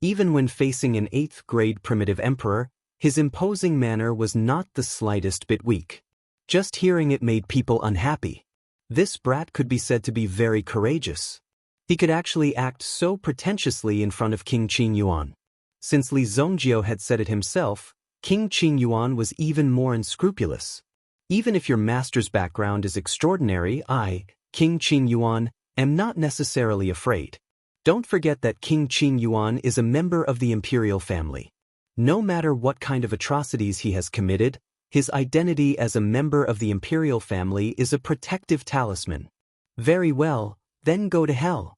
Even when facing an 8th-grade primitive emperor, his imposing manner was not the slightest bit weak. Just hearing it made people unhappy. This brat could be said to be very courageous. He could actually act so pretentiously in front of King Qing Yuan. Since Li Zongjio had said it himself, King Qing Yuan was even more unscrupulous. Even if your master's background is extraordinary, I, King Qing Yuan, am not necessarily afraid. Don't forget that King Qing Yuan is a member of the imperial family. No matter what kind of atrocities he has committed, his identity as a member of the imperial family is a protective talisman. Very well, then go to hell.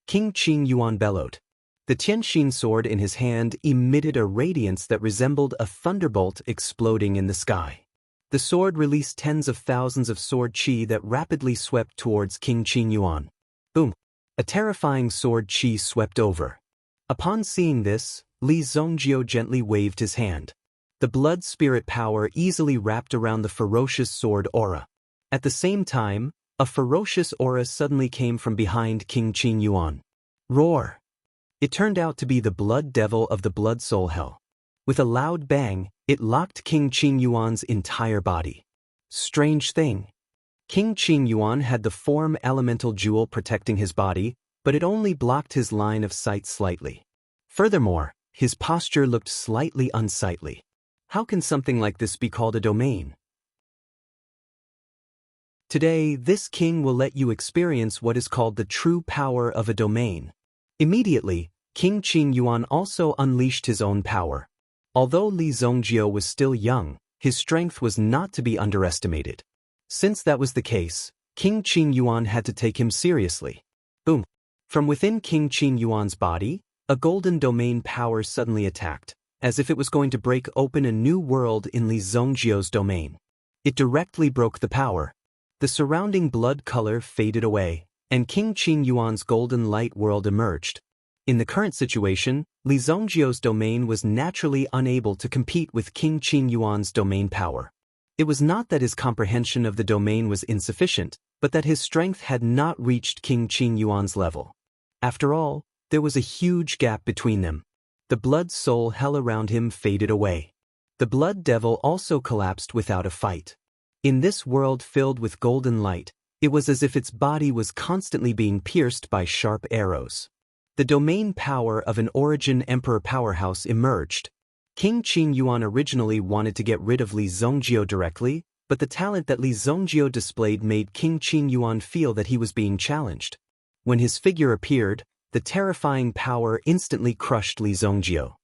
King Qing Yuan bellowed. The Tianxin sword in his hand emitted a radiance that resembled a thunderbolt exploding in the sky. The sword released tens of thousands of sword chi that rapidly swept towards King Qing Yuan. Boom! A terrifying sword chi swept over. Upon seeing this, Li Zongjio gently waved his hand. The blood spirit power easily wrapped around the ferocious sword aura. At the same time, a ferocious aura suddenly came from behind King Qing Yuan. Roar! It turned out to be the blood devil of the blood soul hell. With a loud bang, it locked King Qing Yuan's entire body. Strange thing. King Qing Yuan had the form elemental jewel protecting his body, but it only blocked his line of sight slightly. Furthermore, his posture looked slightly unsightly. How can something like this be called a domain? Today, this king will let you experience what is called the true power of a domain. Immediately, King Qing Yuan also unleashed his own power. Although Li Zongjio was still young, his strength was not to be underestimated. Since that was the case, King Qing Yuan had to take him seriously. Boom! From within King Qing Yuan's body, a golden domain power suddenly attacked, as if it was going to break open a new world in Li Zongjio's domain. It directly broke the power. The surrounding blood color faded away, and King Qing Yuan's golden light world emerged. In the current situation, Li Zongjio's domain was naturally unable to compete with King Qing Yuan's domain power. It was not that his comprehension of the domain was insufficient, but that his strength had not reached King Qing Yuan's level. After all, there was a huge gap between them. The blood soul hell around him faded away. The blood devil also collapsed without a fight. In this world filled with golden light, it was as if its body was constantly being pierced by sharp arrows. The domain power of an origin emperor powerhouse emerged. King Qin Yuan originally wanted to get rid of Li Zongjio directly, but the talent that Li Zongjio displayed made King Qin Yuan feel that he was being challenged. When his figure appeared, the terrifying power instantly crushed Li Zongjio.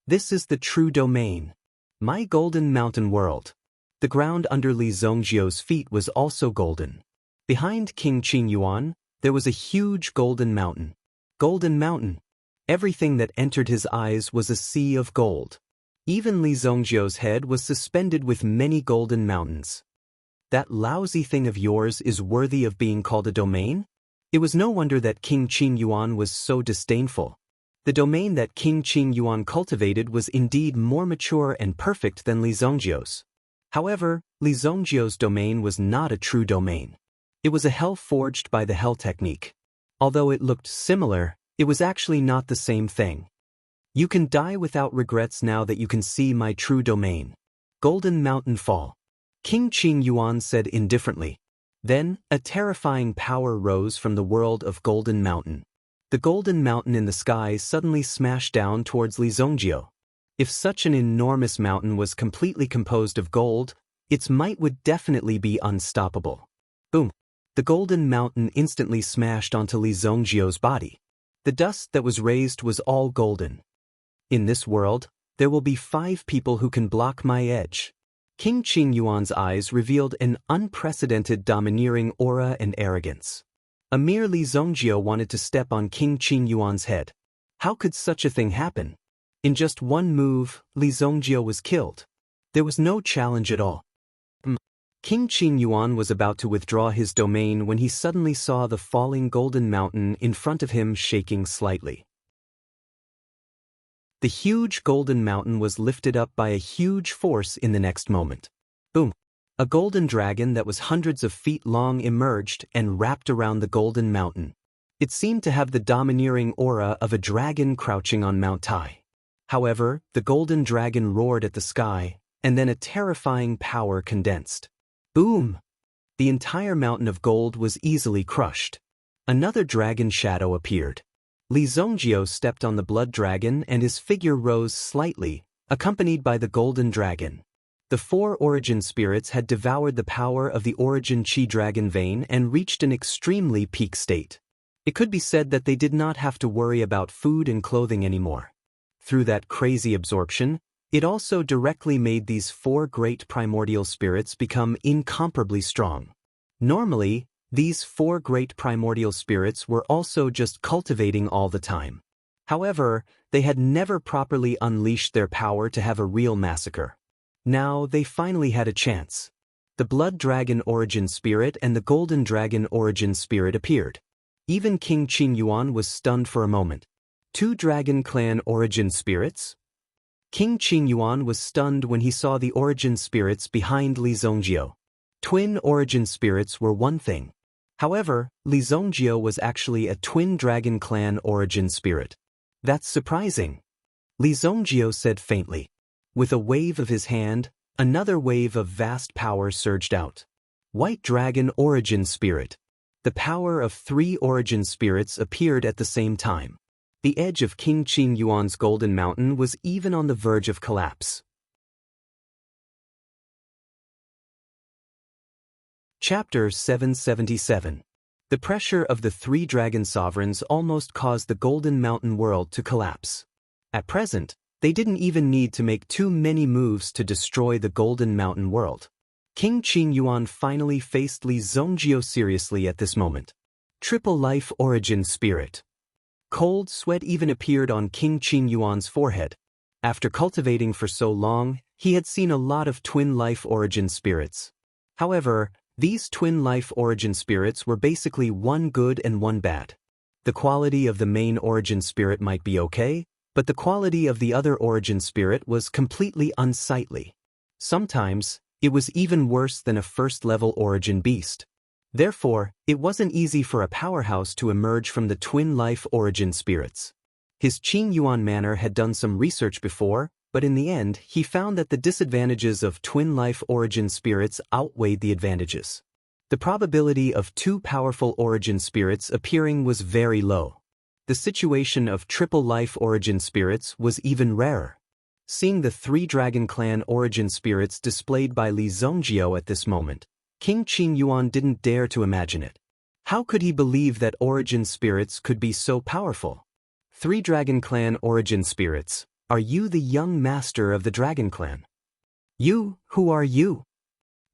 This is the true domain. My golden mountain world. The ground under Li Zongjio's feet was also golden. Behind King Qin Yuan, there was a huge golden mountain. Golden mountain. Everything that entered his eyes was a sea of gold. Even Li Zongjio's head was suspended with many golden mountains. That lousy thing of yours is worthy of being called a domain? It was no wonder that King Qin Yuan was so disdainful. The domain that King Qin Yuan cultivated was indeed more mature and perfect than Li Zongjio's. However, Li Zongjio's domain was not a true domain. It was a hell forged by the hell technique. Although it looked similar, it was actually not the same thing. You can die without regrets now that you can see my true domain. Golden Mountain Fall. King Qin Yuan said indifferently. Then, a terrifying power rose from the world of Golden Mountain. The golden mountain in the sky suddenly smashed down towards Li Zongjio. If such an enormous mountain was completely composed of gold, its might would definitely be unstoppable. Boom! The golden mountain instantly smashed onto Li Zongjio's body. The dust that was raised was all golden. In this world, there will be 5 people who can block my edge. King Qin Yuan's eyes revealed an unprecedented domineering aura and arrogance. A mere Li Zongjio wanted to step on King Qin Yuan's head. How could such a thing happen? In just one move, Li Zongjio was killed. There was no challenge at all. King Qin Yuan was about to withdraw his domain when he suddenly saw the falling golden mountain in front of him shaking slightly. The huge golden mountain was lifted up by a huge force in the next moment. Boom! A golden dragon that was hundreds of feet long emerged and wrapped around the golden mountain. It seemed to have the domineering aura of a dragon crouching on Mount Tai. However, the golden dragon roared at the sky, and then a terrifying power condensed. Boom! The entire mountain of gold was easily crushed. Another dragon shadow appeared. Li Zongjio stepped on the blood dragon and his figure rose slightly, accompanied by the golden dragon. The 4 origin spirits had devoured the power of the origin Qi dragon vein and reached an extremely peak state. It could be said that they did not have to worry about food and clothing anymore. Through that crazy absorption, it also directly made these 4 great primordial spirits become incomparably strong. Normally, these 4 great primordial spirits were also just cultivating all the time. However, they had never properly unleashed their power to have a real massacre. Now they finally had a chance. The Blood Dragon Origin Spirit and the Golden Dragon Origin Spirit appeared. Even King Qin Yuan was stunned for a moment. 2 Dragon Clan Origin Spirits? King Qin Yuan was stunned when he saw the Origin Spirits behind Li Zongjio. Twin Origin Spirits were one thing. However, Li Zongjio was actually a Twin Dragon Clan Origin Spirit. That's surprising. Li Zongjio said faintly. With a wave of his hand, another wave of vast power surged out. White Dragon Origin Spirit. The power of 3 Origin Spirits appeared at the same time. The edge of King Qin Yuan's golden mountain was even on the verge of collapse. Chapter 777. The pressure of the 3 dragon sovereigns almost caused the Golden Mountain world to collapse. At present, they didn't even need to make too many moves to destroy the Golden Mountain world. King Qin Yuan finally faced Li Zongjio seriously at this moment. Triple Life Origin Spirit. Cold sweat even appeared on King Qin Yuan's forehead. After cultivating for so long, he had seen a lot of Twin Life Origin Spirits. However, these Twin Life Origin Spirits were basically one good and one bad. The quality of the main Origin Spirit might be okay, but the quality of the other Origin Spirit was completely unsightly. Sometimes, it was even worse than a first-level Origin Beast. Therefore, it wasn't easy for a powerhouse to emerge from the twin life origin spirits. His Qing Yuan manor had done some research before, but in the end, he found that the disadvantages of twin life origin spirits outweighed the advantages. The probability of two powerful origin spirits appearing was very low. The situation of triple life origin spirits was even rarer. Seeing the three Dragon Clan origin spirits displayed by Li Zhongjio at this moment, King Qing Yuan didn't dare to imagine it. How could he believe that origin spirits could be so powerful? Three Dragon Clan origin spirits, are you the young master of the Dragon Clan? You, who are you?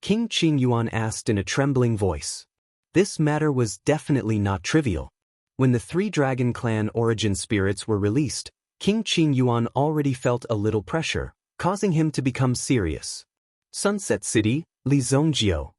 King Qing Yuan asked in a trembling voice. This matter was definitely not trivial. When the three Dragon Clan origin spirits were released, King Qing Yuan already felt a little pressure, causing him to become serious. Sunset City, Li Zhongjio.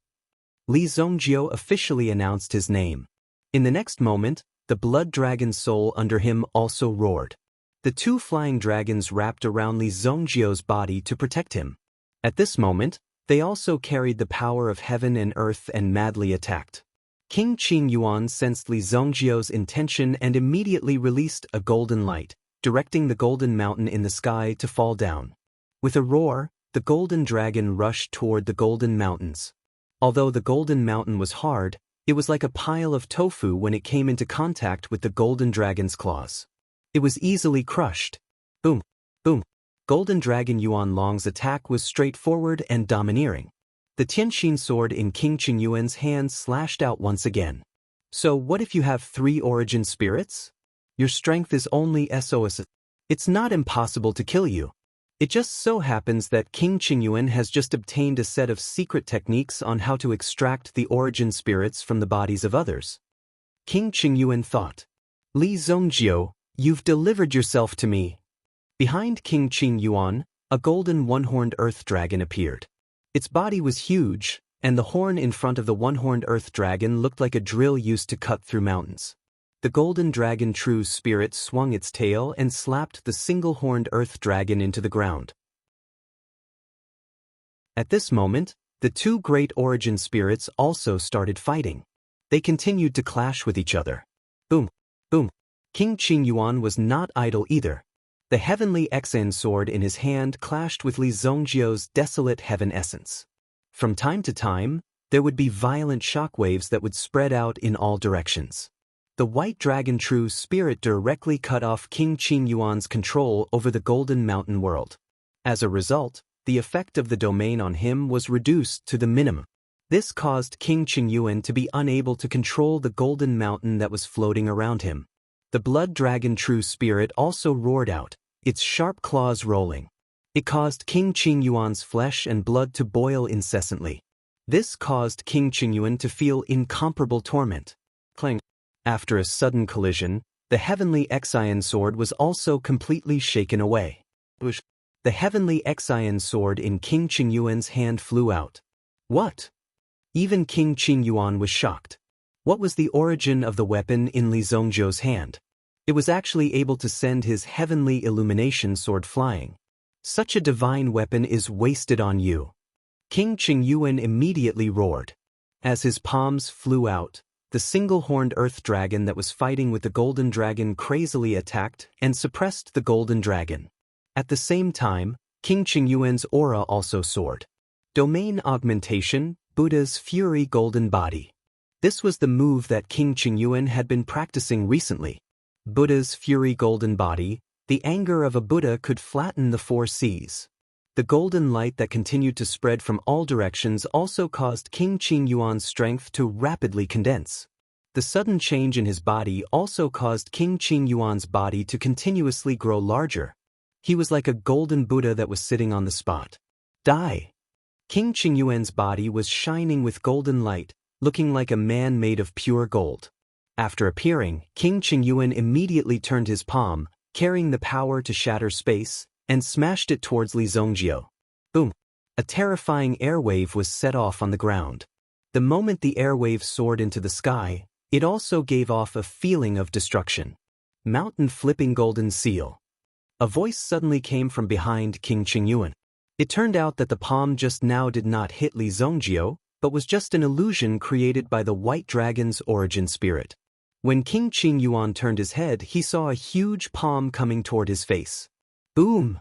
Li Zhongjio officially announced his name. In the next moment, the blood dragon soul under him also roared. The two flying dragons wrapped around Li Zhongjio's body to protect him. At this moment, they also carried the power of heaven and earth and madly attacked. King Qing Yuan sensed Li Zhongjio's intention and immediately released a golden light, directing the golden mountain in the sky to fall down. With a roar, the golden dragon rushed toward the golden mountains. Although the golden mountain was hard, it was like a pile of tofu when it came into contact with the golden dragon's claws. It was easily crushed. Boom, boom. Golden Dragon Yuan Long's attack was straightforward and domineering. The Tianxin sword in King Qing Yuan's hand slashed out once again. So what if you have three origin spirits? Your strength is only SOS. It's not impossible to kill you. It just so happens that King Qing Yuan has just obtained a set of secret techniques on how to extract the origin spirits from the bodies of others. King Qing Yuan thought. Li Zhongjio, you've delivered yourself to me. Behind King Qing Yuan, a golden one-horned earth dragon appeared. Its body was huge, and the horn in front of the one-horned earth dragon looked like a drill used to cut through mountains. The golden dragon true spirit swung its tail and slapped the single-horned earth dragon into the ground. At this moment, the two great origin spirits also started fighting. They continued to clash with each other. Boom, boom. King Qing Yuan was not idle either. The heavenly Xan sword in his hand clashed with Li Zhongjio's desolate heaven essence. From time to time, there would be violent shockwaves that would spread out in all directions. The white dragon true spirit directly cut off King Qing Yuan's control over the Golden Mountain world. As a result, the effect of the domain on him was reduced to the minimum. This caused King Qing Yuan to be unable to control the Golden Mountain that was floating around him. The blood dragon true spirit also roared out, its sharp claws rolling. It caused King Qing Yuan's flesh and blood to boil incessantly. This caused King Qing Yuan to feel incomparable torment. Clang. After a sudden collision, the heavenly Xian sword was also completely shaken away. Whoosh. The heavenly Xian sword in King Qing Yuan's hand flew out. What? Even King Qing Yuan was shocked. What was the origin of the weapon in Li Zhongjio's hand? It was actually able to send his heavenly illumination sword flying. Such a divine weapon is wasted on you. King Qing Yuan immediately roared. As his palms flew out, the single-horned earth dragon that was fighting with the golden dragon crazily attacked and suppressed the golden dragon. At the same time, King Qing Yuan's aura also soared. Domain augmentation, Buddha's fury golden body. This was the move that King Qing Yuan had been practicing recently. Buddha's fury golden body, the anger of a Buddha could flatten the four seas. The golden light that continued to spread from all directions also caused King Qing Yuan's strength to rapidly condense. The sudden change in his body also caused King Qing Yuan's body to continuously grow larger. He was like a golden Buddha that was sitting on the spot. Die! King Qing Yuan's body was shining with golden light, looking like a man made of pure gold. After appearing, King Qing Yuan immediately turned his palm, carrying the power to shatter space, and smashed it towards Li Zhongjio. Boom! A terrifying airwave was set off on the ground. The moment the airwave soared into the sky, it also gave off a feeling of destruction. Mountain flipping golden seal. A voice suddenly came from behind King Qing Yuan. It turned out that the palm just now did not hit Li Zhongjio, but was just an illusion created by the White Dragon's origin spirit. When King Qingyuan turned his head, he saw a huge palm coming toward his face. Boom!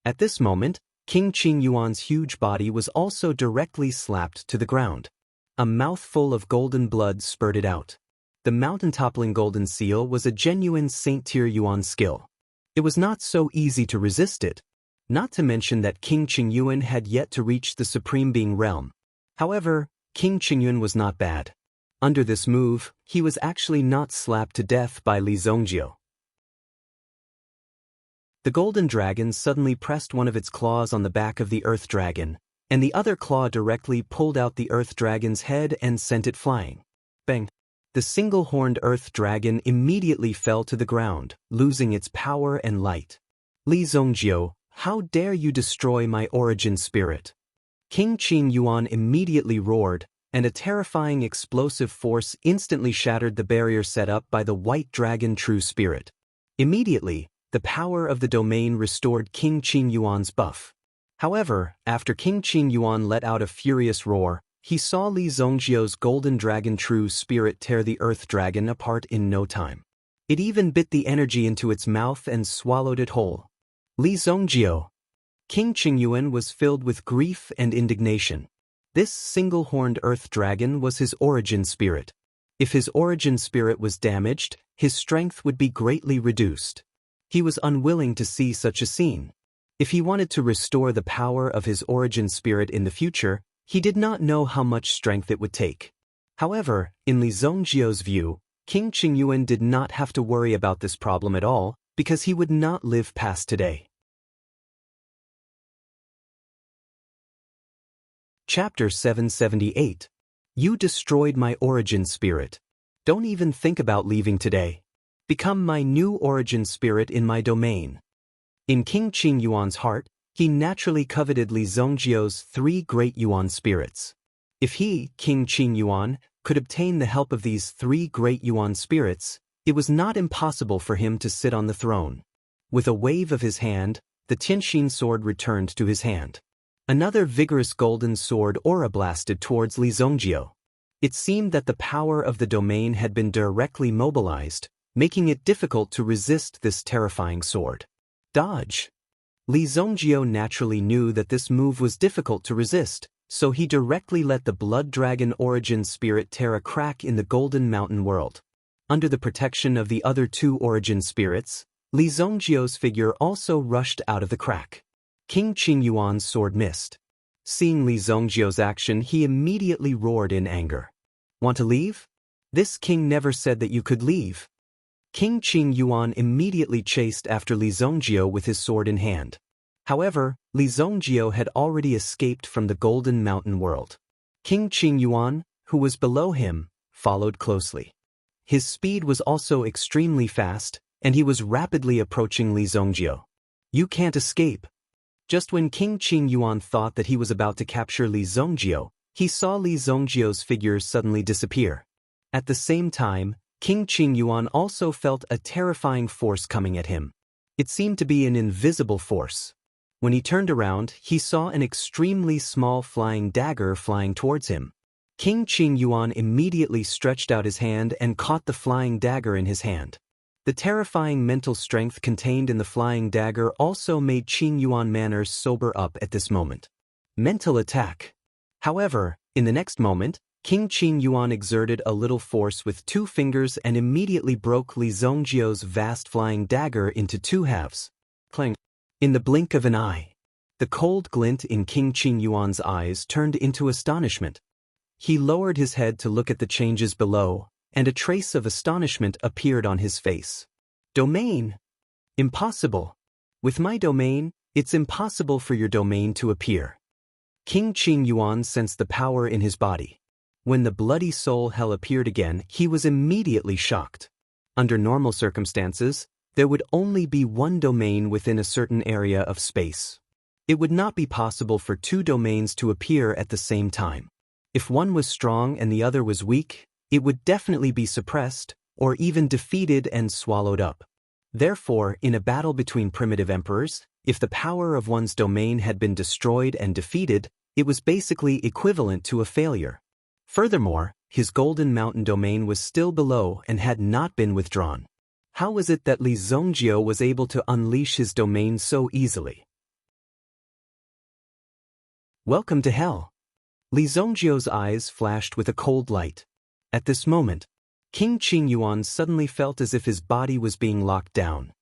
At this moment, King Qingyuan's huge body was also directly slapped to the ground. A mouthful of golden blood spurted out. The mountain-toppling golden seal was a genuine Saint-tier Yuan skill. It was not so easy to resist it, not to mention that King Qingyuan had yet to reach the Supreme Being realm. However, King Qingyuan was not bad. Under this move, he was actually not slapped to death by Li Zongjiu. The golden dragon suddenly pressed one of its claws on the back of the earth dragon, and the other claw directly pulled out the earth dragon's head and sent it flying. Bang! The single-horned earth dragon immediately fell to the ground, losing its power and light. Li Zongjiu, how dare you destroy my origin spirit? King Qingyuan immediately roared, and a terrifying explosive force instantly shattered the barrier set up by the White Dragon True Spirit. Immediately, the power of the domain restored King Qingyuan's buff. However, after King Qingyuan let out a furious roar, he saw Li Zongjiu's Golden Dragon True Spirit tear the Earth Dragon apart in no time. It even bit the energy into its mouth and swallowed it whole. Li Zongjiu. King Qingyuan was filled with grief and indignation. This single-horned Earth Dragon was his origin spirit. If his origin spirit was damaged, his strength would be greatly reduced. He was unwilling to see such a scene. If he wanted to restore the power of his origin spirit in the future, he did not know how much strength it would take. However, in Li Zongjiu's view, King Qingyuan did not have to worry about this problem at all, because he would not live past today. Chapter 778. You destroyed my origin spirit. Don't even think about leaving today. Become my new origin spirit in my domain. In King Qingyuan's heart, he naturally coveted Li Zongjiu's 3 great Yuan spirits. If he, King Qingyuan, could obtain the help of these 3 great Yuan spirits, it was not impossible for him to sit on the throne. With a wave of his hand, the Tianxin sword returned to his hand. Another vigorous golden sword aura blasted towards Li Zongjiu. It seemed that the power of the domain had been directly mobilized, making it difficult to resist this terrifying sword. Dodge! Li Zongjiu naturally knew that this move was difficult to resist, so he directly let the Blood Dragon origin spirit tear a crack in the Golden Mountain world. Under the protection of the other 2 origin spirits, Li Zongjiu's figure also rushed out of the crack. King Qingyuan's sword missed. Seeing Li Zongjiu's action, he immediately roared in anger. Want to leave? This king never said that you could leave. King Qingyuan immediately chased after Li Zongjiu with his sword in hand. However, Li Zongjiu had already escaped from the Golden Mountain world. King Qingyuan, who was below him, followed closely. His speed was also extremely fast, and he was rapidly approaching Li Zongjiu. You can't escape. Just when King Qingyuan thought that he was about to capture Li Zongjiu, he saw Li Zongjiu's figure suddenly disappear. At the same time, King Qingyuan also felt a terrifying force coming at him. It seemed to be an invisible force. When he turned around, he saw an extremely small flying dagger flying towards him. King Qingyuan immediately stretched out his hand and caught the flying dagger in his hand. The terrifying mental strength contained in the flying dagger also made Qingyuan manners sober up at this moment. Mental attack. However, in the next moment, King Qingyuan exerted a little force with 2 fingers and immediately broke Li Zongjiu's vast flying dagger into 2 halves. Clang. In the blink of an eye, the cold glint in King Qingyuan's eyes turned into astonishment. He lowered his head to look at the changes below, and a trace of astonishment appeared on his face. Domain? Impossible. With my domain, it's impossible for your domain to appear. King Qingyuan sensed the power in his body. When the bloody soul hell appeared again, he was immediately shocked. Under normal circumstances, there would only be 1 domain within a certain area of space. It would not be possible for 2 domains to appear at the same time. If one was strong and the other was weak, it would definitely be suppressed, or even defeated and swallowed up. Therefore, in a battle between primitive emperors, if the power of one's domain had been destroyed and defeated, It was basically equivalent to a failure. Furthermore, his Golden Mountain domain was still below and had not been withdrawn. How was it that Li Zongjio was able to unleash his domain so easily? Welcome to hell. Li Zongjio's eyes flashed with a cold light. At this moment, King Qingyuan suddenly felt as if his body was being locked down.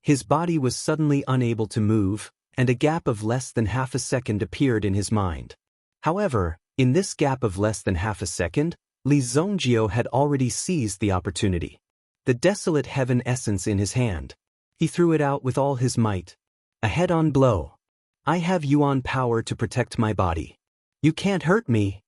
His body was suddenly unable to move, and a gap of less than half a second appeared in his mind. However, in this gap of less than half a second, Li Zongjio had already seized the opportunity. The desolate heaven essence in his hand. He threw it out with all his might. A head-on blow. I have Yuan power to protect my body. You can't hurt me.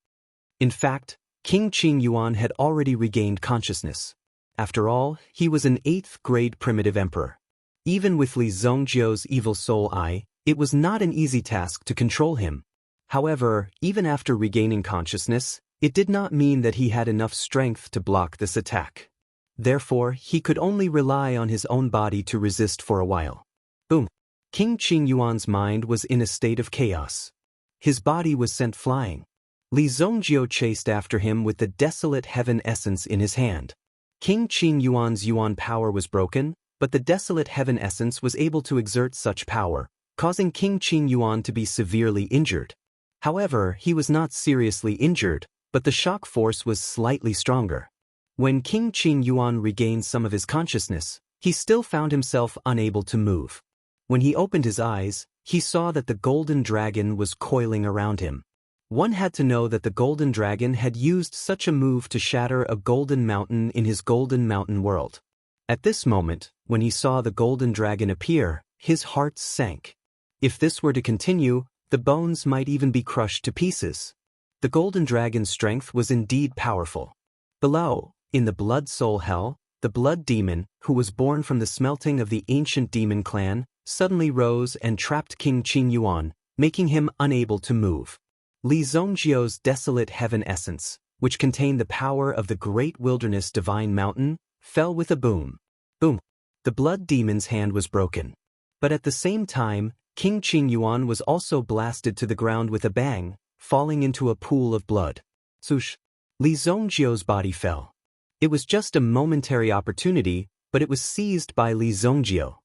In fact, King Qingyuan had already regained consciousness. After all, he was an 8th-grade primitive emperor. Even with Li Zongjio's evil soul eye, it was not an easy task to control him. However, even after regaining consciousness, it did not mean that he had enough strength to block this attack. Therefore, he could only rely on his own body to resist for a while. Boom! King Qingyuan's mind was in a state of chaos. His body was sent flying. Li Zongjio chased after him with the desolate heaven essence in his hand. King Qingyuan's Yuan power was broken, but the desolate heaven essence was able to exert such power, causing King Qingyuan to be severely injured. However, he was not seriously injured, but the shock force was slightly stronger. When King Qingyuan regained some of his consciousness, he still found himself unable to move. When he opened his eyes, he saw that the golden dragon was coiling around him. One had to know that the golden dragon had used such a move to shatter a golden mountain in his Golden Mountain world. At this moment, when he saw the golden dragon appear, his heart sank. If this were to continue, the bones might even be crushed to pieces. The golden dragon's strength was indeed powerful. Below, in the blood soul hell, the blood demon, who was born from the smelting of the ancient demon clan, suddenly rose and trapped King Qingyuan, making him unable to move. Li Zongjio's desolate heaven essence, which contained the power of the great wilderness divine mountain, fell with a boom. Boom! The blood demon's hand was broken. But at the same time, King Qingyuan was also blasted to the ground with a bang, falling into a pool of blood. Swoosh! Li Zongjio's body fell. It was just a momentary opportunity, but it was seized by Li Zongjio.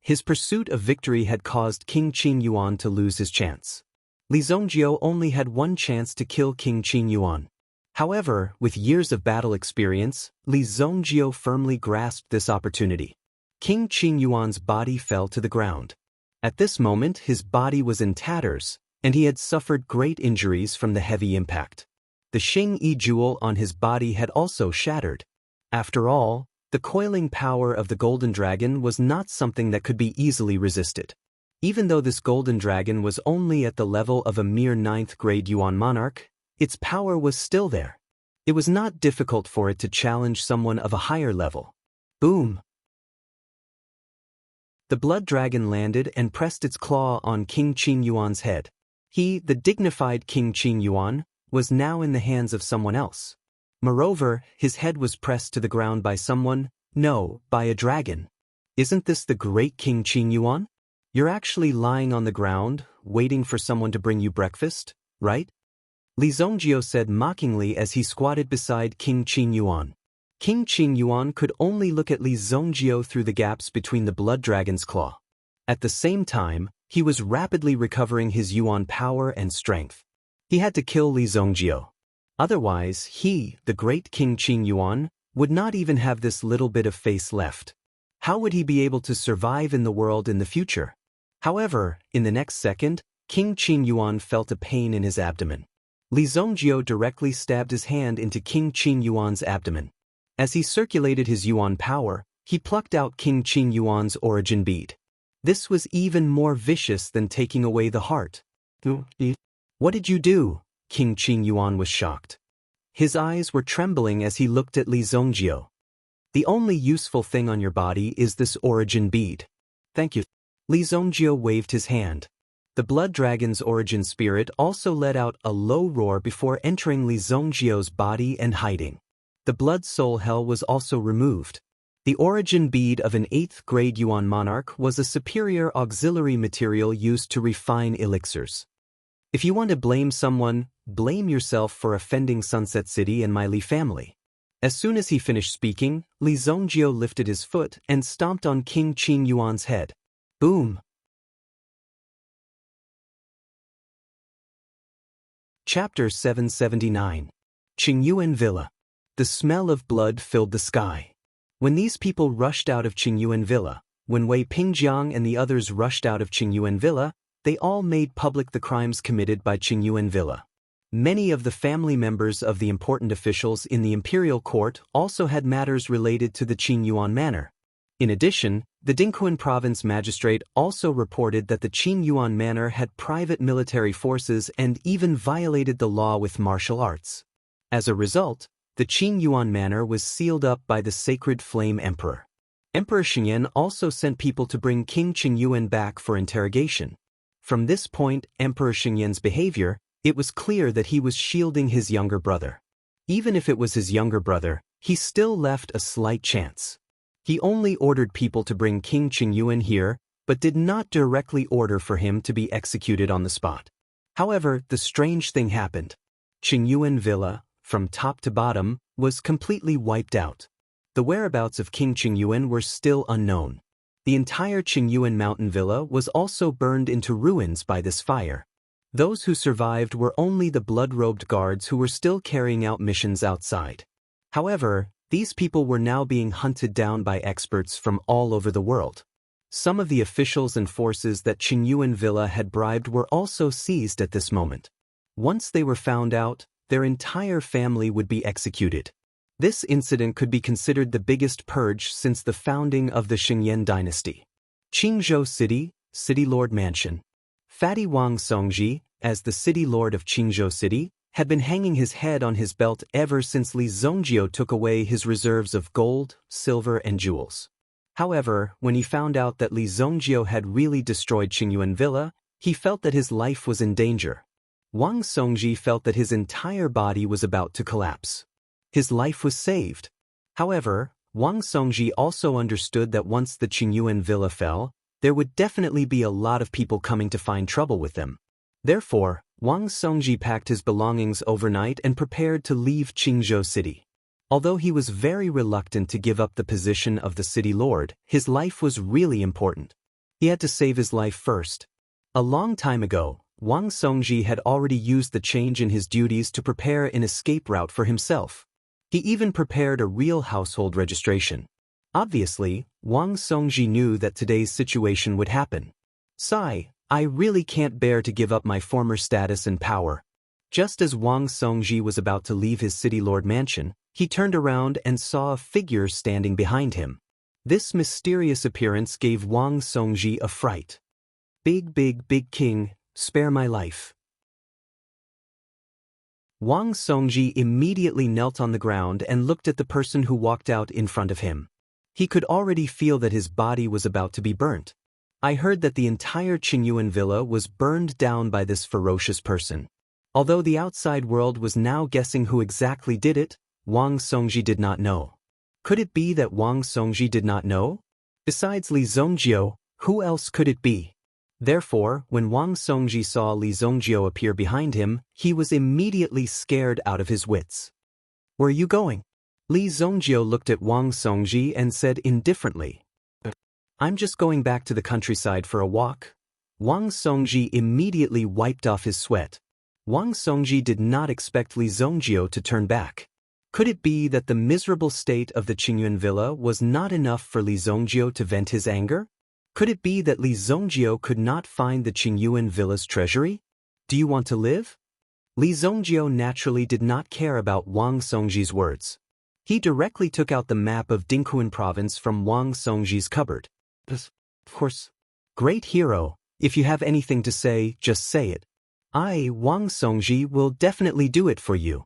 His pursuit of victory had caused King Qingyuan to lose his chance. Li Zongjio only had one chance to kill King Qingyuan. However, with years of battle experience, Li Zongjio firmly grasped this opportunity. King Qingyuan's body fell to the ground. At this moment, his body was in tatters, and he had suffered great injuries from the heavy impact. The Xing-Yi jewel on his body had also shattered. After all, the coiling power of the golden dragon was not something that could be easily resisted. Even though this golden dragon was only at the level of a mere 9th-grade Yuan monarch, its power was still there. It was not difficult for it to challenge someone of a higher level. Boom! The blood dragon landed and pressed its claw on King Qingyuan's head. He, the dignified King Qingyuan, was now in the hands of someone else. Moreover, his head was pressed to the ground by someone, no, by a dragon. Isn't this the great King Qingyuan? You're actually lying on the ground, waiting for someone to bring you breakfast, right? Li Zongjio said mockingly as he squatted beside King Qingyuan. King Qingyuan could only look at Li Zongjio through the gaps between the blood dragon's claw. At the same time, he was rapidly recovering his Yuan power and strength. He had to kill Li Zongjio. Otherwise, he, the great King Qingyuan, would not even have this little bit of face left. How would he be able to survive in the world in the future? However, in the next second, King Qingyuan felt a pain in his abdomen. Li Zongjio directly stabbed his hand into King Qingyuan's abdomen. As he circulated his Yuan power, he plucked out King Qingyuan's origin bead. This was even more vicious than taking away the heart. What did you do? King Qingyuan was shocked. His eyes were trembling as he looked at Li Zongjio. The only useful thing on your body is this origin bead. Thank you. Li Zongjio waved his hand. The blood dragon's origin spirit also let out a low roar before entering Li Zongjio's body and hiding. The blood soul hell was also removed. The origin bead of an 8th-grade Yuan monarch was a superior auxiliary material used to refine elixirs. If you want to blame someone, blame yourself for offending Sunset City and my Li family. As soon as he finished speaking, Li Zongjio lifted his foot and stomped on King Qing Yuan's head. Boom! Chapter 779. Qing Yuan Villa. The smell of blood filled the sky. When these people rushed out of Qing Yuan Villa, when Wei Pingjiang and the others rushed out of Qing Yuan Villa, they all made public the crimes committed by Qing Yuan Villa. Many of the family members of the important officials in the imperial court also had matters related to the Qing Yuan manor. In addition, the Dingquan province magistrate also reported that the Qing Yuan manor had private military forces and even violated the law with martial arts. As a result, the Qing Yuan manor was sealed up by the Sacred Flame Emperor. Emperor Xingyan also sent people to bring King Qing Yuan back for interrogation. From this point, Emperor Xingyan's behavior, it was clear that he was shielding his younger brother. Even if it was his younger brother, he still left a slight chance. He only ordered people to bring King Qing Yuan here, but did not directly order for him to be executed on the spot. However, the strange thing happened. Qing Yuan Villa, from top to bottom, was completely wiped out. The whereabouts of King Qing Yuan were still unknown. The entire Qing Yuan mountain villa was also burned into ruins by this fire. Those who survived were only the blood-robed guards who were still carrying out missions outside. However, these people were now being hunted down by experts from all over the world. Some of the officials and forces that Qing Yuan Villa had bribed were also seized at this moment. Once they were found out, their entire family would be executed. This incident could be considered the biggest purge since the founding of the Xingyan dynasty. Qingzhou City, City Lord Mansion. Fatty Wang Songji, as the city lord of Qingzhou City, had been hanging his head on his belt ever since Li Zongjio took away his reserves of gold, silver and jewels. However, when he found out that Li Zongjio had really destroyed Qing Yuan Villa, he felt that his life was in danger. Wang Songji felt that his entire body was about to collapse. His life was saved. However, Wang Songji also understood that once the Qing Yuan Villa fell, there would definitely be a lot of people coming to find trouble with them. Therefore, Wang Songji packed his belongings overnight and prepared to leave Qingzhou City. Although he was very reluctant to give up the position of the city lord, his life was really important. He had to save his life first. A long time ago, Wang Songji had already used the change in his duties to prepare an escape route for himself. He even prepared a real household registration. Obviously, Wang Songji knew that today's situation would happen. Sigh, I really can't bear to give up my former status and power. Just as Wang Songji was about to leave his city lord mansion, he turned around and saw a figure standing behind him. This mysterious appearance gave Wang Songji a fright. Big king, spare my life. Wang Songji immediately knelt on the ground and looked at the person who walked out in front of him. He could already feel that his body was about to be burnt. I heard that the entire Qing Yuan Villa was burned down by this ferocious person. Although the outside world was now guessing who exactly did it, Wang Songji did not know. Could it be that Wang Songji did not know? Besides Li Zongjio, who else could it be? Therefore, when Wang Songji saw Li Zongjio appear behind him, he was immediately scared out of his wits. Where are you going? Li Zongjio looked at Wang Songji and said indifferently, I'm just going back to the countryside for a walk. Wang Songji immediately wiped off his sweat. Wang Songji did not expect Li Zongjio to turn back. Could it be that the miserable state of the Qingyuan villa was not enough for Li Zongjio to vent his anger? Could it be that Li Zongjio could not find the Qingyuan villa's treasury? Do you want to live? Li Zongjio naturally did not care about Wang Songji's words. He directly took out the map of Dingquan province from Wang Songji's cupboard. Of course. Great hero, if you have anything to say, just say it. I, Wang Songji, will definitely do it for you.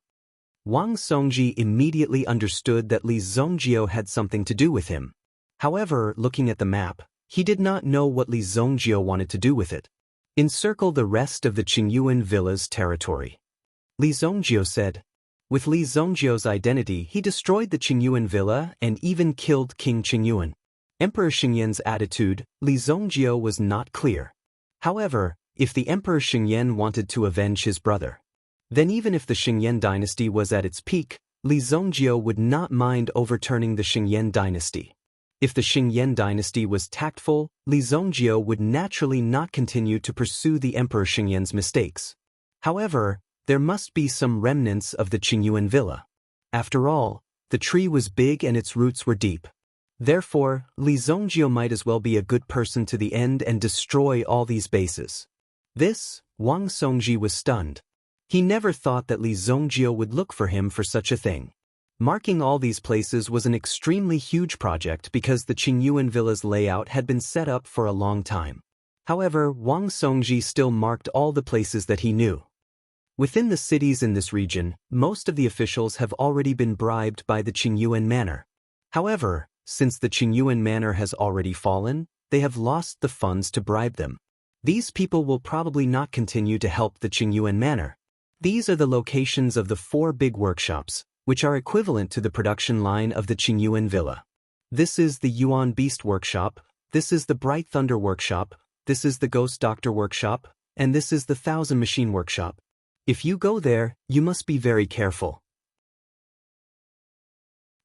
Wang Songji immediately understood that Li Zongjio had something to do with him. However, looking at the map, he did not know what Li Zongjio wanted to do with it. Encircle the rest of the Qingyuan villa's territory. Li Zongjio said. With Li Zongjio's identity, he destroyed the Qingyuan villa and even killed King Qingyuan. Emperor Xingyan's attitude, Li Zongjio was not clear. However, if the Emperor Xingyan wanted to avenge his brother. Then even if the Xingyan dynasty was at its peak, Li Zongjio would not mind overturning the Xingyan dynasty. If the Xingyan dynasty was tactful, Li Zongjio would naturally not continue to pursue the Emperor Xingyan's mistakes. However, there must be some remnants of the Qingyuan villa. After all, the tree was big and its roots were deep. Therefore, Li Zongjio might as well be a good person to the end and destroy all these bases. This, Wang Songji was stunned. He never thought that Li Zongjio would look for him for such a thing. Marking all these places was an extremely huge project because the Qingyuan villa's layout had been set up for a long time. However, Wang Songji still marked all the places that he knew. Within the cities in this region, most of the officials have already been bribed by the Qingyuan manor. However, since the Qingyuan manor has already fallen, they have lost the funds to bribe them. These people will probably not continue to help the Qingyuan manor. These are the locations of the 4 big workshops, which are equivalent to the production line of the Qingyuan villa. This is the Yuan Beast Workshop, this is the Bright Thunder Workshop, this is the Ghost Doctor Workshop, and this is the Thousand Machine Workshop. If you go there, you must be very careful.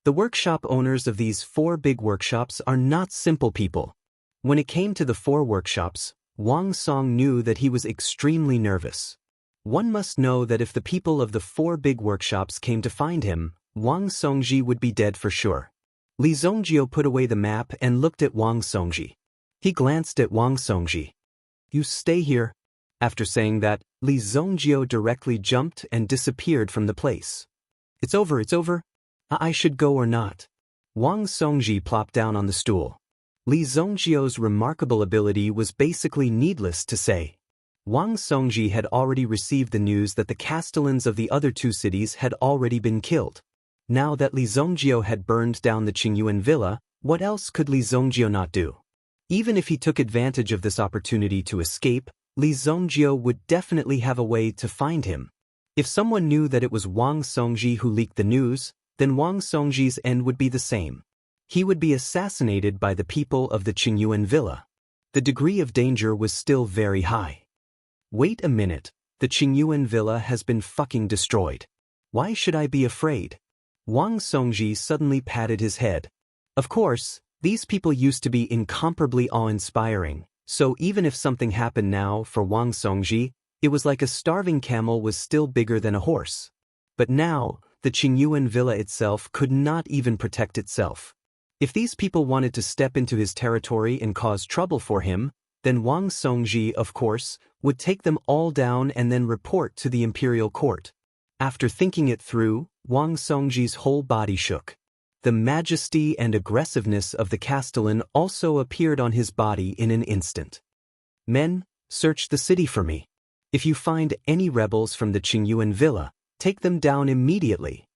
The workshop owners of these 4 big workshops are not simple people. When it came to the 4 workshops, Wang Song knew that he was extremely nervous. One must know that if the people of the 4 big workshops came to find him, Wang Songji would be dead for sure. Li Zongjio put away the map and looked at Wang Songji. He glanced at Wang Songji. "You stay here." After saying that, Li Zongjio directly jumped and disappeared from the place. It's over. I should go or not?" Wang Songji plopped down on the stool. Li Zongjio's remarkable ability was basically needless to say. Wang Songji had already received the news that the castellans of the other 2 cities had already been killed. Now that Li Zongjio had burned down the Qingyuan villa, what else could Li Zongjio not do? Even if he took advantage of this opportunity to escape, Li Zongjio would definitely have a way to find him. If someone knew that it was Wang Songji who leaked the news, then Wang Songji's end would be the same. He would be assassinated by the people of the Qingyuan villa. The degree of danger was still very high. Wait a minute, the Qingyuan villa has been fucking destroyed. Why should I be afraid? Wang Songji suddenly patted his head. Of course, these people used to be incomparably awe-inspiring, so even if something happened now for Wang Songji, it was like a starving camel was still bigger than a horse. But now, the Qingyuan villa itself could not even protect itself. If these people wanted to step into his territory and cause trouble for him, then Wang Songji, of course, would take them all down and then report to the imperial court. After thinking it through, Wang Songji's whole body shook. The majesty and aggressiveness of the castellan also appeared on his body in an instant. "Men, search the city for me. If you find any rebels from the Qingyuan villa, take them down immediately."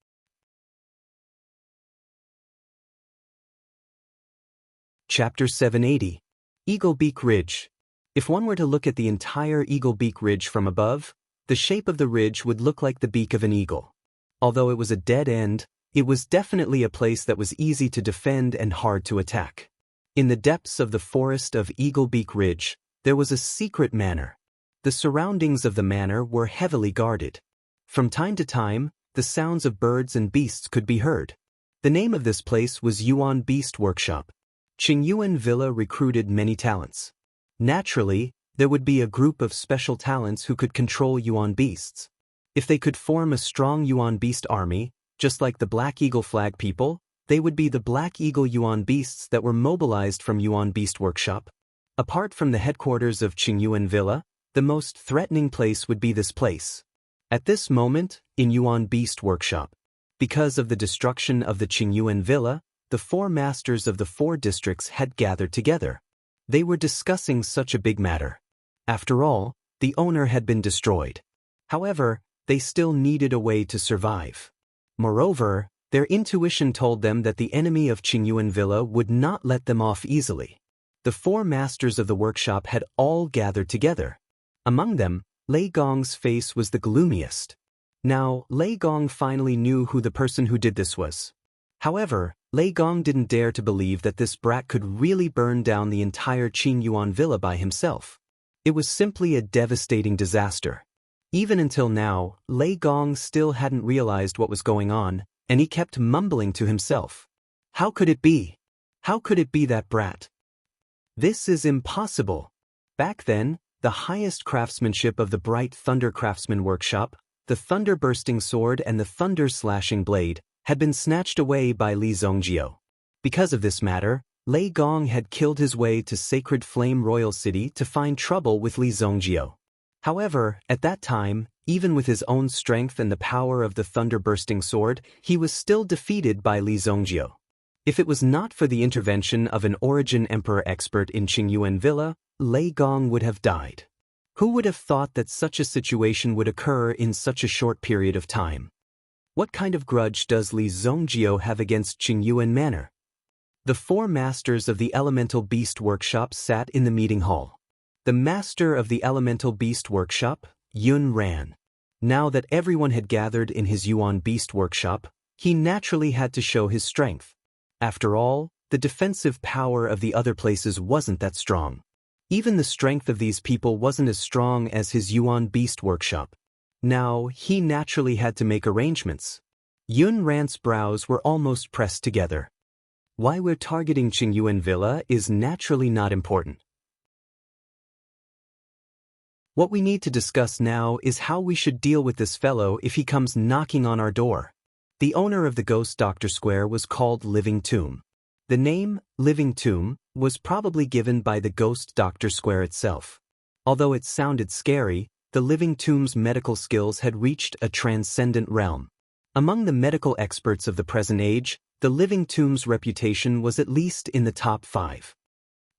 Chapter 780. Eagle Beak Ridge. If one were to look at the entire Eagle Beak Ridge from above, the shape of the ridge would look like the beak of an eagle. Although it was a dead end, it was definitely a place that was easy to defend and hard to attack. In the depths of the forest of Eagle Beak Ridge, there was a secret manor. The surroundings of the manor were heavily guarded. From time to time, the sounds of birds and beasts could be heard. The name of this place was Yuan Beast Workshop. Qingyuan Villa recruited many talents. Naturally, there would be a group of special talents who could control Yuan beasts. If they could form a strong Yuan beast army, just like the Black Eagle Flag people, they would be the Black Eagle Yuan beasts that were mobilized from Yuan Beast Workshop. Apart from the headquarters of Qingyuan Villa, the most threatening place would be this place. At this moment, in Yuan Beast Workshop, because of the destruction of the Qingyuan Villa, the 4 masters of the 4 districts had gathered together. They were discussing such a big matter. After all, the owner had been destroyed. However, they still needed a way to survive. Moreover, their intuition told them that the enemy of Qingyuan Villa would not let them off easily. The 4 masters of the workshop had all gathered together. Among them, Lei Gong's face was the gloomiest. Now, Lei Gong finally knew who the person who did this was. However, Lei Gong didn't dare to believe that this brat could really burn down the entire Qingyuan Villa by himself. It was simply a devastating disaster. Even until now, Lei Gong still hadn't realized what was going on, and he kept mumbling to himself. How could it be? How could it be that brat? This is impossible. Back then, the highest craftsmanship of the bright thunder craftsman workshop, the thunder-bursting sword and the thunder-slashing blade, had been snatched away by Li Zongjio. Because of this matter, Lei Gong had killed his way to Sacred Flame Royal City to find trouble with Li Zongjio. However, at that time, even with his own strength and the power of the thunder-bursting sword, he was still defeated by Li Zongjio. If it was not for the intervention of an Origin Emperor expert in Qingyuan Villa, Lei Gong would have died. Who would have thought that such a situation would occur in such a short period of time? What kind of grudge does Li Zongjio have against Qingyuan Manor? The four masters of the Elemental Beast Workshop sat in the meeting hall. The master of the Elemental Beast Workshop, Yun Ran. Now that everyone had gathered in his Yuan Beast Workshop, he naturally had to show his strength. After all, the defensive power of the other places wasn't that strong. Even the strength of these people wasn't as strong as his Yuan Beast Workshop. Now, he naturally had to make arrangements. Yun Ran's brows were almost pressed together. Why we're targeting Qingyuan Villa is naturally not important. What we need to discuss now is how we should deal with this fellow if he comes knocking on our door. The owner of the Ghost Doctor Square was called Living Tomb. The name, Living Tomb, was probably given by the Ghost Doctor Square itself. Although it sounded scary, the Living Tomb's medical skills had reached a transcendent realm. Among the medical experts of the present age, the Living Tomb's reputation was at least in the top 5.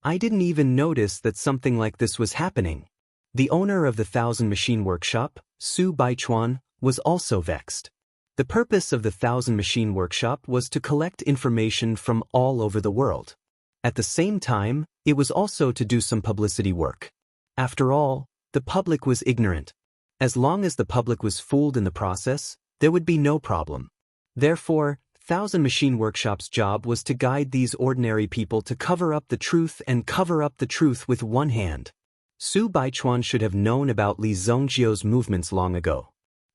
I didn't even notice that something like this was happening. The owner of the Thousand Machine Workshop, Su Baichuan, was also vexed. The purpose of the Thousand Machine Workshop was to collect information from all over the world. At the same time, it was also to do some publicity work. After all, the public was ignorant. As long as the public was fooled in the process, there would be no problem. Therefore, Thousand Machine Workshop's job was to guide these ordinary people to cover up the truth and cover up the truth with one hand. Su Baichuan should have known about Li Zongjio's movements long ago.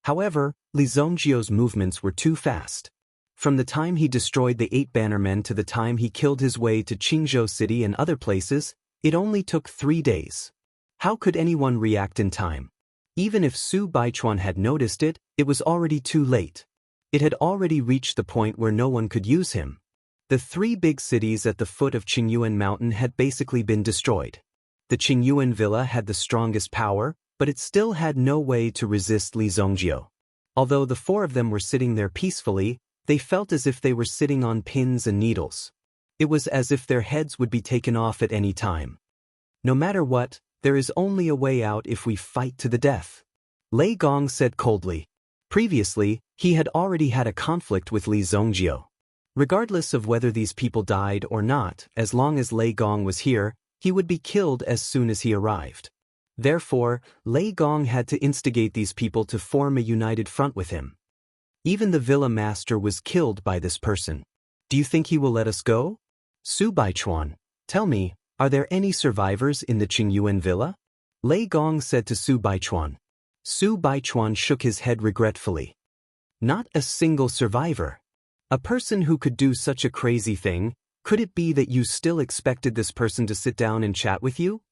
However, Li Zongjio's movements were too fast. From the time he destroyed the 8 Bannermen to the time he killed his way to Qingzhou City and other places, it only took 3 days. How could anyone react in time? Even if Su Baichuan had noticed it, it was already too late. It had already reached the point where no one could use him. The 3 big cities at the foot of Qingyuan Mountain had basically been destroyed. The Qingyuan Villa had the strongest power, but it still had no way to resist Li Zongjio. Although the 4 of them were sitting there peacefully, they felt as if they were sitting on pins and needles. It was as if their heads would be taken off at any time. No matter what, there is only a way out if we fight to the death. Lei Gong said coldly. Previously, he had already had a conflict with Li Zongjio. Regardless of whether these people died or not, as long as Lei Gong was here, he would be killed as soon as he arrived. Therefore, Lei Gong had to instigate these people to form a united front with him. Even the Villa Master was killed by this person. Do you think he will let us go? Su Baichuan, tell me, are there any survivors in the Qingyuan Villa? Lei Gong said to Su Baichuan. Su Baichuan shook his head regretfully. Not a single survivor. A person who could do such a crazy thing, could it be that you still expected this person to sit down and chat with you?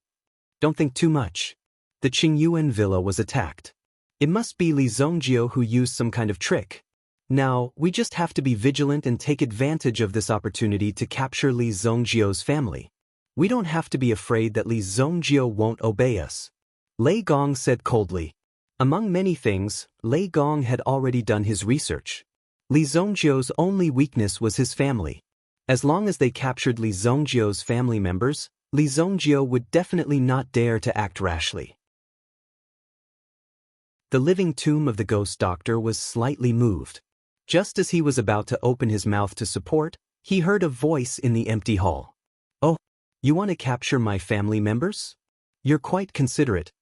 Don't think too much. The Qingyuan Villa was attacked. It must be Li Zongjio who used some kind of trick. Now, we just have to be vigilant and take advantage of this opportunity to capture Li Zongjio's family. We don't have to be afraid that Li Zongjio won't obey us. Lei Gong said coldly. Among many things, Lei Gong had already done his research. Li Zongjio's only weakness was his family. As long as they captured Li Zongjio's family members, Li Zongjio would definitely not dare to act rashly. The living tomb of the Ghost Doctor was slightly moved. Just as he was about to open his mouth to support, he heard a voice in the empty hall. Oh, you want to capture my family members? You're quite considerate.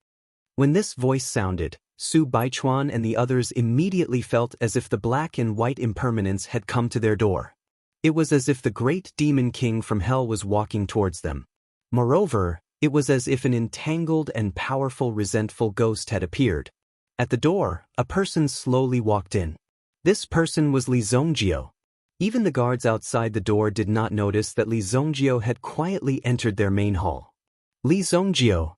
When this voice sounded, Su Baichuan and the others immediately felt as if the black and white impermanence had come to their door. It was as if the great demon king from hell was walking towards them. Moreover, It was as if an entangled and powerful resentful ghost had appeared. At the door, a person slowly walked in. This person was Li Zongjio. Even the guards outside the door did not notice that Li Zongjio had quietly entered their main hall. Li Zongjio!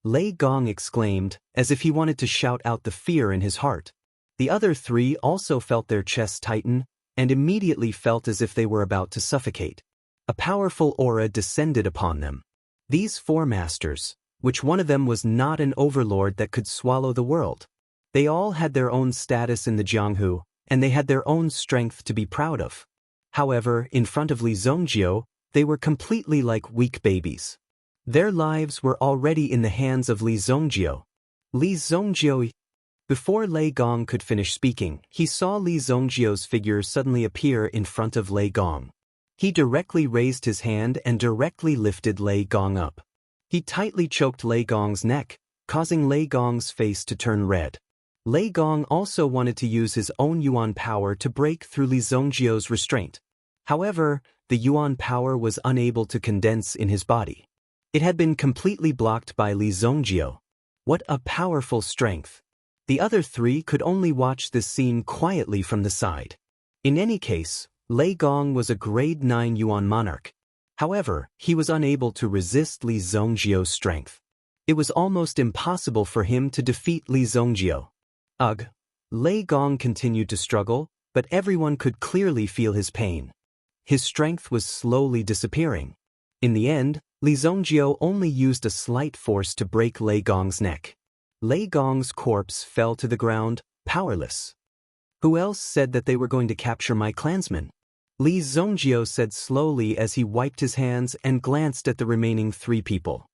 Lei Gong exclaimed, as if he wanted to shout out the fear in his heart. The other three also felt their chests tighten, and immediately felt as if they were about to suffocate. A powerful aura descended upon them. These four masters, which one of them was not an overlord that could swallow the world. They all had their own status in the Jianghu, and they had their own strength to be proud of. However, in front of Li Zongjio, they were completely like weak babies. Their lives were already in the hands of Li Zongjio. Li Zongjio. Before Lei Gong could finish speaking, he saw Li Zongjio's figure suddenly appear in front of Lei Gong. He directly raised his hand and directly lifted Lei Gong up. He tightly choked Lei Gong's neck, causing Lei Gong's face to turn red. Lei Gong also wanted to use his own Yuan power to break through Li Zongjio's restraint. However, the Yuan power was unable to condense in his body. It had been completely blocked by Li Zongjio. What a powerful strength! The other three could only watch this scene quietly from the side. In any case, Lei Gong was a grade 9 Yuan monarch. However, he was unable to resist Li Zongjio's strength. It was almost impossible for him to defeat Li Zongjio. Ugh! Lei Gong continued to struggle, but everyone could clearly feel his pain. His strength was slowly disappearing. In the end, Li Zongjio only used a slight force to break Lei Gong's neck. Lei Gong's corpse fell to the ground, powerless. Who else said that they were going to capture my clansmen? Li Zongjio said slowly as he wiped his hands and glanced at the remaining three people.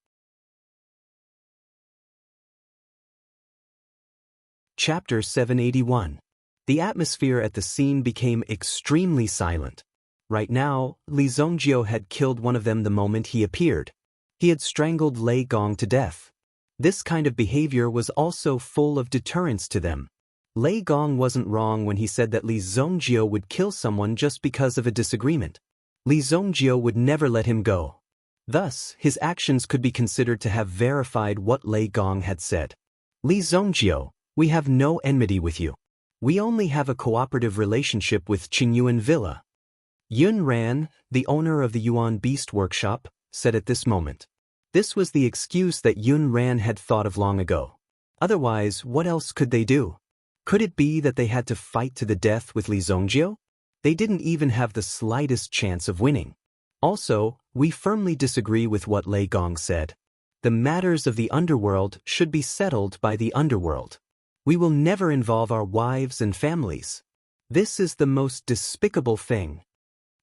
Chapter 781. The atmosphere at the scene became extremely silent. Right now, Li Zongjio had killed one of them the moment he appeared. He had strangled Lei Gong to death. This kind of behavior was also full of deterrence to them. Lei Gong wasn't wrong when he said that Li Zongjio would kill someone just because of a disagreement. Li Zongjio would never let him go. Thus, his actions could be considered to have verified what Lei Gong had said. Li Zongjio, we have no enmity with you. We only have a cooperative relationship with Qingyuan Villa. Yun Ran, the owner of the Yuan Beast Workshop, said at this moment. This was the excuse that Yun Ran had thought of long ago. Otherwise, what else could they do? Could it be that they had to fight to the death with Li Zongjio? They didn't even have the slightest chance of winning. Also, we firmly disagree with what Lei Gong said. The matters of the underworld should be settled by the underworld. We will never involve our wives and families. This is the most despicable thing.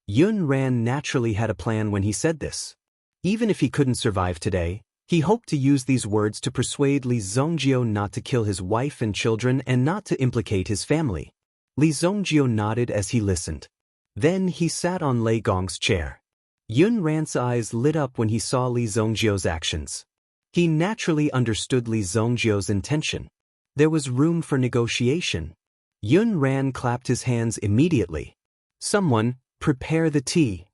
Yun Ran naturally had a plan when he said this. Even if he couldn't survive today, he hoped to use these words to persuade Li Zongjio not to kill his wife and children and not to implicate his family. Li Zongjio nodded as he listened. Then he sat on Lei Gong's chair. Yun Ran's eyes lit up when he saw Li Zongjio's actions. He naturally understood Li Zongjio's intention. There was room for negotiation. Yun Ran clapped his hands immediately. Someone, prepare the tea.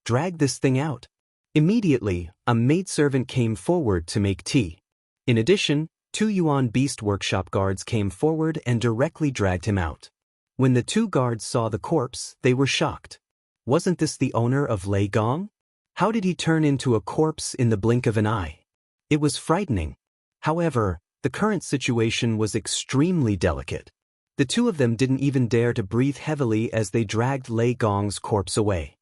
Drag this thing out. Immediately, a maidservant came forward to make tea. In addition, 2 Yuan Beast Workshop guards came forward and directly dragged him out. When the 2 guards saw the corpse, they were shocked. Wasn't this the owner of Lei Gong? How did he turn into a corpse in the blink of an eye? It was frightening. However, the current situation was extremely delicate. The 2 of them didn't even dare to breathe heavily as they dragged Lei Gong's corpse away.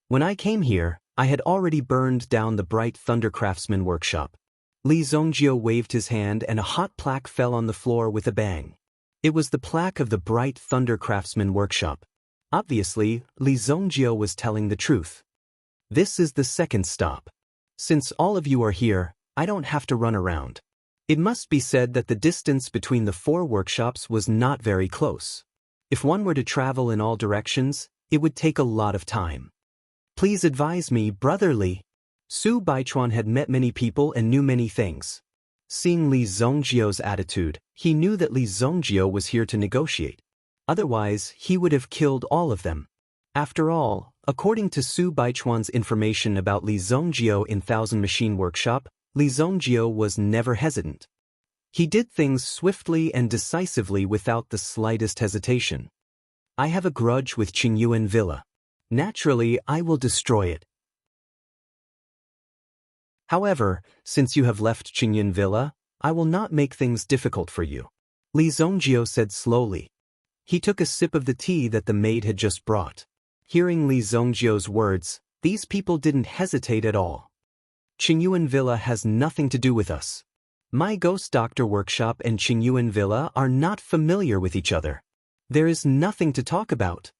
When I came here, I had already burned down the Bright Thunder Craftsman workshop. Li Zongjio waved his hand and a hot plaque fell on the floor with a bang. It was the plaque of the Bright Thunder Craftsman workshop. Obviously, Li Zongjio was telling the truth. This is the second stop. Since all of you are here, I don't have to run around. It must be said that the distance between the 4 workshops was not very close. If one were to travel in all directions, it would take a lot of time. Please advise me, brotherly. Su Baichuan had met many people and knew many things. Seeing Li Zongjio's attitude, he knew that Li Zongjio was here to negotiate. Otherwise, he would have killed all of them. After all, according to Su Baichuan's information about Li Zongjio in Thousand Machine Workshop, Li Zongjio was never hesitant. He did things swiftly and decisively without the slightest hesitation. I have a grudge with Qingyuan Villa. Naturally, I will destroy it. However, since you have left Qingyuan Villa, I will not make things difficult for you. Li Zongjio said slowly. He took a sip of the tea that the maid had just brought. Hearing Li Zongjio's words, these people didn't hesitate at all. Qingyuan Villa has nothing to do with us. My ghost doctor workshop and Qingyuan Villa are not familiar with each other. There is nothing to talk about.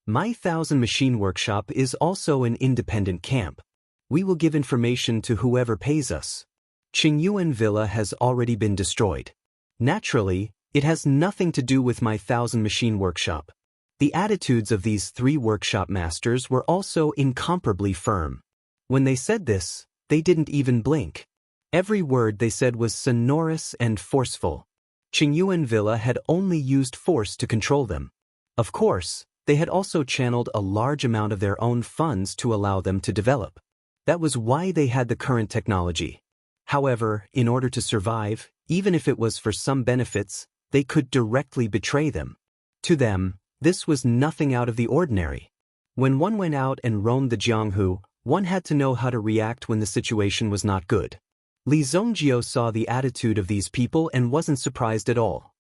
My 1,000 Machine Workshop is also an independent camp. We will give information to whoever pays us. Qingyuan Villa has already been destroyed. Naturally, it has nothing to do with my 1,000 Machine Workshop. The attitudes of these 3 workshop masters were also incomparably firm. When they said this, they didn't even blink. Every word they said was sonorous and forceful. Qingyuan Villa had only used force to control them. Of course, they had also channeled a large amount of their own funds to allow them to develop. That was why they had the current technology. However, in order to survive, even if it was for some benefits, they could directly betray them. To them, this was nothing out of the ordinary. When one went out and roamed the Jianghu, one had to know how to react when the situation was not good. Li Zongjio saw the attitude of these people and wasn't surprised at all.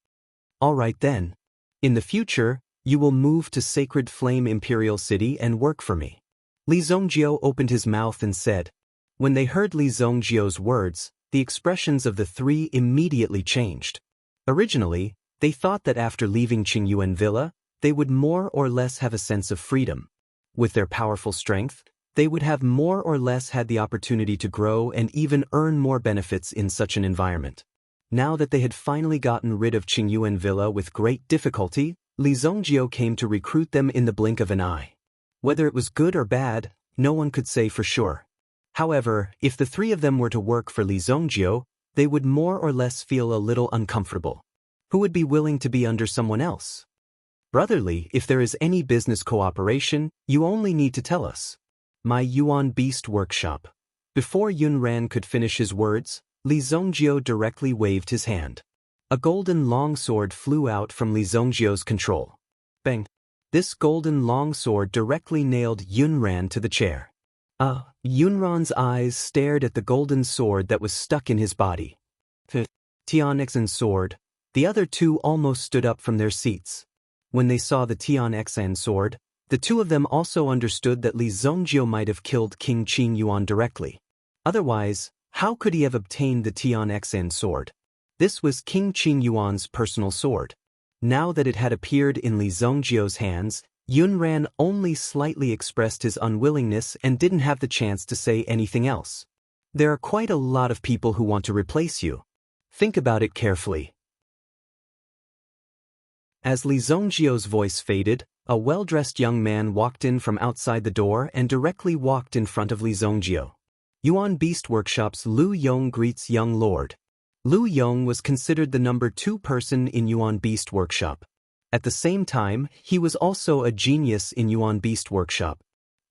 All right then. In the future, you will move to Sacred Flame Imperial City and work for me. Li Zongjio opened his mouth and said. When they heard Li Zongjio's words, the expressions of the 3 immediately changed. Originally, they thought that after leaving Qingyuan Villa, they would more or less have a sense of freedom. With their powerful strength, they would have more or less had the opportunity to grow and even earn more benefits in such an environment. Now that they had finally gotten rid of Qingyuan Villa with great difficulty, Li Zongjio came to recruit them in the blink of an eye. Whether it was good or bad, no one could say for sure. However, if the 3 of them were to work for Li Zongjio, they would more or less feel a little uncomfortable. Who would be willing to be under someone else? Brotherly, if there is any business cooperation, you only need to tell us. My Yuan Beast Workshop. Before Yunran could finish his words, Li Zongjio directly waved his hand. A golden longsword flew out from Li Zongjio's control. Bang! This golden longsword directly nailed Yunran to the chair. Yunran's eyes stared at the golden sword that was stuck in his body. Tianxan sword. The other 2 almost stood up from their seats. When they saw the Tianxan sword, the 2 of them also understood that Li Zongjio might have killed King Qin Yuan directly. Otherwise, how could he have obtained the Tianxan sword? This was King Qin Yuan's personal sword. Now that it had appeared in Li Zongjio's hands, Yunran only slightly expressed his unwillingness and didn't have the chance to say anything else. There are quite a lot of people who want to replace you. Think about it carefully. As Li Zongjio's voice faded, a well-dressed young man walked in from outside the door and directly walked in front of Li Zongjio. Yuan Beast Workshop's Lu Yong greets young lord. Lu Yong was considered the number 2 person in Yuan Beast Workshop. At the same time, he was also a genius in Yuan Beast Workshop.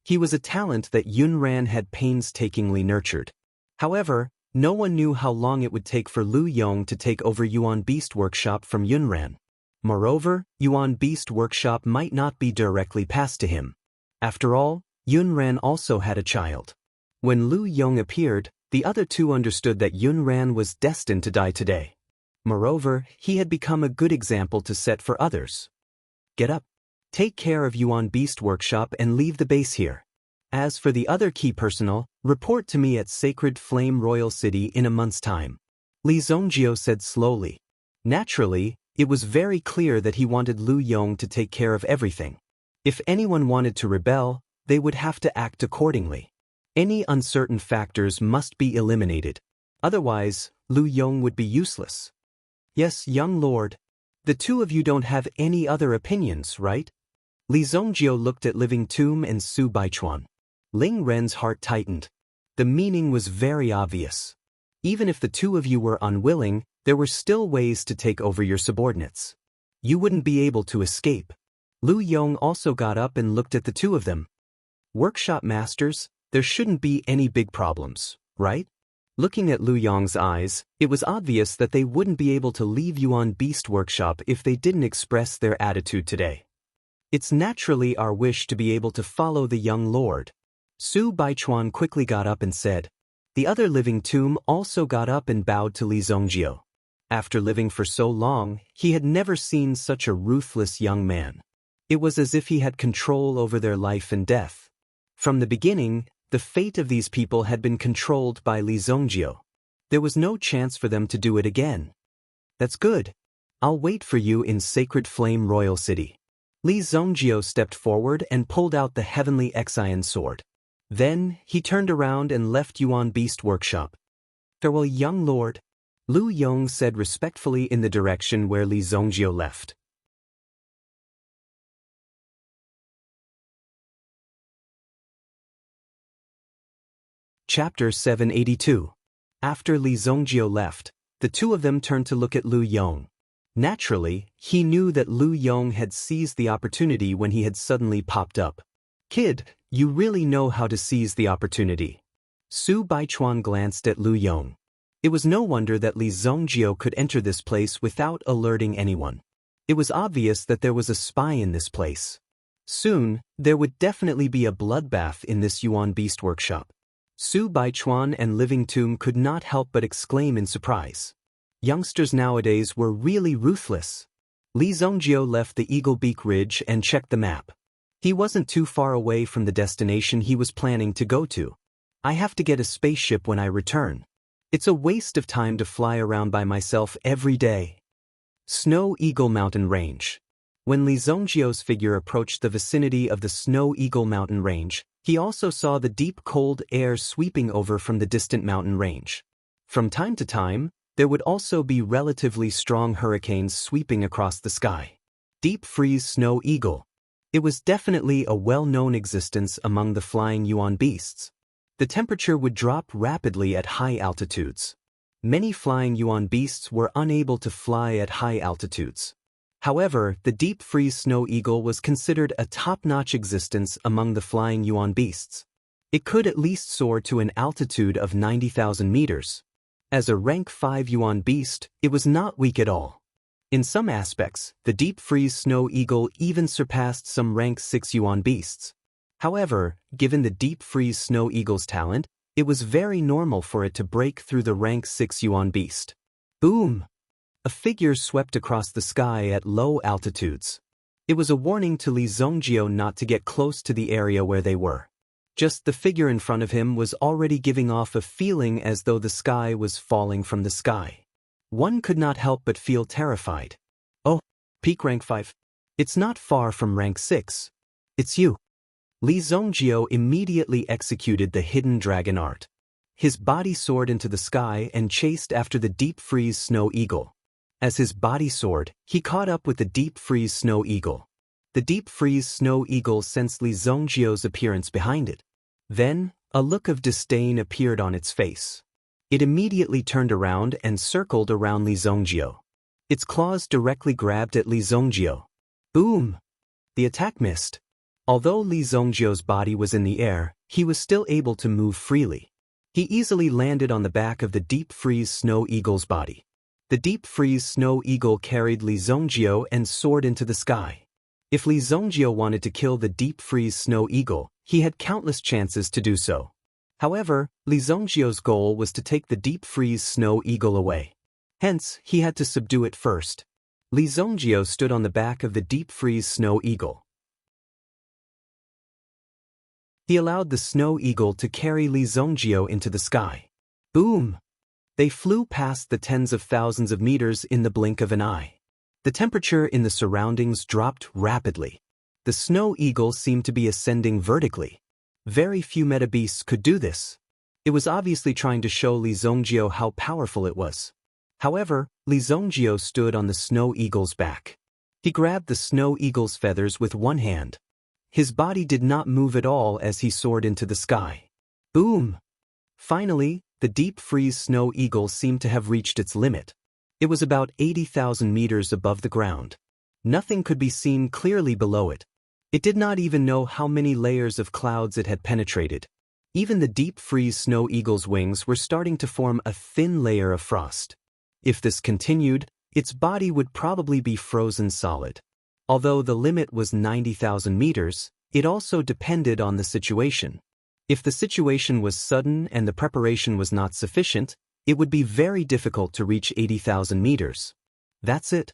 He was a talent that Yunran had painstakingly nurtured. However, no one knew how long it would take for Lu Yong to take over Yuan Beast Workshop from Yunran. Moreover, Yuan Beast Workshop might not be directly passed to him. After all, Yunran also had a child. When Lu Yong appeared, the other 2 understood that Yunran was destined to die today. Moreover, he had become a good example to set for others. Get up. Take care of Yuan Beast Workshop and leave the base here. As for the other key personnel, report to me at Sacred Flame Royal City in a month's time. Li Zongjio said slowly. Naturally, it was very clear that he wanted Lu Yong to take care of everything. If anyone wanted to rebel, they would have to act accordingly. Any uncertain factors must be eliminated. Otherwise, Lu Yong would be useless. Yes, young lord. The 2 of you don't have any other opinions, right? Li Zongjio looked at Living Tomb and Su Baichuan. Ling Ren's heart tightened. The meaning was very obvious. Even if the 2 of you were unwilling, there were still ways to take over your subordinates. You wouldn't be able to escape. Lu Yong also got up and looked at the 2 of them. Workshop masters, there shouldn't be any big problems, right? Looking at Lu Yong's eyes, it was obvious that they wouldn't be able to leave Yuan Beast Workshop if they didn't express their attitude today. It's naturally our wish to be able to follow the young lord. Su Baichuan quickly got up and said. The other living tomb also got up and bowed to Li Zongjio. After living for so long, he had never seen such a ruthless young man. It was as if he had control over their life and death. From the beginning, the fate of these people had been controlled by Li Zongjio. There was no chance for them to do it again. That's good. I'll wait for you in Sacred Flame Royal City. Li Zongjio stepped forward and pulled out the Heavenly Exion sword. Then, he turned around and left Yuan Beast Workshop. Farewell, young lord, Lu Yong said respectfully in the direction where Li Zongjio left. Chapter 782. After Li Zongjio left, the two of them turned to look at Lu Yong. Naturally, he knew that Lu Yong had seized the opportunity when he had suddenly popped up. Kid, you really know how to seize the opportunity. Su Baichuan glanced at Lu Yong. It was no wonder that Li Zongjio could enter this place without alerting anyone. It was obvious that there was a spy in this place. Soon, there would definitely be a bloodbath in this Yuan Beast Workshop. Su Baichuan and Living Tomb could not help but exclaim in surprise. Youngsters nowadays were really ruthless. Li Zongjio left the Eagle Beak Ridge and checked the map. He wasn't too far away from the destination he was planning to go to. I have to get a spaceship when I return. It's a waste of time to fly around by myself every day. Snow Eagle Mountain Range. When Li Zongjio's figure approached the vicinity of the Snow Eagle Mountain Range, he also saw the deep cold air sweeping over from the distant mountain range. From time to time, there would also be relatively strong hurricanes sweeping across the sky. Deep Freeze Snow Eagle. It was definitely a well-known existence among the flying Yuan beasts. The temperature would drop rapidly at high altitudes. Many flying Yuan beasts were unable to fly at high altitudes. However, the Deep Freeze Snow Eagle was considered a top-notch existence among the flying Yuan beasts. It could at least soar to an altitude of 90,000 meters. As a rank 5 Yuan beast, it was not weak at all. In some aspects, the Deep Freeze Snow Eagle even surpassed some rank 6 Yuan beasts. However, given the Deep Freeze Snow Eagle's talent, it was very normal for it to break through the rank 6 Yuan beast. Boom! A figure swept across the sky at low altitudes. It was a warning to Li Zongjio not to get close to the area where they were. Just the figure in front of him was already giving off a feeling as though the sky was falling from the sky. One could not help but feel terrified. Oh, peak rank 5. It's not far from rank 6. It's you. Li Zongjio immediately executed the hidden dragon art. His body soared into the sky and chased after the Deep Freeze Snow Eagle. As his body soared, he caught up with the Deep Freeze Snow Eagle. The Deep Freeze Snow Eagle sensed Li Zongjio's appearance behind it. Then, a look of disdain appeared on its face. It immediately turned around and circled around Li Zongjio. Its claws directly grabbed at Li Zongjio. Boom! The attack missed. Although Li Zongjio's body was in the air, he was still able to move freely. He easily landed on the back of the Deep Freeze Snow Eagle's body. The Deep Freeze Snow Eagle carried Li Zongjio and soared into the sky. If Li Zongjio wanted to kill the Deep Freeze Snow Eagle, he had countless chances to do so. However, Li Zongjio's goal was to take the Deep Freeze Snow Eagle away. Hence, he had to subdue it first. Li Zongjio stood on the back of the Deep Freeze Snow Eagle. He allowed the Snow Eagle to carry Li Zongjio into the sky. Boom! They flew past the tens of thousands of meters in the blink of an eye. The temperature in the surroundings dropped rapidly. The Snow Eagle seemed to be ascending vertically. Very few meta-beasts could do this. It was obviously trying to show Li Zongjio how powerful it was. However, Li Zongjio stood on the Snow Eagle's back. He grabbed the Snow Eagle's feathers with one hand. His body did not move at all as he soared into the sky. Boom! Finally, the Deep Freeze Snow Eagle seemed to have reached its limit. It was about 80,000 meters above the ground. Nothing could be seen clearly below it. It did not even know how many layers of clouds it had penetrated. Even the deep freeze snow eagle's wings were starting to form a thin layer of frost. If this continued, its body would probably be frozen solid. Although the limit was 90,000 meters, it also depended on the situation. If the situation was sudden and the preparation was not sufficient, it would be very difficult to reach 80,000 meters. That's it.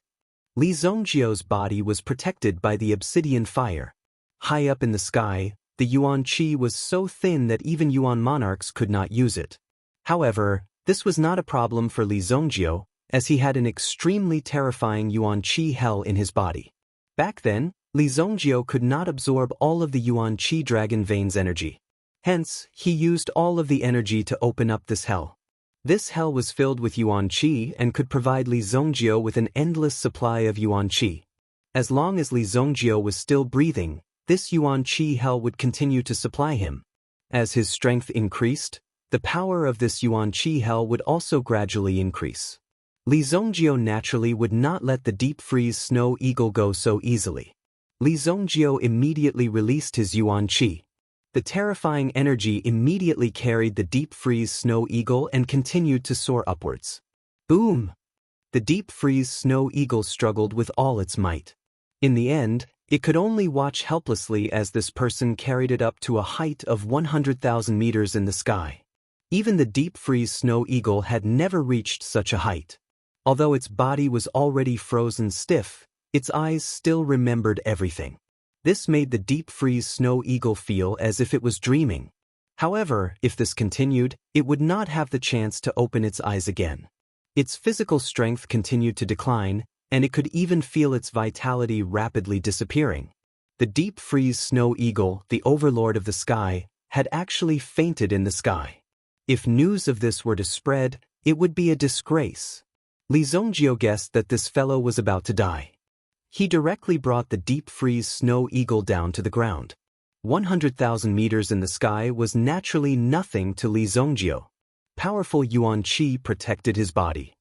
Li Zhongjio's body was protected by the obsidian fire. High up in the sky, the Yuan Qi was so thin that even Yuan monarchs could not use it. However, this was not a problem for Li Zhongjio, as he had an extremely terrifying Yuan Qi hell in his body. Back then, Li Zhongjio could not absorb all of the Yuan Qi dragon vein's energy. Hence, he used all of the energy to open up this hell. This hell was filled with Yuan Qi and could provide Li Zhongjio with an endless supply of Yuan Qi. As long as Li Zhongjio was still breathing, this Yuan Qi hell would continue to supply him. As his strength increased, the power of this Yuan Qi hell would also gradually increase. Li Zhongjio naturally would not let the deep freeze snow eagle go so easily. Li Zhongjio immediately released his Yuan Qi. The terrifying energy immediately carried the deep freeze snow eagle and continued to soar upwards. Boom! The deep freeze snow eagle struggled with all its might. In the end, it could only watch helplessly as this person carried it up to a height of 100,000 meters in the sky. Even the deep freeze snow eagle had never reached such a height. Although its body was already frozen stiff, its eyes still remembered everything. This made the deep freeze snow eagle feel as if it was dreaming. However, if this continued, it would not have the chance to open its eyes again. Its physical strength continued to decline, and it could even feel its vitality rapidly disappearing. The deep freeze snow eagle, the overlord of the sky, had actually fainted in the sky. If news of this were to spread, it would be a disgrace. Li Zhongjio guessed that this fellow was about to die. He directly brought the deep freeze snow eagle down to the ground. 100,000 meters in the sky was naturally nothing to Li Zhongjio. Powerful Yuan Qi protected his body.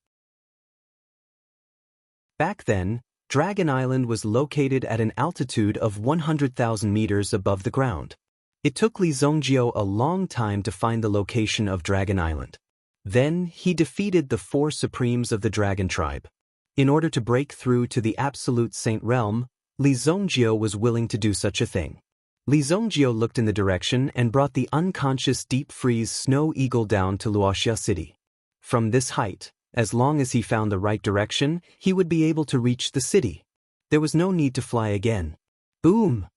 Back then, Dragon Island was located at an altitude of 100,000 meters above the ground. It took Li Zhongjio a long time to find the location of Dragon Island. Then, he defeated the 4 supremes of the dragon tribe. In order to break through to the absolute saint realm, Li Zhongjio was willing to do such a thing. Li Zhongjio looked in the direction and brought the unconscious deep freeze snow eagle down to Luoxia City. From this height, as long as he found the right direction, he would be able to reach the city. There was no need to fly again. Boom!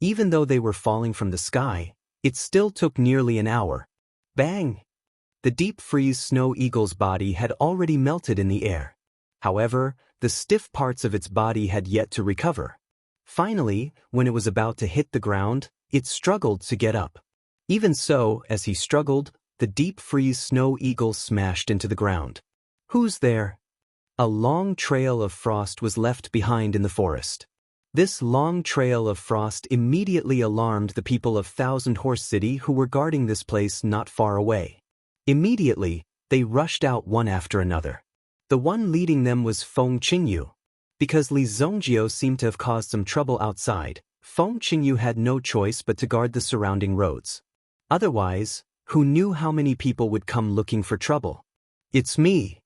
Even though they were falling from the sky, it still took nearly an hour. Bang! The deep freeze snow eagle's body had already melted in the air. However, the stiff parts of its body had yet to recover. Finally, when it was about to hit the ground, it struggled to get up. Even so, as he struggled, the deep freeze snow eagle smashed into the ground. Who's there? A long trail of frost was left behind in the forest. This long trail of frost immediately alarmed the people of Thousand Horse City who were guarding this place not far away. Immediately, they rushed out one after another. The one leading them was Feng Qingyu. Because Li Zhongjio seemed to have caused some trouble outside, Feng Qingyu had no choice but to guard the surrounding roads. Otherwise, who knew how many people would come looking for trouble? It's me.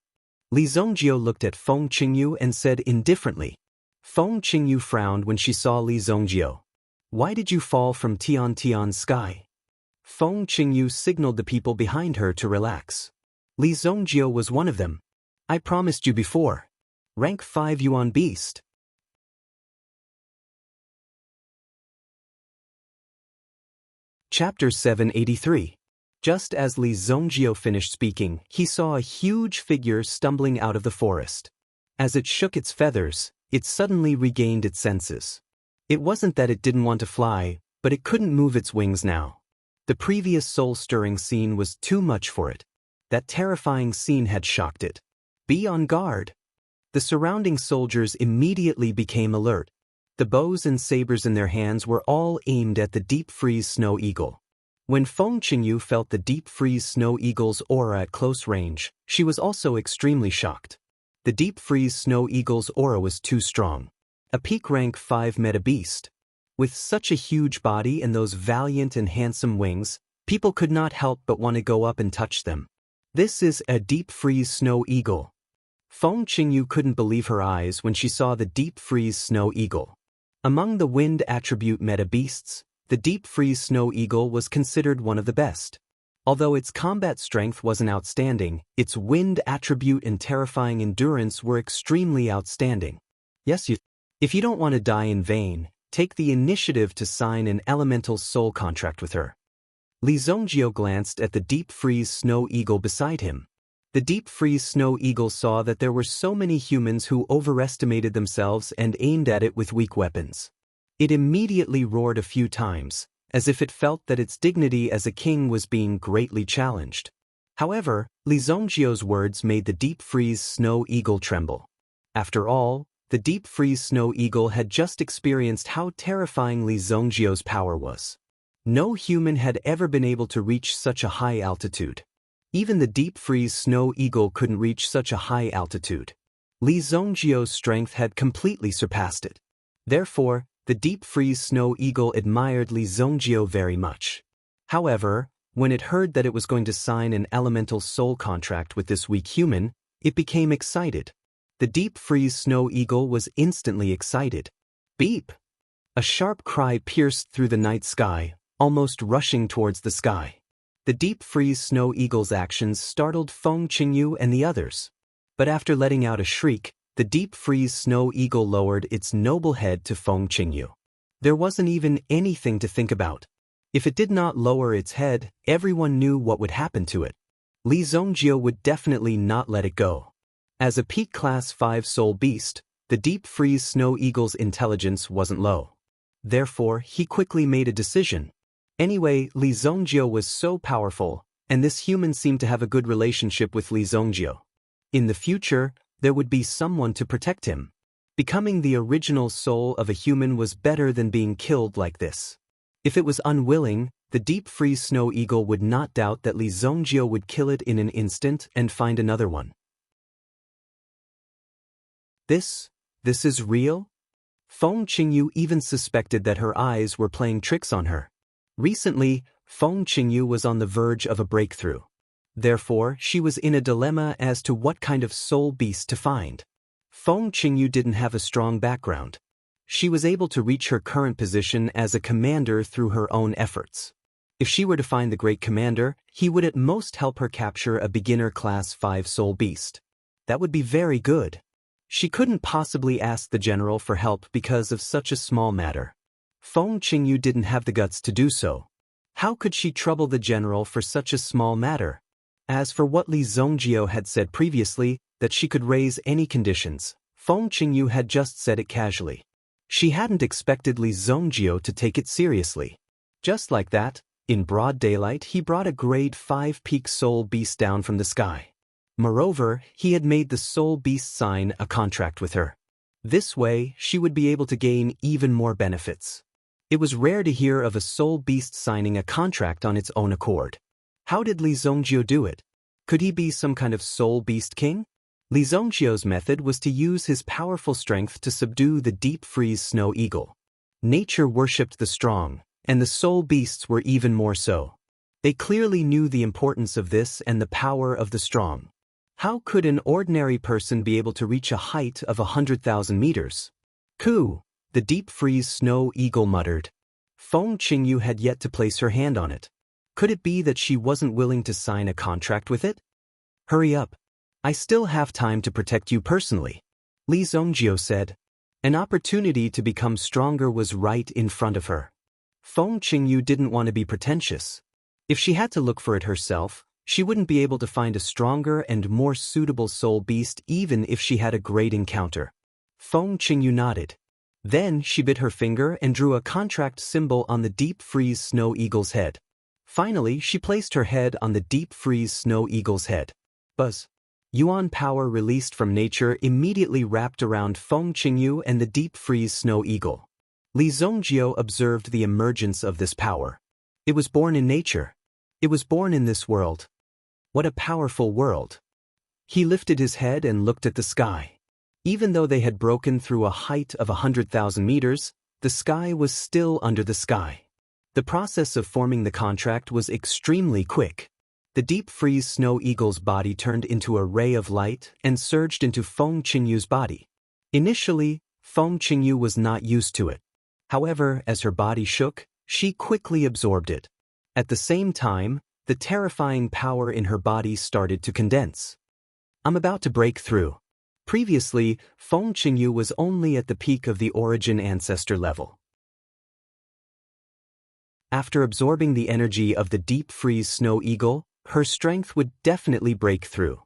Li Zhongjio looked at Feng Qingyu and said indifferently. Feng Qingyu frowned when she saw Li Zhongjio. Why did you fall from Tiantian's sky? Feng Qingyu signaled the people behind her to relax. Li Zhongjio was one of them. I promised you before. Rank 5 Yuan Beast. Chapter 783. Just as Li Zhongjio finished speaking, he saw a huge figure stumbling out of the forest. As it shook its feathers, it suddenly regained its senses. It wasn't that it didn't want to fly, but it couldn't move its wings now. The previous soul-stirring scene was too much for it. That terrifying scene had shocked it. Be on guard. The surrounding soldiers immediately became alert. The bows and sabers in their hands were all aimed at the deep freeze snow eagle. When Feng Qingyu felt the deep freeze snow eagle's aura at close range, she was also extremely shocked. The deep freeze snow eagle's aura was too strong. A peak rank 5 meta beast. With such a huge body and those valiant and handsome wings, People could not help but want to go up and touch them. This is a deep freeze snow eagle. Feng Qingyu couldn't believe her eyes when she saw the deep freeze snow eagle. Among the wind attribute meta beasts, the deep freeze snow eagle was considered one of the best. Although its combat strength wasn't outstanding, its wind attribute and terrifying endurance were extremely outstanding. Yes, if you don't want to die in vain, take the initiative to sign an elemental soul contract with her. Li Zongjio glanced at the deep freeze snow eagle beside him. The deep freeze snow eagle saw that there were so many humans who overestimated themselves and aimed at it with weak weapons. It immediately roared a few times, as if it felt that its dignity as a king was being greatly challenged. However, Li Zongjio's words made the deep freeze snow eagle tremble. After all, the deep freeze snow eagle had just experienced how terrifying Li Zongjio's power was. No human had ever been able to reach such a high altitude. Even the deep freeze snow eagle couldn't reach such a high altitude. Li Zongjio's strength had completely surpassed it. Therefore, the deep freeze snow eagle admired Li Zongjio very much. However, when it heard that it was going to sign an elemental soul contract with this weak human, it became excited. The deep freeze snow eagle was instantly excited. Beep! A sharp cry pierced through the night sky, almost rushing towards the sky. The deep freeze snow eagle's actions startled Feng Qingyu and the others. But after letting out a shriek, the deep freeze snow eagle lowered its noble head to Feng Qingyu. There wasn't even anything to think about. If it did not lower its head, everyone knew what would happen to it. Li Zongjio would definitely not let it go. As a peak class 5 soul beast, the deep freeze snow eagle's intelligence wasn't low. Therefore, he quickly made a decision. Anyway, Li Zongjio was so powerful, and this human seemed to have a good relationship with Li Zongjio. In the future, there would be someone to protect him. Becoming the original soul of a human was better than being killed like this. If it was unwilling, the deep freeze snow eagle would not doubt that Li Zongjio would kill it in an instant and find another one. This is real? Feng Qingyu even suspected that her eyes were playing tricks on her. Recently, Feng Qingyu was on the verge of a breakthrough. Therefore, she was in a dilemma as to what kind of soul beast to find. Feng Qingyu didn't have a strong background. She was able to reach her current position as a commander through her own efforts. If she were to find the great commander, he would at most help her capture a beginner class 5 soul beast. That would be very good. She couldn't possibly ask the general for help because of such a small matter. Feng Qingyu didn't have the guts to do so. How could she trouble the general for such a small matter? As for what Li Zongjio had said previously, that she could raise any conditions, Feng Qingyu had just said it casually. She hadn't expected Li Zongjio to take it seriously. Just like that, in broad daylight he brought a grade 5 peak soul beast down from the sky. Moreover, he had made the soul beast sign a contract with her. This way, she would be able to gain even more benefits. It was rare to hear of a soul beast signing a contract on its own accord. How did Li Zongjio do it? Could he be some kind of soul beast king? Li Zongjio's method was to use his powerful strength to subdue the deep freeze snow eagle. Nature worshipped the strong, and the soul beasts were even more so. They clearly knew the importance of this and the power of the strong. How could an ordinary person be able to reach a height of 100,000 meters? Coo! The deep freeze snow eagle muttered. Feng Qingyu had yet to place her hand on it. Could it be that she wasn't willing to sign a contract with it? Hurry up. I still have time to protect you personally, Li Zongjio said. An opportunity to become stronger was right in front of her. Feng Qingyu didn't want to be pretentious. If she had to look for it herself, she wouldn't be able to find a stronger and more suitable soul beast even if she had a great encounter. Feng Qingyu nodded. Then she bit her finger and drew a contract symbol on the deep freeze snow eagle's head. Finally, she placed her head on the deep freeze snow eagle's head. Buzz. Yuan power released from nature immediately wrapped around Feng Qingyu and the deep freeze snow eagle. Li Zongjio observed the emergence of this power. It was born in nature. It was born in this world. What a powerful world. He lifted his head and looked at the sky. Even though they had broken through a height of 100,000 meters, the sky was still under the sky. The process of forming the contract was extremely quick. The deep freeze snow eagle's body turned into a ray of light and surged into Feng Qingyu's body. Initially, Feng Qingyu was not used to it. However, as her body shook, she quickly absorbed it. At the same time, the terrifying power in her body started to condense. I'm about to break through. Previously, Feng Qingyu was only at the peak of the origin ancestor level. After absorbing the energy of the deep freeze snow eagle, her strength would definitely break through.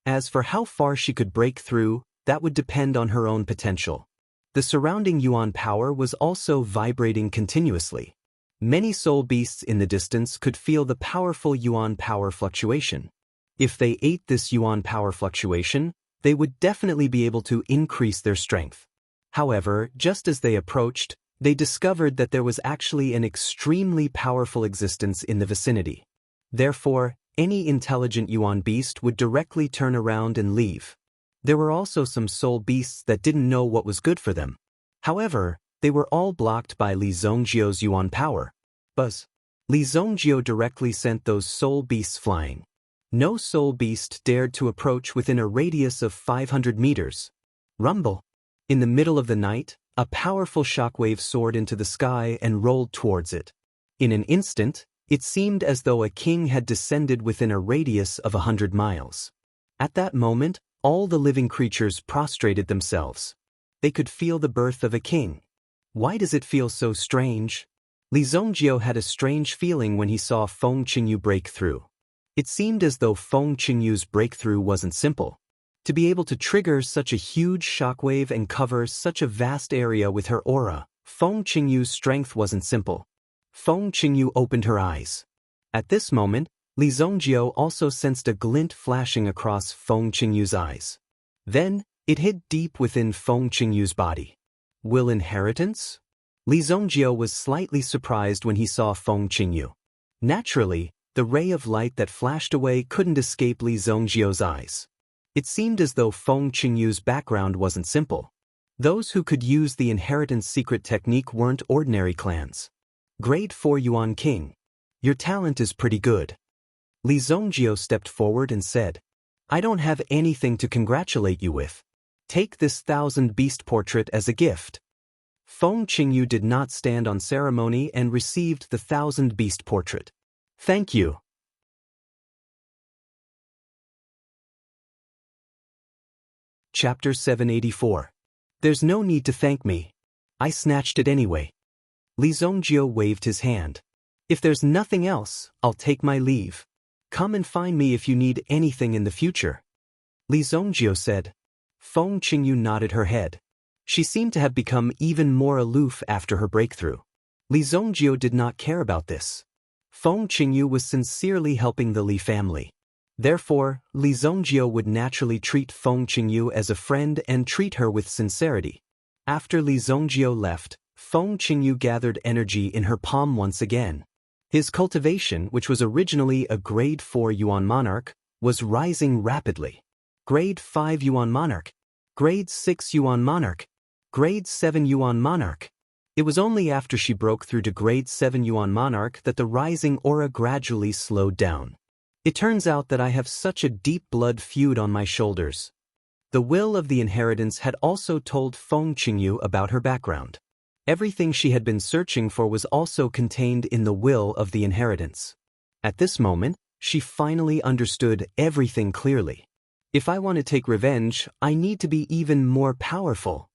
As for how far she could break through, that would depend on her own potential. The surrounding Yuan power was also vibrating continuously. Many soul beasts in the distance could feel the powerful Yuan power fluctuation. If they ate this Yuan power fluctuation, they would definitely be able to increase their strength. However, just as they approached, they discovered that there was actually an extremely powerful existence in the vicinity. Therefore, any intelligent Yuan beast would directly turn around and leave. There were also some soul beasts that didn't know what was good for them. However, they were all blocked by Li Zhongjio's Yuan power. Buzz. Li Zhongjio directly sent those soul beasts flying. No soul beast dared to approach within a radius of 500 meters. Rumble. In the middle of the night, a powerful shockwave soared into the sky and rolled towards it. In an instant, it seemed as though a king had descended within a radius of 100 miles. At that moment, all the living creatures prostrated themselves. They could feel the birth of a king. Why does it feel so strange? Li Zhongjio had a strange feeling when he saw Feng Qingyu break through. It seemed as though Feng Qingyu's breakthrough wasn't simple. To be able to trigger such a huge shockwave and cover such a vast area with her aura, Feng Qingyu's strength wasn't simple. Feng Qingyu opened her eyes. At this moment, Li Zhongjio also sensed a glint flashing across Feng Qingyu's eyes. Then, it hid deep within Feng Qingyu's body. Will inheritance? Li Zhongjio was slightly surprised when he saw Feng Qingyu. Naturally, the ray of light that flashed away couldn't escape Li Zhongjio's eyes. It seemed as though Feng Qingyu's background wasn't simple. Those who could use the inheritance secret technique weren't ordinary clans. Grade 4 Yuan King. Your talent is pretty good. Li Zhongjio stepped forward and said, I don't have anything to congratulate you with. Take this 1000 beast portrait as a gift. Feng Qingyu did not stand on ceremony and received the 1000 beast portrait. Thank you. Chapter 784. There's no need to thank me. I snatched it anyway. Li Zhongjio waved his hand. If there's nothing else, I'll take my leave. Come and find me if you need anything in the future. Li Zhongjio said. Feng Qingyu nodded her head. She seemed to have become even more aloof after her breakthrough. Li Zhongjio did not care about this. Feng Qingyu was sincerely helping the Li family. Therefore, Li Zhongjio would naturally treat Feng Qingyu as a friend and treat her with sincerity. After Li Zhongjio left, Feng Qingyu gathered energy in her palm once again. His cultivation, which was originally a Grade 4 Yuan Monarch, was rising rapidly. Grade 5 Yuan Monarch. Grade 6 Yuan Monarch. Grade 7 Yuan Monarch. It was only after she broke through to Grade 7 Yuan Monarch that the rising aura gradually slowed down. It turns out that I have such a deep blood feud on my shoulders. The will of the inheritance had also told Feng Qingyu about her background. Everything she had been searching for was also contained in the will of the inheritance. At this moment, she finally understood everything clearly. If I want to take revenge, I need to be even more powerful.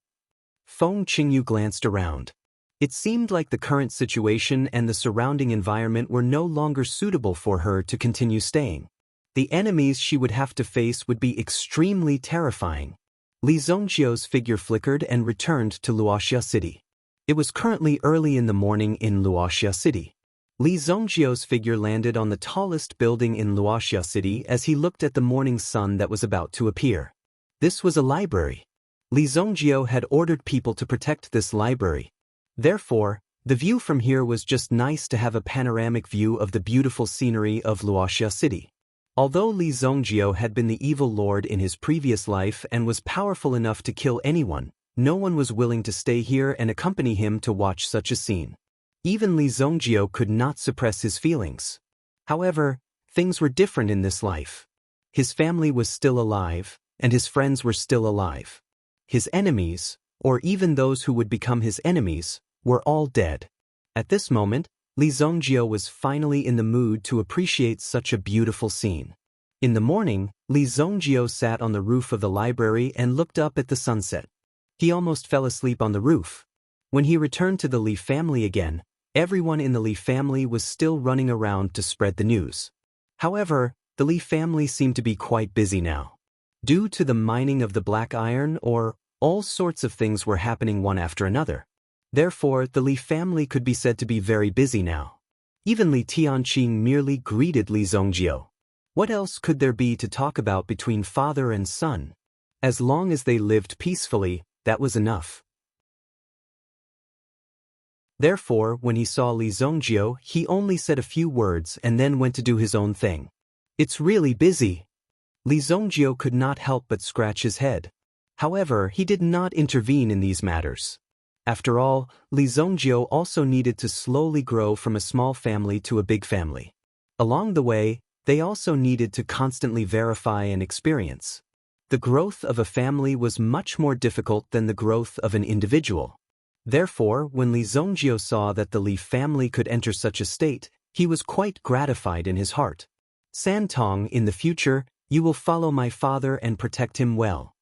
Feng Qingyu glanced around. It seemed like the current situation and the surrounding environment were no longer suitable for her to continue staying. The enemies she would have to face would be extremely terrifying. Li Zhongjio's figure flickered and returned to Luoxia City. It was currently early in the morning in Luoxia City. Li Zhongjio's figure landed on the tallest building in Luoxia City as he looked at the morning sun that was about to appear. This was a library. Li Zhongjio had ordered people to protect this library. Therefore, the view from here was just nice to have a panoramic view of the beautiful scenery of Luoxia City. Although Li Zhongjio had been the evil lord in his previous life and was powerful enough to kill anyone, no one was willing to stay here and accompany him to watch such a scene. Even Li Zongjio could not suppress his feelings. However, things were different in this life. His family was still alive, and his friends were still alive. His enemies, or even those who would become his enemies, were all dead. At this moment, Li Zongjio was finally in the mood to appreciate such a beautiful scene. In the morning, Li Zongjio sat on the roof of the library and looked up at the sunset. He almost fell asleep on the roof. When he returned to the Li family again, everyone in the Li family was still running around to spread the news. However, the Li family seemed to be quite busy now. Due to the mining of the black iron, or all sorts of things were happening one after another. Therefore, the Li family could be said to be very busy now. Even Li Tianqing merely greeted Li Zongjio. What else could there be to talk about between father and son? As long as they lived peacefully, that was enough. Therefore, when he saw Li Zongjio, he only said a few words and then went to do his own thing. It's really busy. Li Zongjio could not help but scratch his head. However, he did not intervene in these matters. After all, Li Zongjio also needed to slowly grow from a small family to a big family. Along the way, they also needed to constantly verify and experience. The growth of a family was much more difficult than the growth of an individual. Therefore, when Li Zongjio saw that the Li family could enter such a state, he was quite gratified in his heart. Santong, in the future, you will follow my father and protect him well.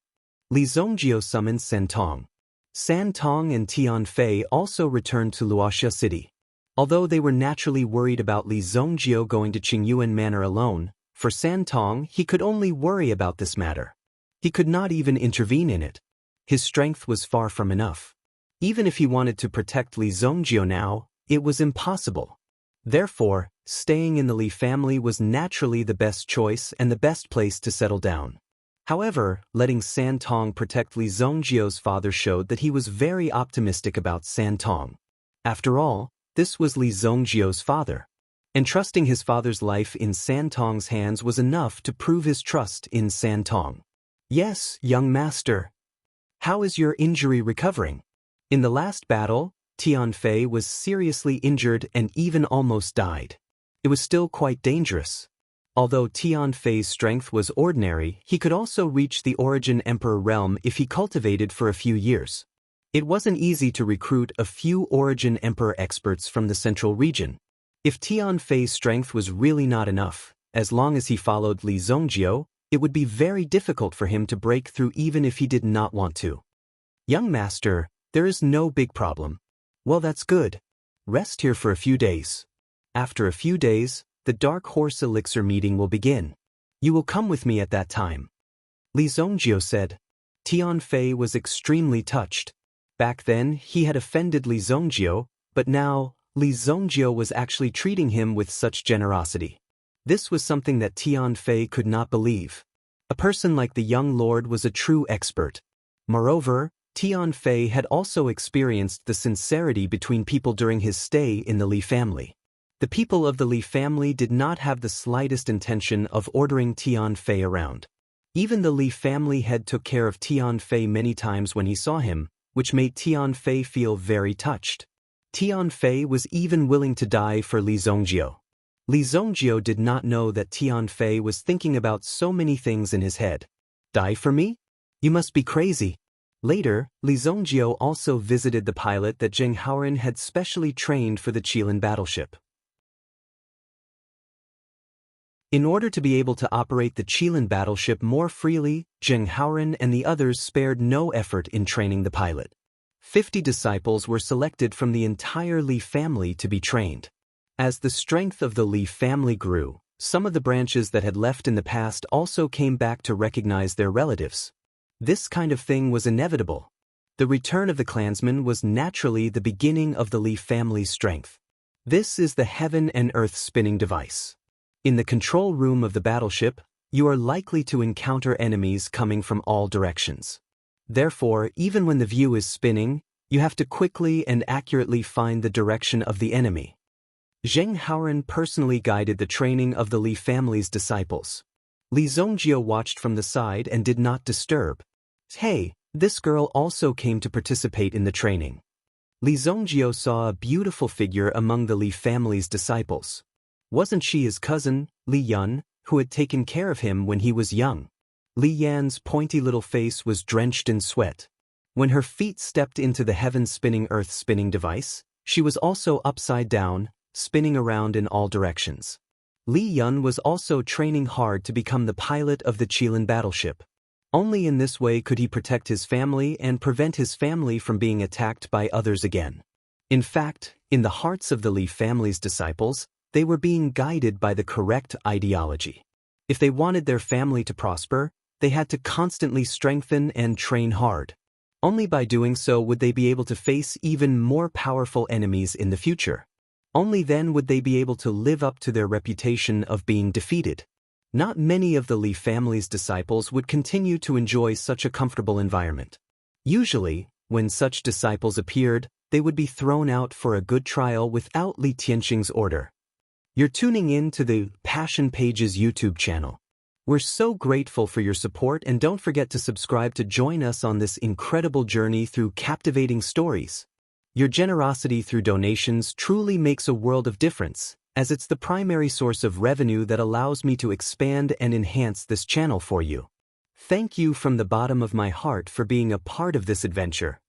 Li Zongjio summoned Santong. Santong and Tianfei also returned to Luoxia City. Although they were naturally worried about Li Zongjio going to Qingyuan Manor alone, for Santong he could only worry about this matter. He could not even intervene in it. His strength was far from enough. Even if he wanted to protect Li Zongjio now, it was impossible. Therefore, staying in the Li family was naturally the best choice and the best place to settle down. However, letting Santong protect Li Zongjio's father showed that he was very optimistic about Santong. After all, this was Li Zongjio's father. Entrusting his father's life in Santong's hands was enough to prove his trust in Santong. Yes, young master. How is your injury recovering? In the last battle, Tianfei was seriously injured and even almost died. It was still quite dangerous. Although Tianfei's strength was ordinary, he could also reach the Origin Emperor realm if he cultivated for a few years. It wasn't easy to recruit a few Origin Emperor experts from the central region. If Tianfei's strength was really not enough, as long as he followed Li Zongjio, it would be very difficult for him to break through even if he did not want to. Young master, there is no big problem. Well, that's good. Rest here for a few days. After a few days, the Dark Horse Elixir meeting will begin. You will come with me at that time. Li Zongjio said. Tianfei was extremely touched. Back then, he had offended Li Zongjio, but now, Li Zongjio was actually treating him with such generosity. This was something that Tianfei could not believe. A person like the young lord was a true expert. Moreover, Tianfei had also experienced the sincerity between people during his stay in the Li family. The people of the Li family did not have the slightest intention of ordering Tianfei around. Even the Li family head took care of Tianfei many times when he saw him, which made Tianfei feel very touched. Tianfei was even willing to die for Li Zongjio. Li Zongjio did not know that Tianfei was thinking about so many things in his head. Die for me? You must be crazy. Later, Li Zongjio also visited the pilot that Zheng Haoren had specially trained for the Qilin battleship. In order to be able to operate the Qilin battleship more freely, Zheng Haoren and the others spared no effort in training the pilot. 50 disciples were selected from the entire Li family to be trained. As the strength of the Li family grew, some of the branches that had left in the past also came back to recognize their relatives. This kind of thing was inevitable. The return of the clansmen was naturally the beginning of the Li family's strength. This is the heaven and earth spinning device. In the control room of the battleship, you are likely to encounter enemies coming from all directions. Therefore, even when the view is spinning, you have to quickly and accurately find the direction of the enemy. Zheng Haoren personally guided the training of the Li family's disciples. Li Zongjio watched from the side and did not disturb. Hey, this girl also came to participate in the training. Li Zongjio saw a beautiful figure among the Li family's disciples. Wasn't she his cousin, Li Yun, who had taken care of him when he was young? Li Yan's pointy little face was drenched in sweat. When her feet stepped into the heaven-spinning earth-spinning device, she was also upside down, spinning around in all directions. Li Yun was also training hard to become the pilot of the Qilin battleship. Only in this way could he protect his family and prevent his family from being attacked by others again. In fact, in the hearts of the Li family's disciples, they were being guided by the correct ideology. If they wanted their family to prosper, they had to constantly strengthen and train hard. Only by doing so would they be able to face even more powerful enemies in the future. Only then would they be able to live up to their reputation of being defeated. Not many of the Li family's disciples would continue to enjoy such a comfortable environment. Usually, when such disciples appeared, they would be thrown out for a good trial without Li Tianxing's order. You're tuning in to the Passion Pages YouTube channel. We're so grateful for your support, and don't forget to subscribe to join us on this incredible journey through captivating stories. Your generosity through donations truly makes a world of difference, as it's the primary source of revenue that allows me to expand and enhance this channel for you. Thank you from the bottom of my heart for being a part of this adventure.